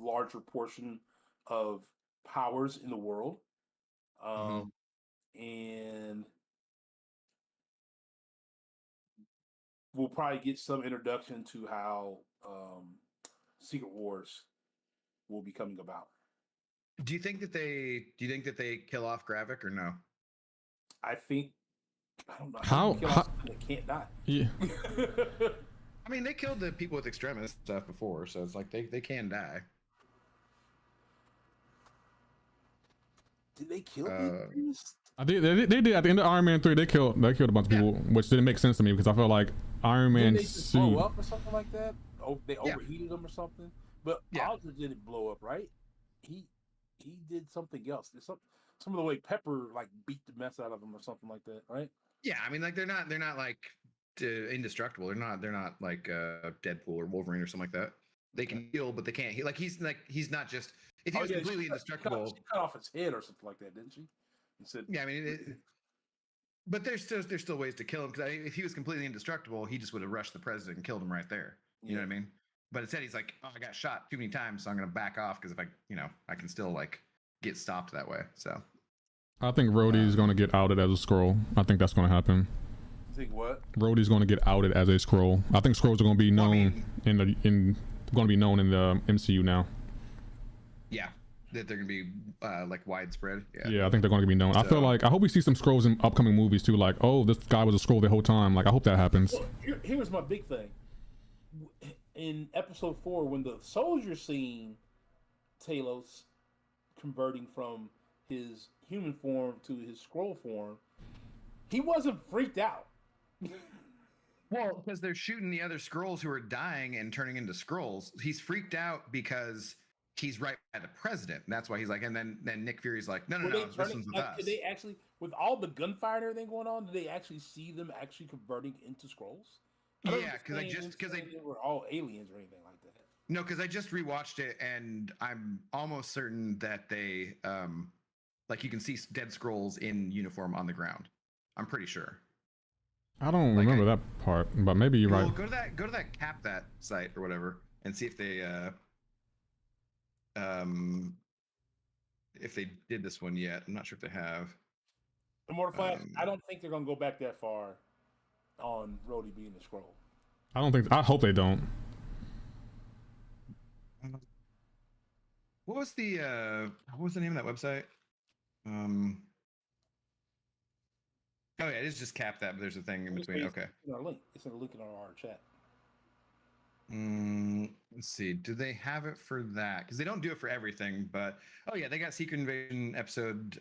larger portion of powers in the world, and we'll probably get some introduction to how Secret Wars will be coming about. Do you think that they kill off Gravik or no? I don't know How they can't die. Yeah. I mean, they killed the people with Extremis stuff before, so it's like they can die. Did they kill these? They did at the end of Iron Man 3. They killed a bunch of people, which didn't make sense to me because I felt like Iron Didn't Man they just suit. blow up or something like that? Oh, they overheated them or something. But Aldrich didn't blow up, right? He did something else. There's some of the way Pepper like beat the mess out of him or something like that, right? Yeah, I mean, like they're not like indestructible. They're not like Deadpool or Wolverine or something like that. They can heal, but they can't heal. Like he's not just if he was completely indestructible. She cut off his head or something like that, didn't she? Said, yeah, I mean, but there's still ways to kill him because if he was completely indestructible, he just would have rushed the president and killed him right there. You know what I mean? But instead, he's like, oh, I got shot too many times, so I'm gonna back off because if I can still like get stopped that way. So I think Rhodey's gonna get outed as a Skrull. I think that's gonna happen. Think what? Rhodey's gonna get outed as a Skrull. I think Skrulls are gonna be known in the MCU now. yeah, that they're gonna be like widespread. Yeah, I think they're going to be known. I feel So- like I hope we see some scrolls in upcoming movies too. Like, oh, this guy was a scroll the whole time. Like, I hope that happens. Well, here's my big thing. In episode 4, when the soldier seen Talos converting from his human form to his scroll form, he wasn't freaked out. Well, because they're shooting the other scrolls who are dying and turning into scrolls. He's freaked out because he's right by the president. And that's why he's like, and then Nick Fury's like, no, Were no, they this turning, one's with like, us. did they actually, with all the gunfire and everything going on, did they actually see them actually converting into scrolls? Yeah, because they were all aliens or anything like that. No, because I just rewatched it and I'm almost certain that they like you can see dead scrolls in uniform on the ground. I'm pretty sure. I don't remember that part, but maybe you're right. Go to that CapThat site or whatever and see if they did this one yet. I'm not sure if they have. Immortal Flash, I don't think they're gonna go back that far on Rhodey being the scroll. I hope they don't. What was the name of that website? Oh yeah, it is just CapThat, but there's a thing in between. Okay. It's in our link. It's in the link in our chat. Let's see. Do they have it for that? Because they don't do it for everything, but oh yeah, they got Secret Invasion episode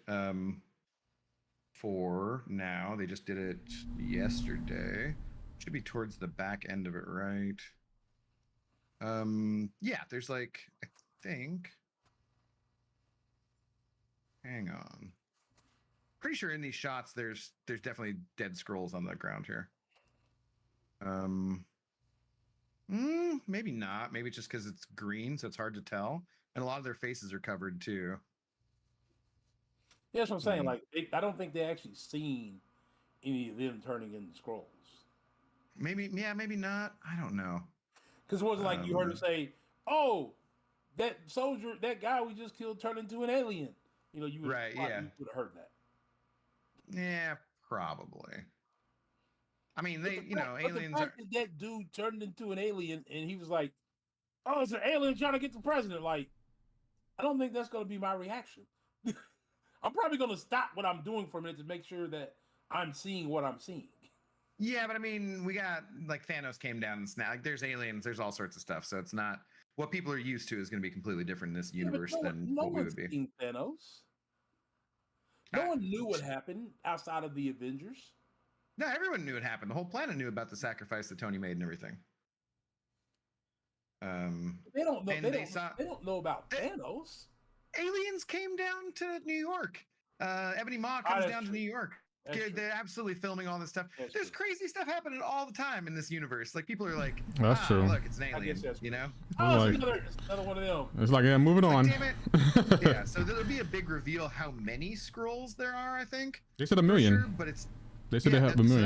4 now. They just did it yesterday. Should be towards the back end of it, right? Yeah, there's like, I think. Hang on. Pretty sure in these shots there's definitely dead scrolls on the ground here. Maybe not. Maybe just because it's green, so it's hard to tell. And a lot of their faces are covered too. Yeah, that's what I'm saying. Like, I don't think they actually seen any of them turning into scrolls. Maybe, yeah, maybe not. I don't know. Because it wasn't like you heard him say, "Oh, that soldier, that guy we just killed, turned into an alien." You know, you would right, yeah, you would have heard that. Yeah, probably. I mean, the aliens fact that dude turned into an alien and he was like, "Oh, it's an alien trying to get the president." Like, I don't think that's going to be my reaction. I'm probably going to stop what I'm doing for a minute to make sure that I'm seeing what I'm seeing. Yeah, but I mean, we got like Thanos came down and snapped. Like, there's aliens, there's all sorts of stuff. So it's not what people are used to is going to be completely different in this universe than what we would be. Seen Thanos. No one knew what happened outside of the Avengers. No, everyone knew it happened. The whole planet knew about the sacrifice that Tony made and everything. They don't know. They don't know about Thanos. Aliens came down to New York. Ebony Maw comes down to New York. They're absolutely filming all this stuff. There's crazy stuff happening all the time in this universe. Like, people are like, that's true. Look, it's an alien, you know? Oh, it's another one of them. It's like, yeah, moving on. Damn it. Yeah, so there'll be a big reveal how many scrolls there are, I think. They said 1 million. Sure, but they have 1 million. So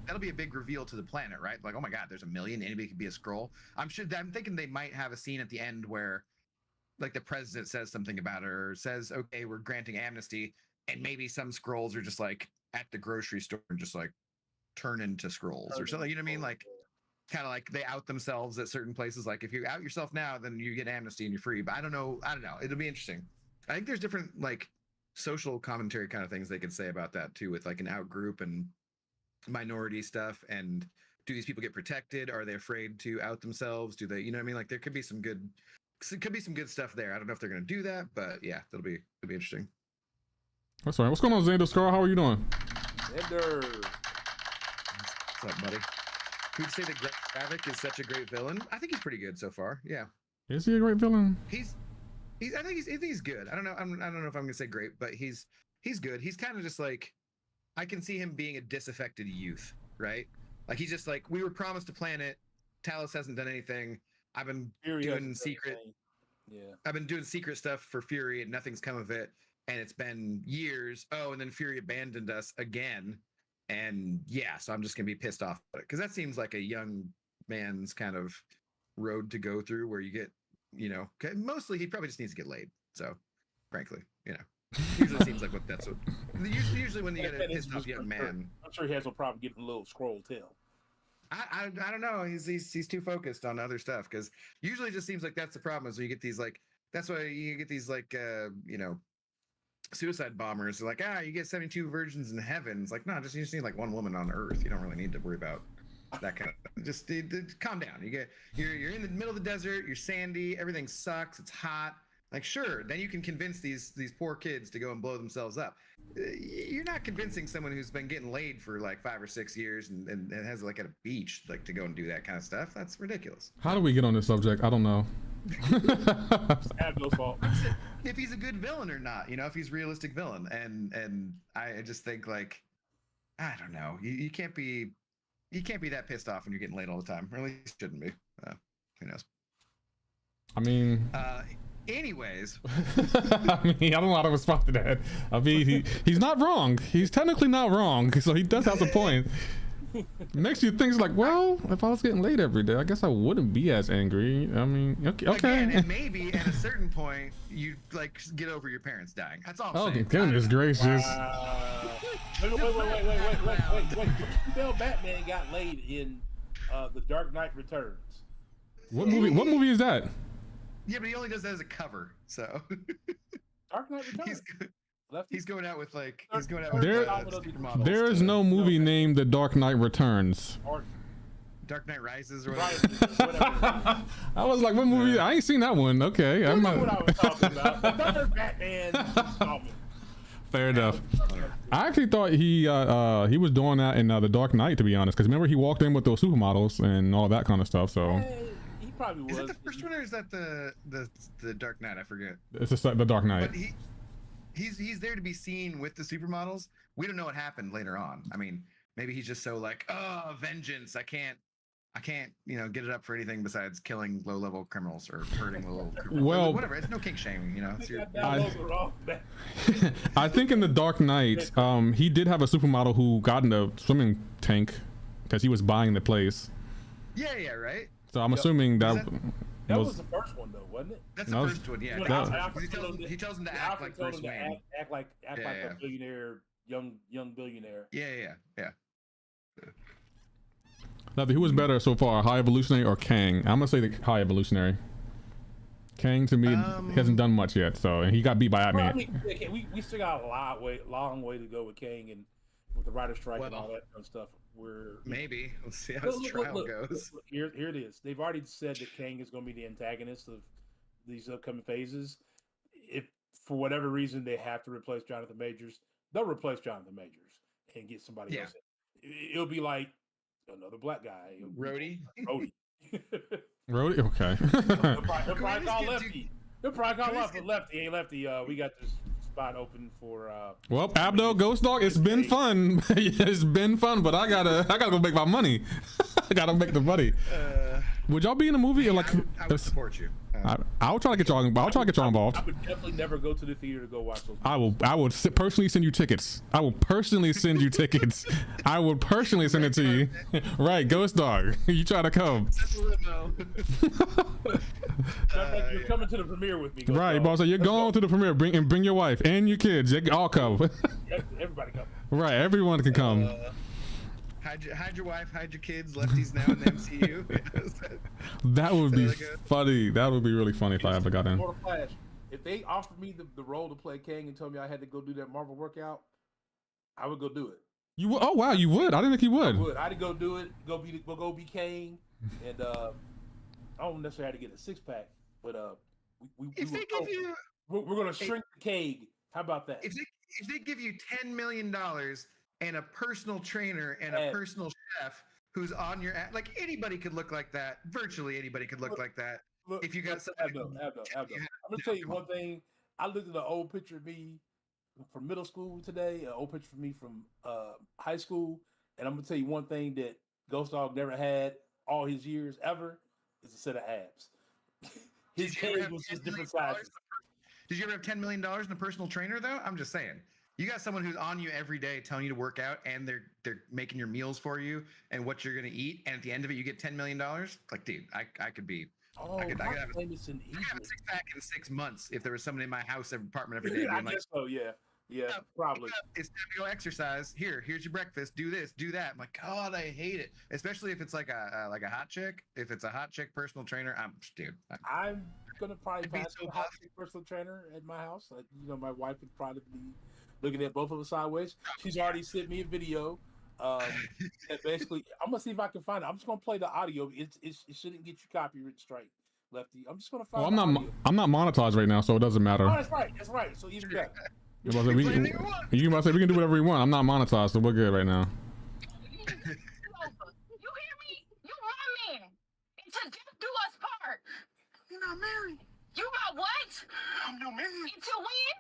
that'll be a big reveal to the planet, right? Like, oh my god, there's 1 million. Anybody could be a scroll. I'm thinking they might have a scene at the end where, like, the president says something about it or says, okay, we're granting amnesty, and maybe some scrolls are just like at the grocery store and just like turn into scrolls or something. You know what I mean? Like, kind of like they out themselves at certain places. Like, if you out yourself now, then you get amnesty and you're free. But I don't know. It'll be interesting. I think there's different like social commentary kind of things they could say about that too, with like an out group and minority stuff. And do these people get protected? Are they afraid to out themselves? Do they, you know what I mean? Like, there could be some good stuff there. I don't know if they're going to do that, but yeah, it'll be interesting. That's right. What's going on, Xander Scar? How are you doing? Xander. What's up, buddy? Who'd say that Gravik is such a great villain? I think he's pretty good so far. Yeah. Is he a great villain? I think he's good. I don't know if I'm gonna say great, but he's good. He's kind of just like, I can see him being a disaffected youth, right? Like, he's just like, we were promised a planet. Talos hasn't done anything. I've been doing secret. Yeah. I've been doing secret stuff for Fury and nothing's come of it. And it's been years. Oh, and then Fury abandoned us again. And yeah, so I'm just going to be pissed off about it. Because that seems like a young man's kind of road to go through where you get, mostly he probably just needs to get laid. So, frankly, usually seems like usually when you get a pissed off young man. I'm sure he has no problem getting a little scroll tail. I don't know. He's too focused on other stuff, because usually it just seems like that's the problem is when you get these like That's why you get these like suicide bombers. They're like, you get 72 virgins in heaven. It's like, no, you just need like one woman on Earth. You don't really need to worry about that kind of. Just calm down. You're in the middle of the desert. You're sandy. Everything sucks. It's hot. Like, sure, then you can convince these poor kids to go and blow themselves up. You're not convincing someone who's been getting laid for like 5 or 6 years and has like at a beach like to go and do that kind of stuff. That's ridiculous. How do we get on this subject? I don't know. Abdo's fault. If he's a good villain or not, if he's a realistic villain, and I just think like, I don't know, you can't be that pissed off when you're getting laid all the time, or at least shouldn't be. Who knows? I mean. Anyways, I mean, I don't know how to respond to that. I mean, he's not wrong. He's technically not wrong, so he does have a point. Makes you think like, well, if I was getting laid every day, I guess I wouldn't be as angry. I mean, okay. Again, and maybe at a certain point you like get over your parents dying. That's all. Oh, goodness gracious! Wait. Bill Batman got laid in The Dark Knight Returns. What movie? What movie is that? Yeah, but he only does that as a cover, so. Dark Knight Returns. He's going out with like there is no movie named The Dark Knight Returns. Or Dark Knight Rises or whatever. I was like, what movie? I ain't seen that one. Okay, I'm not. What I was talking about. Another Batman installment. Fair enough. I actually thought he was doing that in The Dark Knight, to be honest, because remember he walked in with those supermodels and all that kind of stuff. So. He probably was. Is it the first one or is that the Dark Knight? I forget. It's just The Dark Knight. But he's there to be seen with the supermodels. We don't know what happened later on. I mean, maybe he's just so like, oh, vengeance. I can't, get it up for anything besides killing low-level criminals or hurting low-level criminals. Well, whatever. It's no kink shaming, It's I think in The Dark Knight, he did have a supermodel who got in a swimming tank because he was buying the place. Yeah, right. So I'm assuming that was the first one, though, wasn't it? That's the first one, yeah. He tells him to act like Bruce Wayne. Act like a billionaire, young billionaire. Yeah. Now, who was better so far, High Evolutionary or Kang? I'm gonna say the High Evolutionary. Kang to me hasn't done much yet, so and he got beat by Ant-Man. I mean, we still got a long way to go with Kang and with the writer strike and all that kind of stuff. Maybe we'll see how his trial goes. Here it is. They've already said that Kang is going to be the antagonist of these upcoming phases. If for whatever reason they have to replace Jonathan Majors, they'll replace Jonathan Majors and get somebody else. It'll be like another black guy. Rhodey. Rhodey? Okay. He'll probably call Lefty. He'll probably call Lefty. Hey, Lefty, we got this spot open for well, Abdo, Ghost Dog, it's been fun. It's been fun, but I gotta go make my money. I gotta make the money. Would y'all be in a movie? Like, I would support you. I'll try to get y'all. I'll try to get y'all involved. I would definitely never go to the theater to go watch those movies. I will personally send you tickets. I will personally send you tickets. I will personally send it to you. Right, Ghost Dog, you try to come. You're coming to the premiere with me. Right, boss. So you're going to the premiere. Bring your wife and your kids. They all come. Everybody come. Right, everyone can come. Hide your wife, hide your kids, Lefty's now in the MCU. That would be funny. That would be really funny if I ever got in. Flash, if they offered me the role to play Kang and told me I had to go do that Marvel workout, I would go do it. You would? Oh wow, you would? I didn't think you would. I would. I'd go do it. Go be Kang, and I don't necessarily have to get a 6-pack, but we're gonna shrink the keg. How about that? If they give you $10 million and a personal trainer and a personal chef who's on your app, like anybody could look like that. Virtually anybody could look like that. If you got something. I'm gonna tell you one thing. I looked at an old picture of me from middle school today, an old picture of me from high school, and I'm gonna tell you one thing that Ghost Dog never had all his years ever is a set of abs. His head was just different sizes. Did you ever have $10 million in a personal trainer though? I'm just saying. You got someone who's on you every day telling you to work out and they're making your meals for you and what you're going to eat. And at the end of it, you get $10 million. Like, dude, I could be, I could have a 6-pack in 6 months if there was someone in my house, apartment every day. I guess so. Yeah, probably. It's time to go exercise. Here's your breakfast. Do this, do that. I'm like, God, I hate it. Especially if it's like a hot chick. If it's a hot chick personal trainer, I'm gonna probably It'd be pass so the buff. house personal trainer at my house. My wife would probably be looking at both of us sideways. She's already sent me a video. That basically, I'm gonna see if I can find it. I'm just gonna play the audio. It shouldn't get you copyright strike, Lefty. I'm just gonna find. Well, the audio. I'm not monetized right now, so it doesn't matter. Oh, that's right. That's right. So even better. You can say we can do whatever we want. I'm not monetized, so we're good right now. You hear me? You my man. And to death do us part. You're not married. You my what? I'm not married. Until when?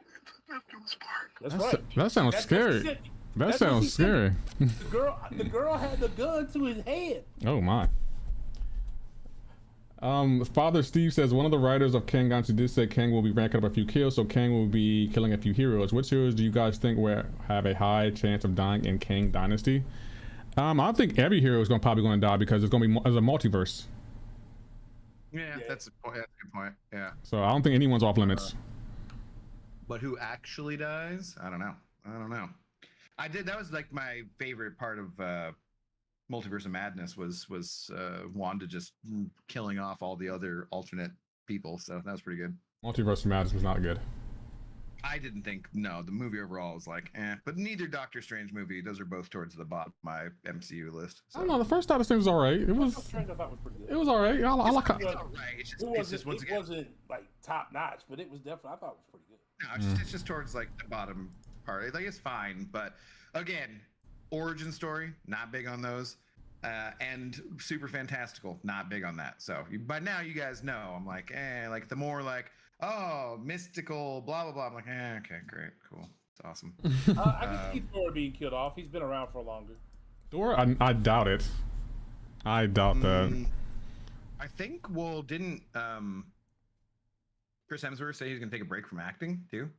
Death do us part. That's right. That sounds That's scary. That That's what sounds he said. scary. The girl had the gun to his head. Oh my. Father Steve says one of the writers of Kang Dynasty did say Kang will be ranking up a few kills, so Kang will be killing a few heroes. Which heroes do you guys think will have a high chance of dying in Kang Dynasty? I think every hero is probably going to die because it's going to be as a multiverse. Yeah, that's a good point. Yeah. So I don't think anyone's off limits. But who actually dies? I don't know. That was like my favorite part of Multiverse of Madness was Wanda just killing off all the other alternate people. So that was pretty good. Multiverse of Madness was not good. I didn't think, no, the movie overall was like, but neither Doctor Strange movie. Those are both towards the bottom of my MCU list. So. I don't know. The first Doctor Strange was all right. It was Strange, I thought was pretty good. It was all right. I like it. It's all right. It wasn't like top notch, but it was definitely, I thought it was pretty good. No, it's just towards like the bottom part. Like it's fine, but again, origin story, not big on those. And super fantastical, not big on that. So by now you guys know I'm like, like the more like, oh, mystical, blah blah blah. I'm like, okay, great, cool, it's awesome. I can see Thor being killed off. He's been around for longer. Thor, I doubt it. I doubt that. I think. Well, didn't Chris Hemsworth say he's gonna take a break from acting too?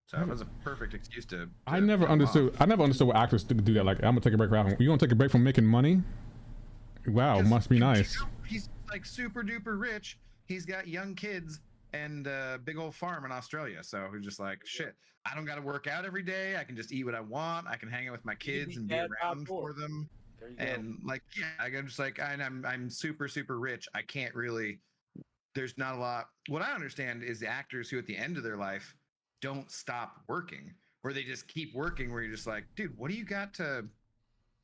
So that was a perfect excuse to I never understood. I never understood what actors do that. Like, I'm gonna take a break from acting. You gonna take a break from making money? Wow, must be nice. He's like super duper rich. He's got young kids and a big old farm in Australia. So he's just like, shit, I don't got to work out every day. I can just eat what I want. I can hang out with my kids and be around for them. And like, yeah, I'm just like, I'm super, super rich. I can't really, there's not a lot. What I understand is the actors who at the end of their life don't stop working, where they just keep working, where you're just like, dude, what do you got to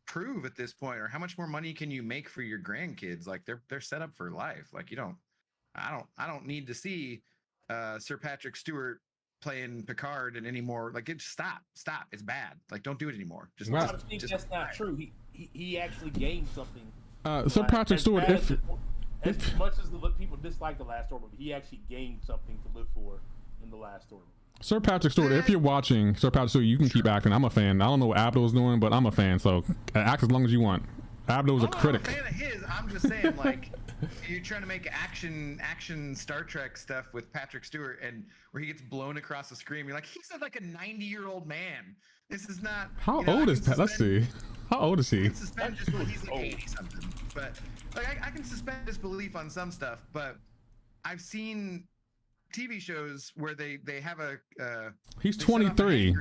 prove at this point? Or how much more money can you make for your grandkids? Like they're set up for life. Like I don't need to see Sir Patrick Stewart playing Picard and anymore. Like stop. It's bad. Like don't do it anymore. Just that's not true. He actually gained something. Sir Patrick Stewart, as much as people dislike the Last Order, he actually gained something to live for in the Last Order. Sir Patrick Stewart, if you're watching, Sir Patrick Stewart, you can keep acting. I'm a fan. I don't know what Abdul's doing, but I'm a fan. So act as long as you want. Abdul's a critic. I'm a fan of his. I'm just saying, like, you're trying to make action Star Trek stuff with Patrick Stewart, and where he gets blown across the screen. You're like, he's like a 90-year-old man. This is not. How old is Pat? Let's see. How old is he? I can suspend disbelief. He's like 80 something. But like, I can suspend disbelief on some stuff, but I've seen TV shows where they have a he's 23.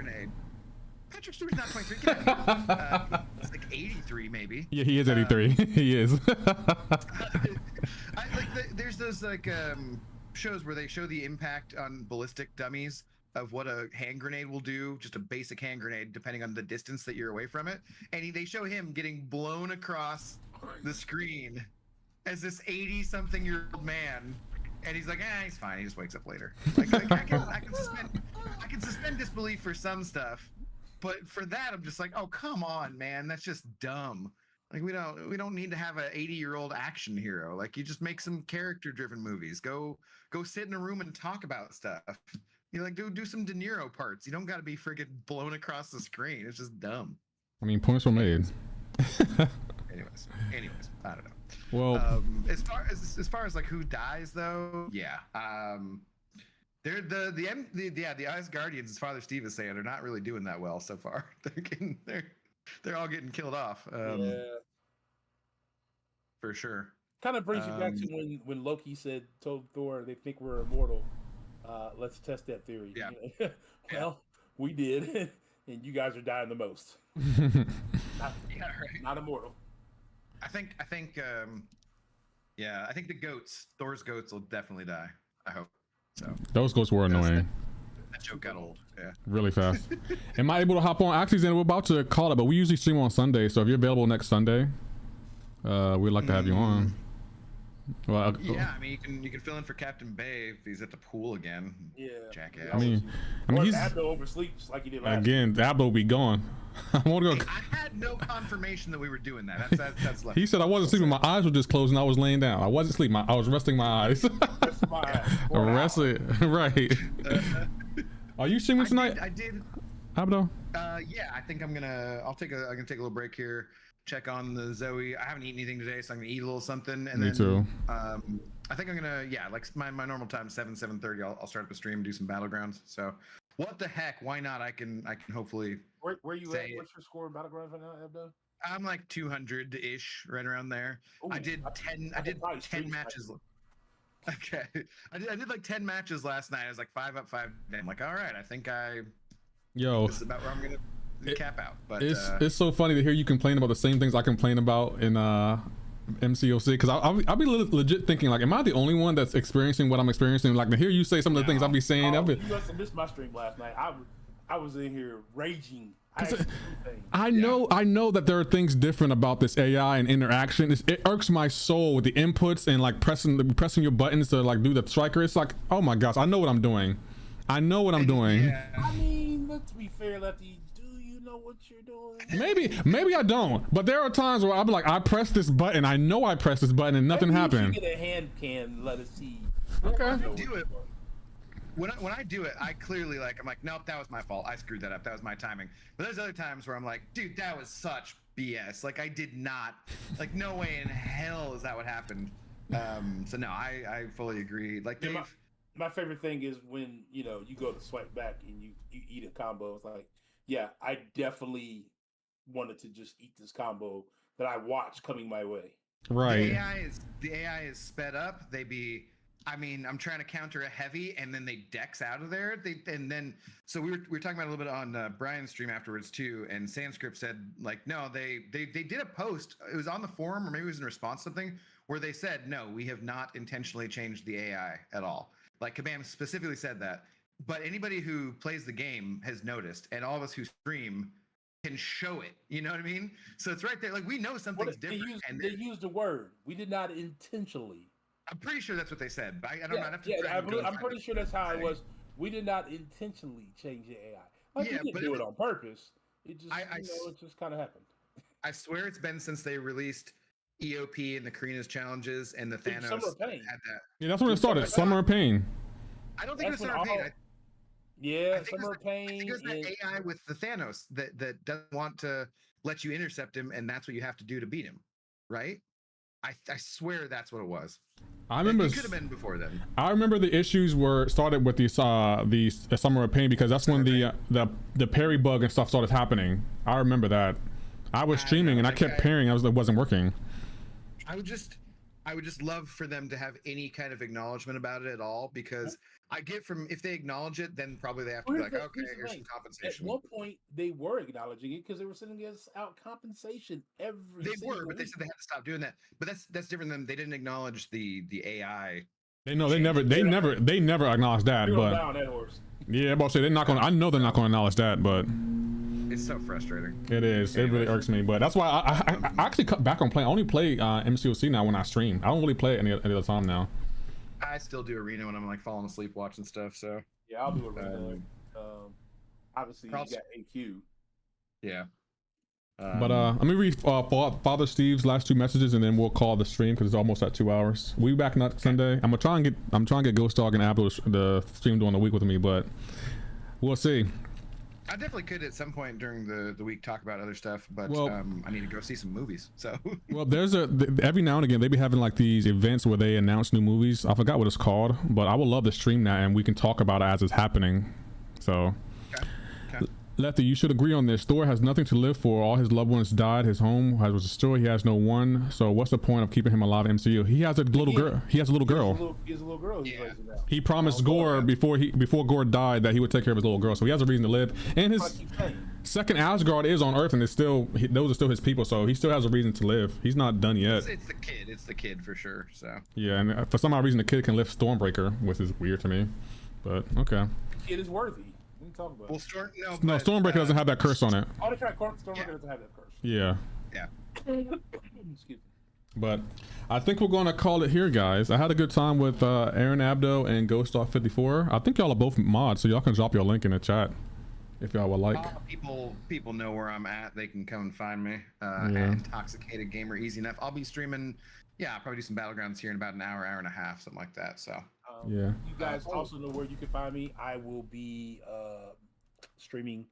Patrick Stewart's not 23. He's like 83 maybe. Yeah, he is 83. He is. There's those like shows where they show the impact on ballistic dummies of what a hand grenade will do, just a basic hand grenade, depending on the distance that you're away from it. And they show him getting blown across the screen as this 80-something-year-old man. And he's like, he's fine. He just wakes up later. Like I can suspend disbelief for some stuff, but for that, I'm just like, oh, come on, man. That's just dumb. Like we don't need to have an 80-year-old action hero. Like you just make some character-driven movies. Go sit in a room and talk about stuff. You like do some De Niro parts. You don't got to be friggin' blown across the screen. It's just dumb. I mean, points were made. Anyways, I don't know. Well, as far as like who dies though, yeah. They're the Ice Guardians, as Father Steve is saying, are not really doing that well so far. They're all getting killed off. Yeah, for sure. Kind of brings you back to when Loki told Thor they think we're immortal. Let's test that theory. Yeah. You know? We did, and you guys are dying the most. Not immortal. I think the goats, Thor's goats, will definitely die. I hope so. Those ghosts were annoying. That joke got old. Yeah. Really fast. Am I able to hop on? Actually, Zen, we're about to call it, but we usually stream on Sunday. So if you're available next Sunday, we'd like to have you on. Well, yeah, I mean, you can fill in for Captain Bay if he's at the pool again. Yeah. Jackass. I mean Or he's Abdo oversleeps like he did last again. Abdo will be gone. I want to go. I had no confirmation that we were doing that. That's He said I wasn't sleeping. My eyes were just closed and I was laying down. I wasn't sleeping. I was resting my eyes. Rested. Right. Are you streaming tonight? I did. Abdo? Yeah, I think I'm gonna take a little break here. Check on the Zoe. I haven't eaten anything today, so I'm gonna eat a little something. And Me then, too. I think I'm gonna like my normal time 7:30. I'll start up a stream, do some battlegrounds. So what the heck? Why not? I can hopefully. Where you at? say What's your score in Battlegrounds right now, Abdo? I'm like 200-ish, right around there. Ooh, I did 10. I did 10 matches. Okay, I did like 10 matches last night. I was like 5 up, 5 down. I'm like, all right, I think this is about where I'm gonna cap out. But it's so funny to hear you complain about the same things I complain about in MCOC, because I'll be legit thinking like, am I the only one that's experiencing what I'm experiencing? Like to hear you say some of the things I'll be saying. You must have missed my stream last night. I was in here raging. I know that there are things different about this AI and interaction. It irks my soul with the inputs and like pressing your buttons to like do the striker. It's like, oh my gosh, I know what I'm doing. I know what I'm doing. Yeah. I mean, let's be fair, Lefty. Do you know what you're doing? Maybe I don't. But there are times where I'll be like, I press this button. I know I pressed this button and nothing happened. You get a hand can, let us see. Okay. Do it. When I do it, I clearly I'm like, nope, that was my fault. I screwed that up. That was my timing. But there's other times where I'm like, dude, that was such BS. Like I did not, like no way in hell is that what happened. So no, I fully agree. Like my favorite thing is when you go to swipe back and you eat a combo. It's like, yeah, I definitely wanted to just eat this combo that I watched coming my way. Right. The AI is sped up. I'm trying to counter a heavy, and then they dex out of there. So we were talking about a little bit on Brian's stream afterwards too. And Sanskrit said like, no, they did a post. It was on the forum, or maybe it was in response to something where they said, no, we have not intentionally changed the AI at all. Like Kabam specifically said that. But anybody who plays the game has noticed, and all of us who stream can show it. You know what I mean? So it's right there. Like we know something's different. They used the word. We did not intentionally. I'm pretty sure that's what they said, but I don't know. I'm pretty sure that's how it was. We did not intentionally change the AI. Like, we didn't do it on purpose. It just, it just kind of happened. I swear it's been since they released EOP and the Karina's challenges and the Thanos Summer of Pain. had that. Yeah, that's when it started. Summer of Pain. I don't think it was Summer of Pain. Summer of Pain. I think it was the AI with the Thanos that doesn't want to let you intercept him, and that's what you have to do to beat him, right? I swear that's what it was. I remember it could have been before then. I remember the issues were started with the Summer of Pain, because that's when the parry bug and stuff started happening. I remember that. I was streaming and I kept parrying. It wasn't working. I would just love for them to have any kind of acknowledgement about it at all, because I get from if they acknowledge it, then probably they have to be like, okay, here's some compensation. At one point, they were acknowledging it because they were sending us out compensation every. They were, but they said they had to stop doing that. But that's different than they didn't acknowledge the AI. They never acknowledged that. But yeah, I'm about to say they're not going. I know they're not going to acknowledge that, but. It's so frustrating. It is. It really irks me. But that's why I actually cut back on playing. I only play MCOC now when I stream. I don't really play it any other time now. I still do arena when I'm like falling asleep watching stuff. So yeah, I'll do arena. Obviously, you got AQ. Yeah. But let me read Father Steve's last 2 messages, and then we'll call the stream because it's almost at 2 hours. We'll be back next Sunday. I'm trying to get Ghost Dog and Apple the stream during the week with me, but we'll see. I definitely could at some point during the week talk about other stuff, but I need to go see some movies. So well, there's every now and again they be having like these events where they announce new movies. I forgot what it's called, but I would love to stream that and we can talk about it as it's happening. So Lefty, you should agree on this. Thor has nothing to live for. All his loved ones died. His home was destroyed. He has no one. So what's the point of keeping him alive in MCU? He has a little girl. He has a little girl. He has a little girl. Yeah. He promised Gore before Gore died that he would take care of his little girl. So he has a reason to live. And second Asgard is on Earth, and it's still those are still his people, so he still has a reason to live. He's not done yet. It's the kid. It's the kid for sure. So Yeah, and for some odd reason, the kid can lift Stormbreaker, which is weird to me. But okay. Kid is worthy. What are you talking about? Well, No, Stormbreaker doesn't have that curse on it. Oh, that's right. Stormbreaker doesn't have that curse. Yeah. Yeah. Excuse me. But I think we're gonna call it here, guys. I had a good time with Aaron Abdo and Ghoststalk54. I think y'all are both mods, so y'all can drop your link in the chat if y'all would like. People know where I'm at. They can come and find me. Yeah. Intoxicated Gamer, easy enough. I'll be streaming. Yeah, I'll probably do some Battlegrounds here in about an hour and a half, something like that. So Yeah. You guys also know where you can find me. I will be streaming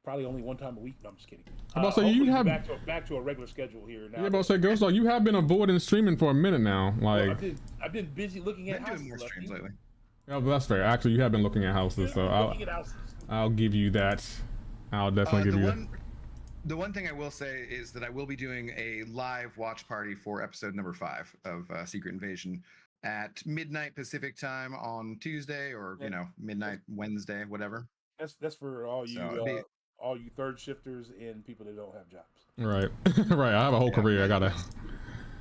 probably only one time a week. No, I'm just kidding. I'm about to say, you hopefully have back to a regular schedule here now. Yeah, but I say Ghoststalk, you have been avoiding streaming for a minute now. Like, Well, I've been busy looking at been doing houses more streams lately. yeah, but that's fair. Actually, you have been looking at houses, so I'll give you that. I'll definitely give you. The one thing I will say is that I will be doing a live watch party for episode number 5 of Secret Invasion at midnight Pacific time on Tuesday, or midnight Wednesday, whatever. That's for all you So, all you third shifters and people that don't have jobs. Right, right. I have a whole career. I gotta.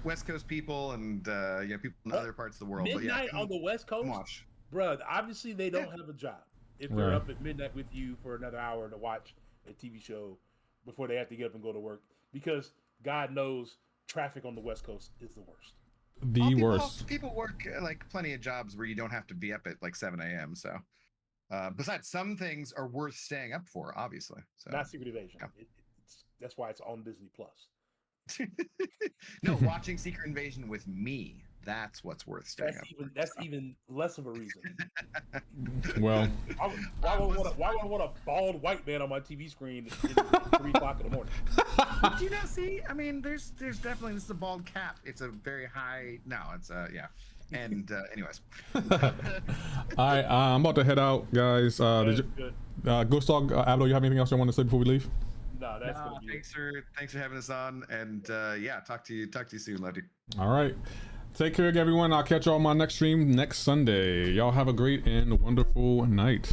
West Coast people and people in other parts of the world. Midnight but yeah, on the West Coast, watch. bruh. Obviously, they don't have a job if they're up at midnight with you for another hour to watch a TV show before they have to get up and go to work, because God knows traffic on the West Coast is the worst. Worst. People work like plenty of jobs where you don't have to be up at like 7 a.m. So, besides, some things are worth staying up for, obviously. So, Not Secret Invasion. Yeah. That's why it's on Disney Plus. No, watching Secret Invasion with me. That's what's worth staying up for. That's even less of a reason. Well, why would I want a bald white man on my TV screen at 3 o'clock in the morning? Do you not see? I mean, there's definitely, this is a bald cap. It's a very high. No, it's yeah. And anyways. all right, I'm about to head out, guys. Good. Ghoststalk, Abdo, you have anything else you want to say before we leave? No, that's gonna be thanks for having us on, and yeah, talk to you soon, Lefty. All right. Take care, everyone. I'll catch y'all on my next stream next Sunday. Y'all have a great and wonderful night.